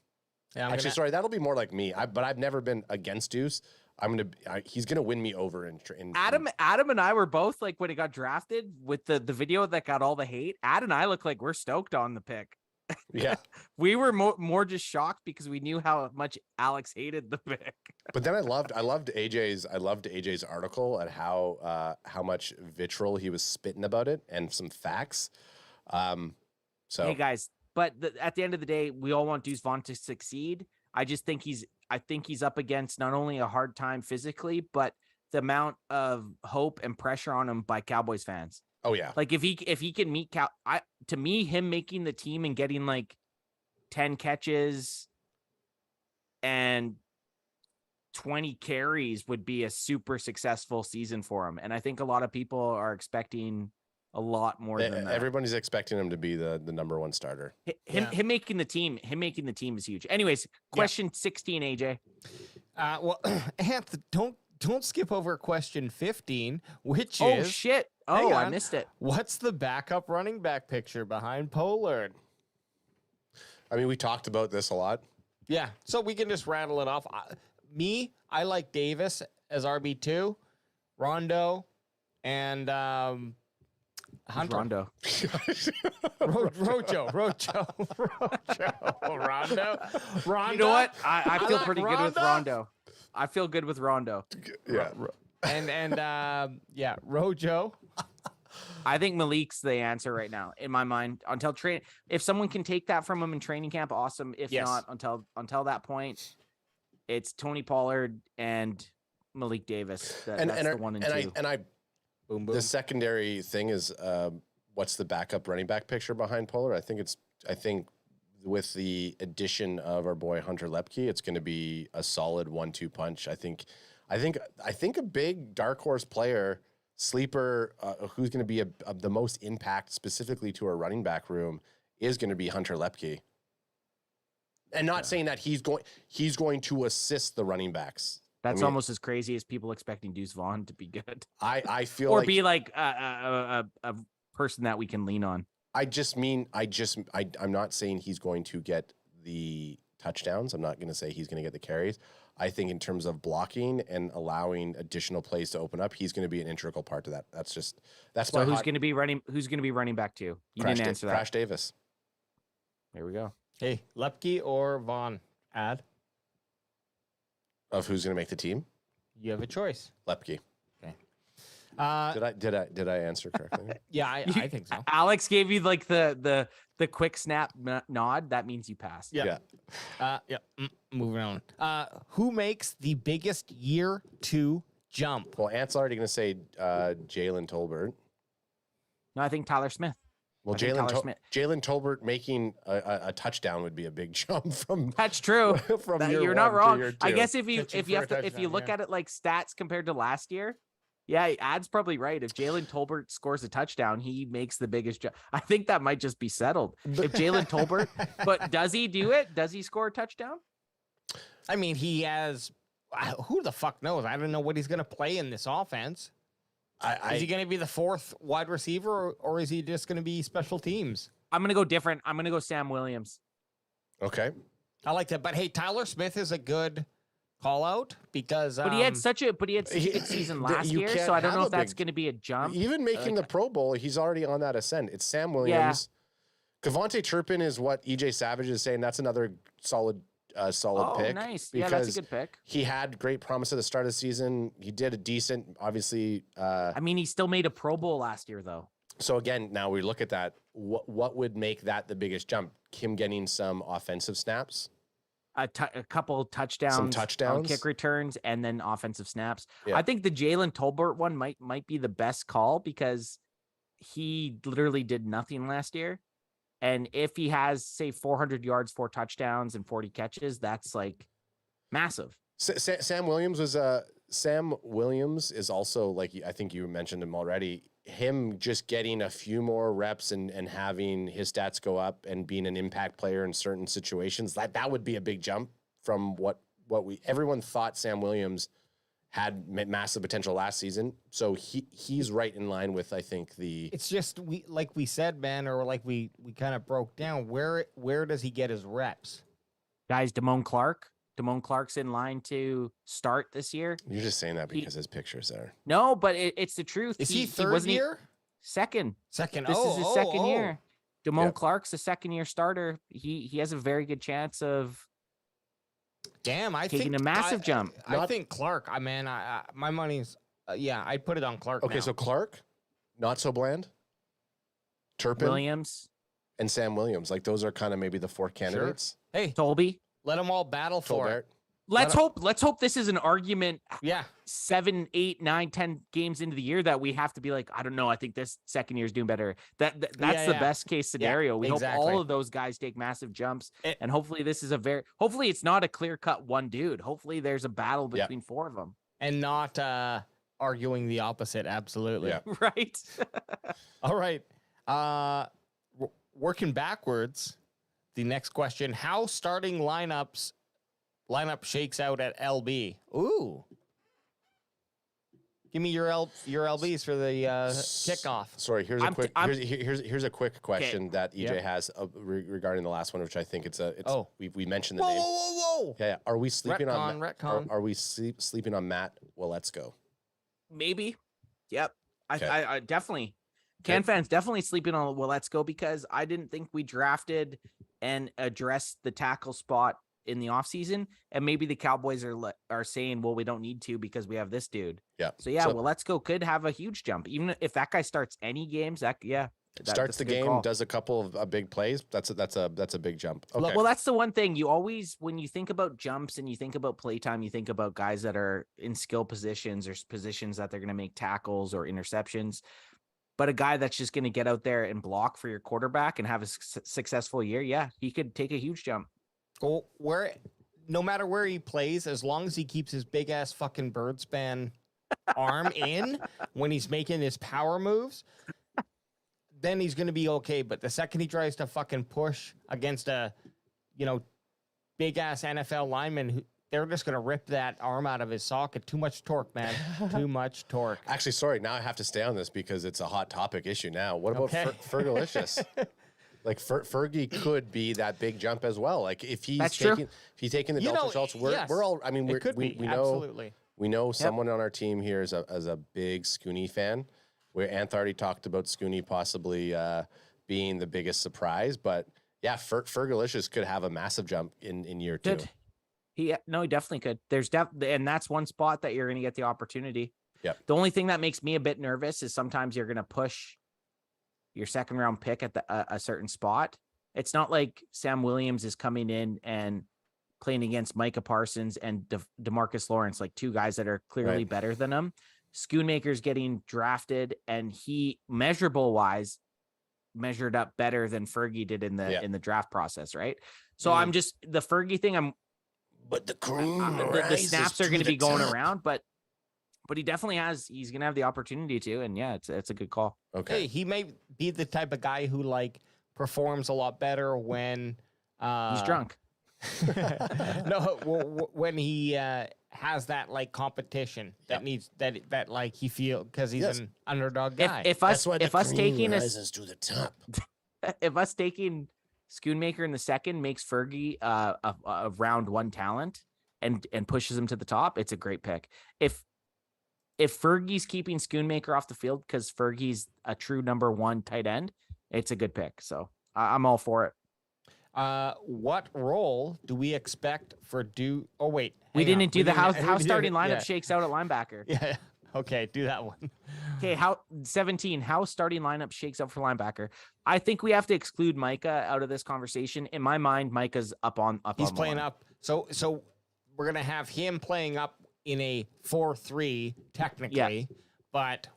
[SPEAKER 4] Yeah,
[SPEAKER 2] Actually, sorry, that'll be more like me. But I've never been against Deuce. He's gonna win me over in
[SPEAKER 3] Adam and I were both like when it got drafted with the video that got all the hate. Ad and I look like we're stoked on the pick.
[SPEAKER 2] Yeah,
[SPEAKER 3] We were more just shocked because we knew how much Alex hated the pick.
[SPEAKER 2] but then I loved AJ's article at how much vitriol he was spitting about it and some facts. So
[SPEAKER 3] Hey guys, but at the end of the day, we all want Deuce Vaughn to succeed. I think he's up against not only a hard time physically, but the amount of hope and pressure on him by Cowboys fans.
[SPEAKER 2] oh yeah,
[SPEAKER 3] Like if he can meet to me, him making the team and getting like 10 catches and 20 carries would be a super successul season for him. And I think a lot of people are expecting a lot more than that.
[SPEAKER 2] everybody's expecting him to be the number 1 starter.
[SPEAKER 3] Him making the team is huge. Anyways, question 16, AJ.
[SPEAKER 4] Well, Anth, don't skip over question 15, which
[SPEAKER 3] Oh
[SPEAKER 4] is
[SPEAKER 3] shit.
[SPEAKER 4] Hang
[SPEAKER 3] Oh, I
[SPEAKER 4] on.
[SPEAKER 3] missed it.
[SPEAKER 4] what's the backup running back picture behind Pollard?
[SPEAKER 2] I mean, we talked about this a lot.
[SPEAKER 4] Yeah, so we can just rattle it off. I like Davis as RB2, Rondo, and Hunter.
[SPEAKER 3] Rondo.
[SPEAKER 4] Rojo. Rondo.
[SPEAKER 3] You know what? I feel
[SPEAKER 4] like
[SPEAKER 3] pretty good with
[SPEAKER 4] Rondo.
[SPEAKER 3] Rondo. I feel good with Rondo.
[SPEAKER 2] Yeah,
[SPEAKER 4] And Rojo.
[SPEAKER 3] I think Malik's the answer right now in my mind. Until if someone can take that from him in training camp, awesome. If
[SPEAKER 4] Yes.
[SPEAKER 3] not, until that point, it's Tony Pollard and Malik Davis. That's the 1 and 2.
[SPEAKER 4] Boom, boom.
[SPEAKER 2] the secondary thing is what's the backup running back picture behind Pollard? I think with the addition of our boy Hunter Lepke, it's going to be a solid 1-2 punch. I think a big dark horse player, sleeper, who's going to be the most impact specifically to our running back room is going to be Hunter Lepke. And not saying that he's going to assist the running backs.
[SPEAKER 3] That's
[SPEAKER 2] I mean,
[SPEAKER 3] almost as crazy as people expecting Deuce Vaughn to be good
[SPEAKER 2] I feel
[SPEAKER 3] or
[SPEAKER 2] like
[SPEAKER 3] be like a person that we can lean on.
[SPEAKER 2] I'm not saying he's going to get the touchdowns. I'm not going to say he's going to get the carries. I think in terms of blocking and allowing additional plays to open up, he's going to be an integral part to that. That's
[SPEAKER 3] So who's going to be running back too? You didn't answer that.
[SPEAKER 2] Crash Davis.
[SPEAKER 3] There we go.
[SPEAKER 4] Hey, Lepke or Vaughn? Ad.
[SPEAKER 2] Of who's going to make the team?
[SPEAKER 4] You have a choice.
[SPEAKER 2] Lepke.
[SPEAKER 4] Okay.
[SPEAKER 2] Did I answer correctly?
[SPEAKER 4] Yeah, I think so.
[SPEAKER 3] Alex gave you like the quick snap nod. That means you passed.
[SPEAKER 4] Yeah. Moving on. Who makes the biggest year 2 jump?
[SPEAKER 2] Well, Ant's already going to say Jalen Tolbert.
[SPEAKER 3] No, I think Tyler Smith.
[SPEAKER 2] Well,
[SPEAKER 3] I think Tyler Smith.
[SPEAKER 2] Jalen Tolbert making a touchdown would be a big jump from.
[SPEAKER 3] That's true.
[SPEAKER 2] From year
[SPEAKER 3] You're not
[SPEAKER 2] 1 to
[SPEAKER 3] wrong.
[SPEAKER 2] year 2.
[SPEAKER 3] I guess if you
[SPEAKER 4] Pitching
[SPEAKER 3] have
[SPEAKER 4] for a
[SPEAKER 3] to if you
[SPEAKER 4] touchdown,
[SPEAKER 3] look
[SPEAKER 4] yeah.
[SPEAKER 3] at it like stats compared to last year, yeah, Ad's probably right. If Jalen Tolbert scores a touchdown, he makes the biggest jump. I think that might just be settled. If Jalen Tolbert, but does he do it? Does he score a touchdown?
[SPEAKER 4] I mean, he has. Who the fuck knows? I don't know what he's going to play in this offense. Is he going to be the fourth wide receiver, or is he just going to be special teams?
[SPEAKER 3] I'm going to go different. I'm going to go Sam Williams.
[SPEAKER 2] Okay.
[SPEAKER 4] I like that. But hey, Tyler Smith is a good call out because.
[SPEAKER 3] But he had such a good season last year, so I don't know if that's going to be a jump.
[SPEAKER 2] Even making the Pro Bowl, he's already on that ascent. It's Sam Williams. Kevontae Turpin is what EJ Savage is saying. That's another solid pick.
[SPEAKER 3] Nice. Yeah, that's a good pick.
[SPEAKER 2] He had great promise at the start of the season. He did a decent, obviously.
[SPEAKER 3] I mean, he still made a Pro Bowl last year, though.
[SPEAKER 2] So again, now we look at that. What would make that the biggest jump? Him getting some offensive snaps,
[SPEAKER 3] A couple touchdowns,
[SPEAKER 2] some touchdowns,
[SPEAKER 3] kick returns, and then offensive snaps.
[SPEAKER 2] Yeah.
[SPEAKER 3] I think the Jalen Tolbert one might be the best call because he literally did nothing last year. And if he has, say, 400 yards, 4 touchdowns, and 40 catches, that's like massive.
[SPEAKER 2] Sam Williams is also, like, I think you mentioned him already. Him just getting a few more reps and having his stats go up and being an impact player in certain situations, that would be a big jump from what everyone thought Sam Williams had massive potential last season. So he's right in line with, I think,
[SPEAKER 4] it's just we said, man, or like we kind of broke down where does he get his reps?
[SPEAKER 3] Guys, Damone Clark's in line to start this year.
[SPEAKER 2] You're just saying that because his picture's there.
[SPEAKER 3] No, but it's the truth.
[SPEAKER 4] Is he third year?
[SPEAKER 3] Second.
[SPEAKER 4] Second.
[SPEAKER 3] This is his second year. Damone
[SPEAKER 2] Yeah.
[SPEAKER 3] Clark's a second-year starter. He has a very good chance of
[SPEAKER 4] Damn, I
[SPEAKER 3] taking
[SPEAKER 4] think
[SPEAKER 3] a massive jump.
[SPEAKER 4] I think Clark. My money's I'd put it on Clark.
[SPEAKER 2] Okay,
[SPEAKER 4] now.
[SPEAKER 2] so Clark, not so bland. Turpin
[SPEAKER 3] Williams,
[SPEAKER 2] and Sam Williams, like those are kind of maybe the 4 candidates.
[SPEAKER 4] Hey,
[SPEAKER 3] Tolby.
[SPEAKER 4] let them all battle for it.
[SPEAKER 3] Let's hope this is an argument.
[SPEAKER 4] Yeah.
[SPEAKER 3] 7, 8, 9, 10 games into the year that we have to be like, I don't know. I think this second year is doing better. That's the best case scenario. We hope all of those guys take massive jumps, and hopefully this is hopefully it's not a clear cut one dude. Hopefully there's a battle between 4 of them,
[SPEAKER 4] and not arguing the opposite. Absolutely.
[SPEAKER 2] Yeah.
[SPEAKER 3] right?
[SPEAKER 4] All right. Working backwards. The next question: how starting lineup shakes out at LB? Ooh. Give me your LBs for the kickoff.
[SPEAKER 2] Sorry, here's a quick question that EJ has regarding the last one, which I think we mentioned the name.
[SPEAKER 4] Whoa.
[SPEAKER 2] Yeah. Are we sleeping on
[SPEAKER 4] retcon.
[SPEAKER 2] Are we sleeping on Matt? Well, let's go.
[SPEAKER 3] Maybe. Yep.
[SPEAKER 2] Okay.
[SPEAKER 3] I definitely. Can fans definitely sleeping on well, let's go, because I didn't think we drafted and addressed the tackle spot in the offseason, and maybe the Cowboys are saying, well, we don't need to because we have this dude.
[SPEAKER 2] Yeah.
[SPEAKER 3] So well, let's go could have a huge jump. Even if that guy starts any games,
[SPEAKER 2] starts the game, call. Does a couple of big plays. That's a big jump. Okay.
[SPEAKER 3] Well, that's the one thing you always, when you think about jumps and you think about playtime, you think about guys that are in skill positions or positions that they're going to make tackles or interceptions. But a guy that's just going to get out there and block for your quarterback and have a successful year, he could take a huge jump.
[SPEAKER 4] Well, no matter where he plays, as long as he keeps his big ass fucking bird span arm in when he's making his power moves, then he's going to be okay. But the second he tries to fucking push against a, big ass NFL lineman, they're just going to rip that arm out of his socket. Too much torque, man. Too much torque.
[SPEAKER 2] Actually, sorry. Now I have to stay on this because it's a hot topic issue now. What about Fergalicious? Like Fergie could be that big jump as well. Like if he's taking the Delta shots, we're all. I mean, we know someone on our team here is a big Scooney fan. Where Anth already talked about Scooney possibly being the biggest surprise, but yeah, Fergalicious could have a massive jump in year 2.
[SPEAKER 3] He definitely could. There's and that's one spot that you're going to get the opportunity.
[SPEAKER 2] Yeah.
[SPEAKER 3] The only thing that makes me a bit nervous is sometimes you're going to push your second round pick at a certain spot. It's not like Sam Williams is coming in and playing against Micah Parsons and DeMarcus Lawrence, like 2 guys that are clearly better than him. Schoonmaker's getting drafted, and he measurable wise measured up better than Fergie did in the draft process, right? So I'm just the Fergie thing.
[SPEAKER 2] But the
[SPEAKER 3] snaps are going to be going around, but he definitely he's going to have the opportunity to, and it's a good call.
[SPEAKER 2] Okay.
[SPEAKER 4] Hey, he may be the type of guy who performs a lot better when
[SPEAKER 3] he's drunk.
[SPEAKER 4] No, when he has that like competition that needs that like he feel because he's an underdog guy.
[SPEAKER 3] If us taking
[SPEAKER 2] rises to the top.
[SPEAKER 3] if us taking Schoonmaker in the second makes Fergie a round one talent and pushes him to the top, it's a great pick. If Fergie's keeping Schoonmaker off the field because Fergie's a true number one tight end, it's a good pick. So I'm all for it.
[SPEAKER 4] What role do we expect for Oh wait,
[SPEAKER 3] we didn't do the how
[SPEAKER 4] we
[SPEAKER 3] starting
[SPEAKER 4] didn't-
[SPEAKER 3] lineup shakes out at linebacker.
[SPEAKER 4] Yeah. Okay, do that one.
[SPEAKER 3] Okay, how 17? How starting lineup shakes out for linebacker? I think we have to exclude Micah out of this conversation. In my mind, Micah's up.
[SPEAKER 4] He's
[SPEAKER 3] on
[SPEAKER 4] playing
[SPEAKER 3] one.
[SPEAKER 4] up. So we're gonna have him playing up in a 4-3 technically, but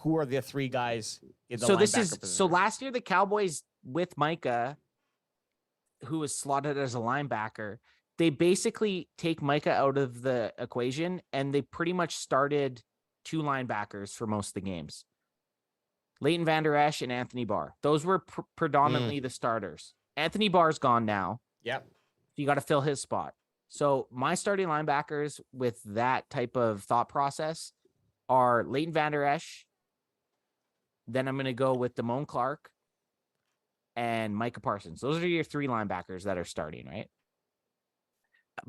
[SPEAKER 4] who are the three guys in the linebacker position?
[SPEAKER 3] Last year the Cowboys with Micah, who was slotted as a linebacker, they basically take Micah out of the equation and they pretty much started two linebackers for most of the games. Leighton Vander Esch and Anthony Barr. Those were predominantly the starters. Anthony Barr's gone now.
[SPEAKER 4] Yep.
[SPEAKER 3] You got to fill his spot. So my starting linebackers with that type of thought process are Leighton Vander Esch. Then I'm going to go with Damone Clark and Micah Parsons. Those are your three linebackers that are starting, right?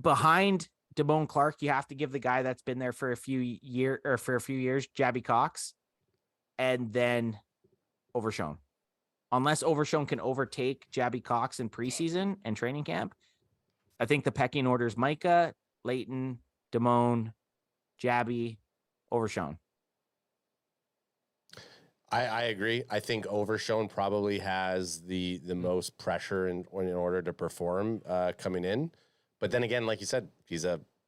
[SPEAKER 3] Behind Damone Clark, you have to give the guy that's been there for a few years, Jabby Cox, and then Overshown. Unless Overshown can overtake Jabby Cox in preseason and training camp, I think the pecking order is Micah, Leighton, Damone, Jabby, Overshown.
[SPEAKER 2] I agree. I think Overshown probably has the most pressure in order to perform coming in. But then again, like you said,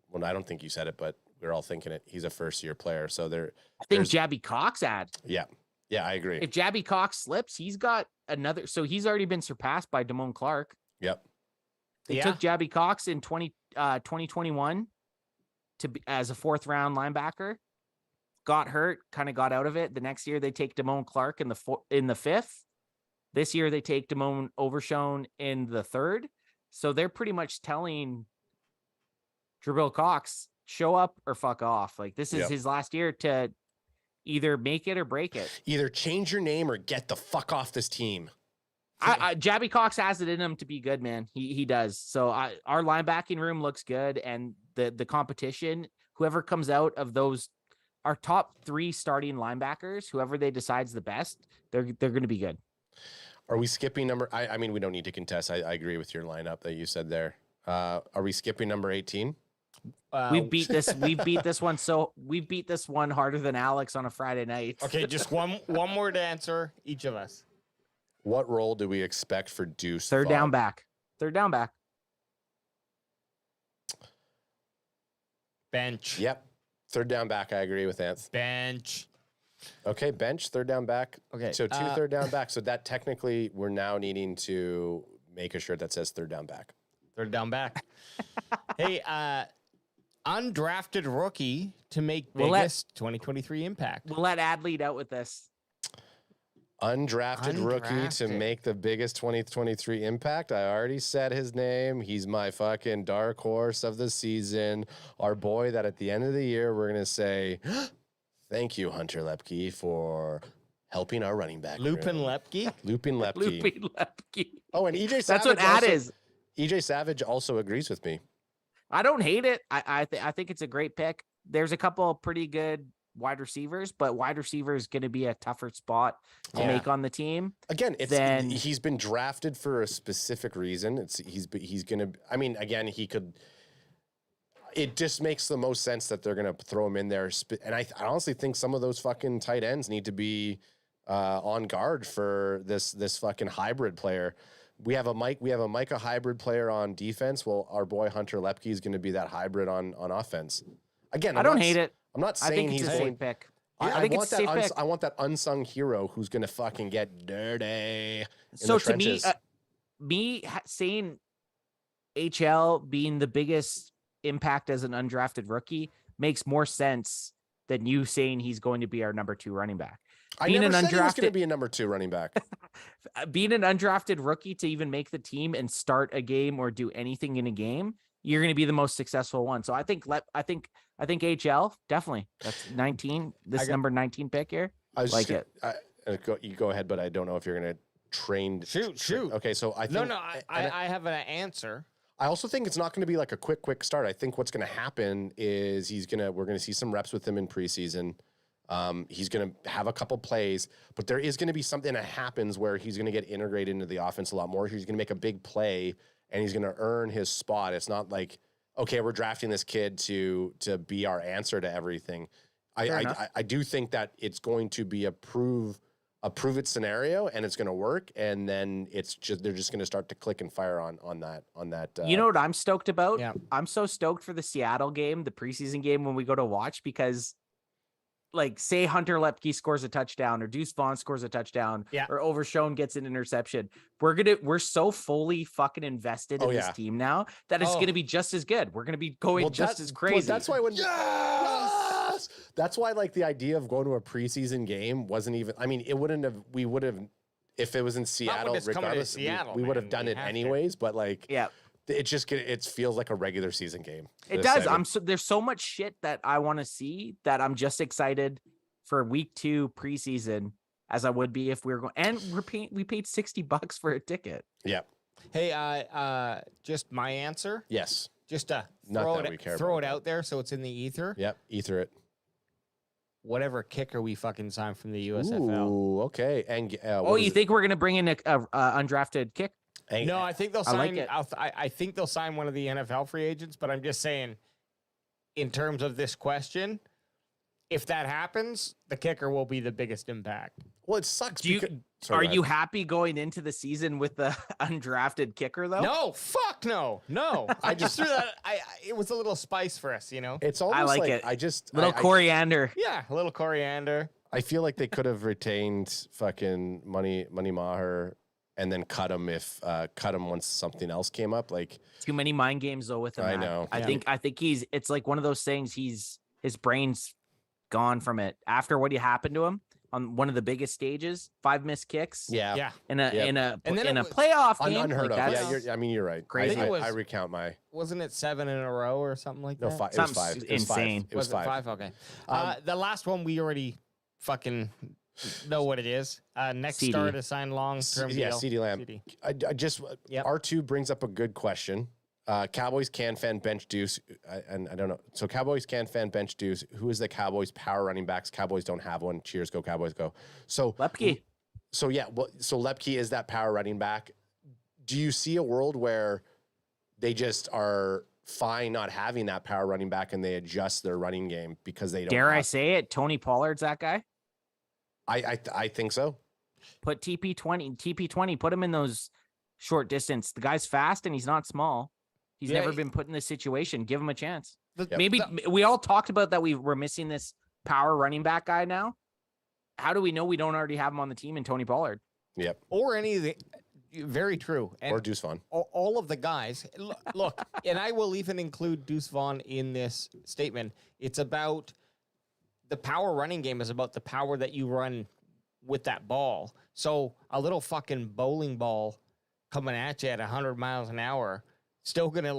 [SPEAKER 2] well, I don't think you said it, but we're all thinking it. He's a first-year player. So
[SPEAKER 3] I think Jabby Cox had.
[SPEAKER 2] Yeah. Yeah, I agree.
[SPEAKER 3] If Jabby Cox slips, he's got another. So he's already been surpassed by Damone Clark.
[SPEAKER 2] Yep.
[SPEAKER 3] They took Jabby Cox in 2021 as a fourth-round linebacker. Got hurt, kind of got out of it. The next year they take Damone Clark in the fifth. This year they take Damone Overshown in the third. So they're pretty much telling Jabril Cox, show up or fuck off. Like this is his last year to either make it or break it.
[SPEAKER 2] Either change your name or get the fuck off this team.
[SPEAKER 3] Jabby Cox has it in him to be good, man. He does. So our linebacking room looks good, and the competition, whoever comes out of those, our top three starting linebackers, whoever they decide's the best, they're going to be good.
[SPEAKER 2] Are we skipping number? I mean, we don't need to contest. I agree with your lineup that you said there. Are we skipping number 18?
[SPEAKER 3] We beat this one harder than Alex on a Friday night.
[SPEAKER 4] Okay, just one word answer, each of us.
[SPEAKER 2] What role do we expect for Deuce?
[SPEAKER 3] Third down back.
[SPEAKER 4] Bench.
[SPEAKER 2] Yep. Third down back. I agree with Anth.
[SPEAKER 4] Bench.
[SPEAKER 2] Okay, bench, third down back.
[SPEAKER 4] Okay.
[SPEAKER 2] So two third down back. So that technically we're now needing to make a shirt that says third down back.
[SPEAKER 4] Third down back. Hey, undrafted rookie to make biggest 2023 impact.
[SPEAKER 3] We'll let Ad lead out with this.
[SPEAKER 2] Undrafted rookie to make the biggest 2023 impact. I already said his name. He's my fucking dark horse of the season. Our boy that at the end of the year, we're going to say, thank you, Hunter Lepke, for helping our running back.
[SPEAKER 4] Lupin Lepke?
[SPEAKER 2] Lupin Lepke. Oh, and EJ Savage.
[SPEAKER 3] That's what Ad is.
[SPEAKER 2] EJ Savage also agrees with me.
[SPEAKER 3] I don't hate it. I think it's a great pick. There's a couple of pretty good wide receivers, but wide receiver is going to be a tougher spot to make on the team.
[SPEAKER 2] Again, he's been drafted for a specific reason. He's going to, I mean, again, he could, it just makes the most sense that they're going to throw him in there. And I honestly think some of those fucking tight ends need to be on guard for this fucking hybrid player. We have a Micah hybrid player on defense. Well, our boy Hunter Lepke is going to be that hybrid on offense. Again,
[SPEAKER 3] I don't hate it.
[SPEAKER 2] I'm not saying
[SPEAKER 3] he's a safe pick.
[SPEAKER 2] I think it's a safe pick. I want that unsung hero who's going to fucking get dirty.
[SPEAKER 3] So to me, saying HL being the biggest impact as an undrafted rookie makes more sense than you saying he's going to be our number 2 running back.
[SPEAKER 2] I
[SPEAKER 3] Being
[SPEAKER 2] never
[SPEAKER 3] an
[SPEAKER 2] said he was going to
[SPEAKER 3] undrafted-
[SPEAKER 2] be a number 2 running back.
[SPEAKER 3] Being an undrafted rookie to even make the team and start a game or do anything in a game, you're going to be the most successful one. So I think HL definitely. That's 19. This number 19 pick here.
[SPEAKER 2] I was
[SPEAKER 3] Like
[SPEAKER 2] just you go ahead, but I don't know if you're going to train.
[SPEAKER 4] Shoot.
[SPEAKER 2] Okay, so I think
[SPEAKER 4] I have an answer.
[SPEAKER 2] I also think it's not going to be like a quick start. I think what's going to happen is we're going to see some reps with him in preseason. He's going to have a couple plays, but there is going to be something that happens where he's going to get integrated into the offense a lot more. He's going to make a big play and he's going to earn his spot. It's not like, okay, we're drafting this kid to be our answer to everything. I do think that it's going to be a prove it scenario and it's going to work. And then they're just going to start to click and fire on that.
[SPEAKER 3] You know what I'm stoked about?
[SPEAKER 4] Yeah.
[SPEAKER 3] I'm so stoked for the Seattle game, the preseason game when we go to watch, because like say Hunter Lepke scores a touchdown or Deuce Vaughn scores a touchdown or Overshown gets an interception. We're so fully fucking invested in this team now that it's going to be just as good. We're going to be going just as crazy.
[SPEAKER 2] That's why that's why like the idea of going to a preseason game wasn't even, I mean, we would have, if it was in Seattle, regardless, we would have done it anyways, but like, it feels like a regular season game.
[SPEAKER 3] It does. There's so much shit that I want to see that I'm just excited for week 2 preseason as I would be if we were going. And we paid $60 for a ticket.
[SPEAKER 2] Yeah.
[SPEAKER 4] Hey, just my answer.
[SPEAKER 2] Yes.
[SPEAKER 4] Just throw it out there so it's in the ether.
[SPEAKER 2] Yep. Ether it.
[SPEAKER 4] Whatever kicker we fucking sign from the USFL.
[SPEAKER 2] Ooh, okay. And
[SPEAKER 3] you think we're gonna bring in a undrafted kick?
[SPEAKER 4] No, I think they'll sign. I think they'll sign one of the NFL free agents. But I'm just saying, in terms of this question, if that happens, the kicker will be the biggest impact.
[SPEAKER 2] Well, it sucks.
[SPEAKER 3] Are you happy going into the season with the undrafted kicker though?
[SPEAKER 4] No, fuck no. I just threw that. It was a little spice for us, you know.
[SPEAKER 2] It's almost like it.
[SPEAKER 3] Little coriander.
[SPEAKER 4] Yeah, a little coriander.
[SPEAKER 2] I feel like they could have retained fucking Money Maher and then cut him once something else came up. Like
[SPEAKER 3] too many mind games though with him.
[SPEAKER 2] I know.
[SPEAKER 3] I think it's like one of those things. His brain's gone from it after what happened to him on one of the biggest stages, 5 missed kicks.
[SPEAKER 2] Yeah.
[SPEAKER 3] In a playoff game.
[SPEAKER 2] Unheard of. Yeah, you're right.
[SPEAKER 3] Crazy.
[SPEAKER 2] I recount my.
[SPEAKER 4] Wasn't it 7 in a row or something like that?
[SPEAKER 2] No, 5. It was 5.
[SPEAKER 3] Insane.
[SPEAKER 2] It was 5.
[SPEAKER 4] Okay. The last one we already fucking know what it is. Next
[SPEAKER 3] CD.
[SPEAKER 4] star to sign long-term deal.
[SPEAKER 2] Yeah, CD Lamb.
[SPEAKER 4] CD.
[SPEAKER 2] R2 brings up a good question. Cowboys can fan bench Deuce, and I don't know. So Cowboys can fan bench Deuce. Who is the Cowboys power running backs? Cowboys don't have one. Cheers, go Cowboys, go. So
[SPEAKER 3] Lepke.
[SPEAKER 2] So Lepke is that power running back. Do you see a world where they just are fine not having that power running back and they adjust their running game because they don't?
[SPEAKER 3] Dare I say it? Tony Pollard's that guy.
[SPEAKER 2] I think so.
[SPEAKER 3] Put TP20. Put him in those short distance. The guy's fast and he's not small. He's never been put in this situation. Give him a chance. Maybe we all talked about that. We're missing this power running back guy now. How do we know we don't already have him on the team in Tony Pollard?
[SPEAKER 2] Yep.
[SPEAKER 4] Or any of the. Very true. And
[SPEAKER 2] or Deuce Vaughn.
[SPEAKER 4] All of the guys. Look, and I will even include Deuce Vaughn in this statement. It's about the power running game is about the power that you run with that ball. So a little fucking bowling ball coming at you at 100 miles an hour. Still gonna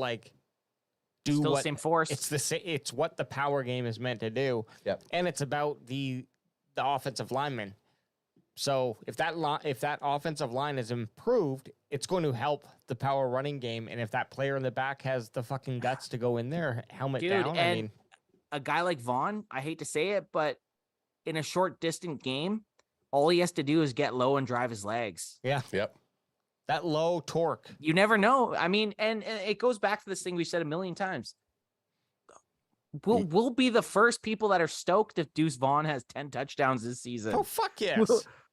[SPEAKER 4] do
[SPEAKER 3] still
[SPEAKER 4] what
[SPEAKER 3] same force.
[SPEAKER 4] It's what the power game is meant to do.
[SPEAKER 2] Yep.
[SPEAKER 4] And it's about the offensive lineman. So if that offensive line is improved, it's going to help the power running game. And if that player in the back has the fucking guts to go in there, helmet down. I mean,
[SPEAKER 3] a guy like Vaughn, I hate to say it, but in a short distant game, all he has to do is get low and drive his legs.
[SPEAKER 4] Yeah.
[SPEAKER 2] Yep.
[SPEAKER 4] That low torque.
[SPEAKER 3] You never know. I mean, and it goes back to this thing we've said a million times. We'll be the first people that are stoked if Deuce Vaughn has 10 touchdowns this season.
[SPEAKER 4] Oh, fuck yes.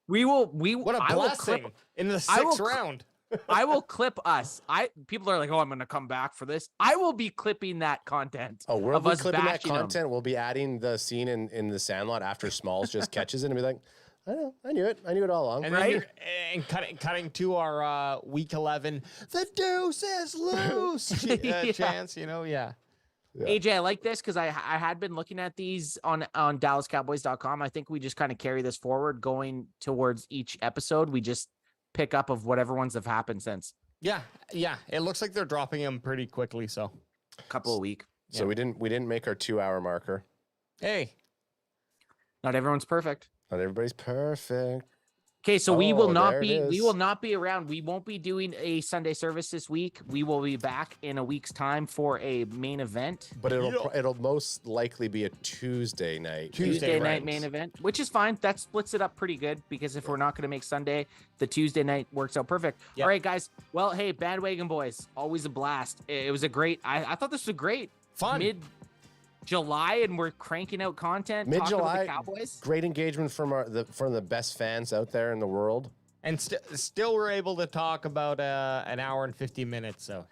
[SPEAKER 3] We will.
[SPEAKER 4] What a blessing in the 6th round.
[SPEAKER 3] I will clip us. People are like, oh, I'm going to come back for this. I will be clipping that content.
[SPEAKER 2] Oh, we'll be clipping that content. We'll be adding the scene in the Sandlot after Smalls just catches it and be like, I know, I knew it all along.
[SPEAKER 4] And
[SPEAKER 3] right?
[SPEAKER 4] Cutting to our week 11, the deuce is loose chance, yeah.
[SPEAKER 3] AJ, I like this because I had been looking at these on DallasCowboys.com. I think we just kind of carry this forward going towards each episode. We just pick up of whatever ones have happened since.
[SPEAKER 4] Yeah. It looks like they're dropping them pretty quickly. So
[SPEAKER 3] a couple a week.
[SPEAKER 2] So we didn't make our 2-hour marker.
[SPEAKER 4] Hey,
[SPEAKER 3] Not everyone's perfect.
[SPEAKER 2] Not everybody's perfect.
[SPEAKER 3] Okay, so we will
[SPEAKER 2] there
[SPEAKER 3] not
[SPEAKER 2] it is.
[SPEAKER 3] be around. We won't be doing a Sunday service this week. We will be back in a week's time for a main event.
[SPEAKER 2] But it'll most likely be a Tuesday night.
[SPEAKER 3] Tuesday night
[SPEAKER 4] right.
[SPEAKER 3] main event, which is fine. That splits it up pretty good because if we're not going to make Sunday, the Tuesday night works out perfect.
[SPEAKER 4] Yep.
[SPEAKER 3] All right, guys. Well, hey, Bandwagon Boys, always a blast. It was a great. I thought this was great.
[SPEAKER 4] fun.
[SPEAKER 3] Mid-July, and we're cranking out content. talking about
[SPEAKER 2] Mid-July,
[SPEAKER 3] the Cowboys.
[SPEAKER 2] great engagement from the best fans out there in the world.
[SPEAKER 4] And still we're able to talk about an hour and 50 minutes. So,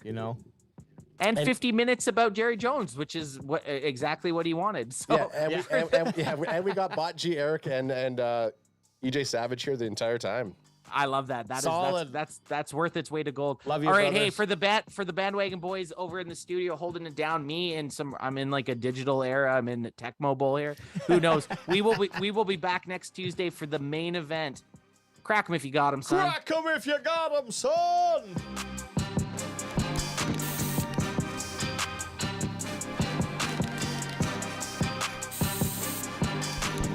[SPEAKER 3] And 50 minutes about Jerry Jones, which is exactly what he wanted. So
[SPEAKER 2] And we got Bot G, Eric, and EJ Savage here the entire time.
[SPEAKER 3] I love that.
[SPEAKER 4] Solid.
[SPEAKER 3] That's worth its weight of gold.
[SPEAKER 4] Love you,
[SPEAKER 3] All right,
[SPEAKER 4] brothers.
[SPEAKER 3] hey, for the Bandwagon Boys over in the studio holding it down, I'm in like a digital era. I'm in Tech Mobile here. Who knows? we will be back next Tuesday for the main event. Crack 'em if you got 'em, son.
[SPEAKER 4] Crack 'em if you got 'em, son.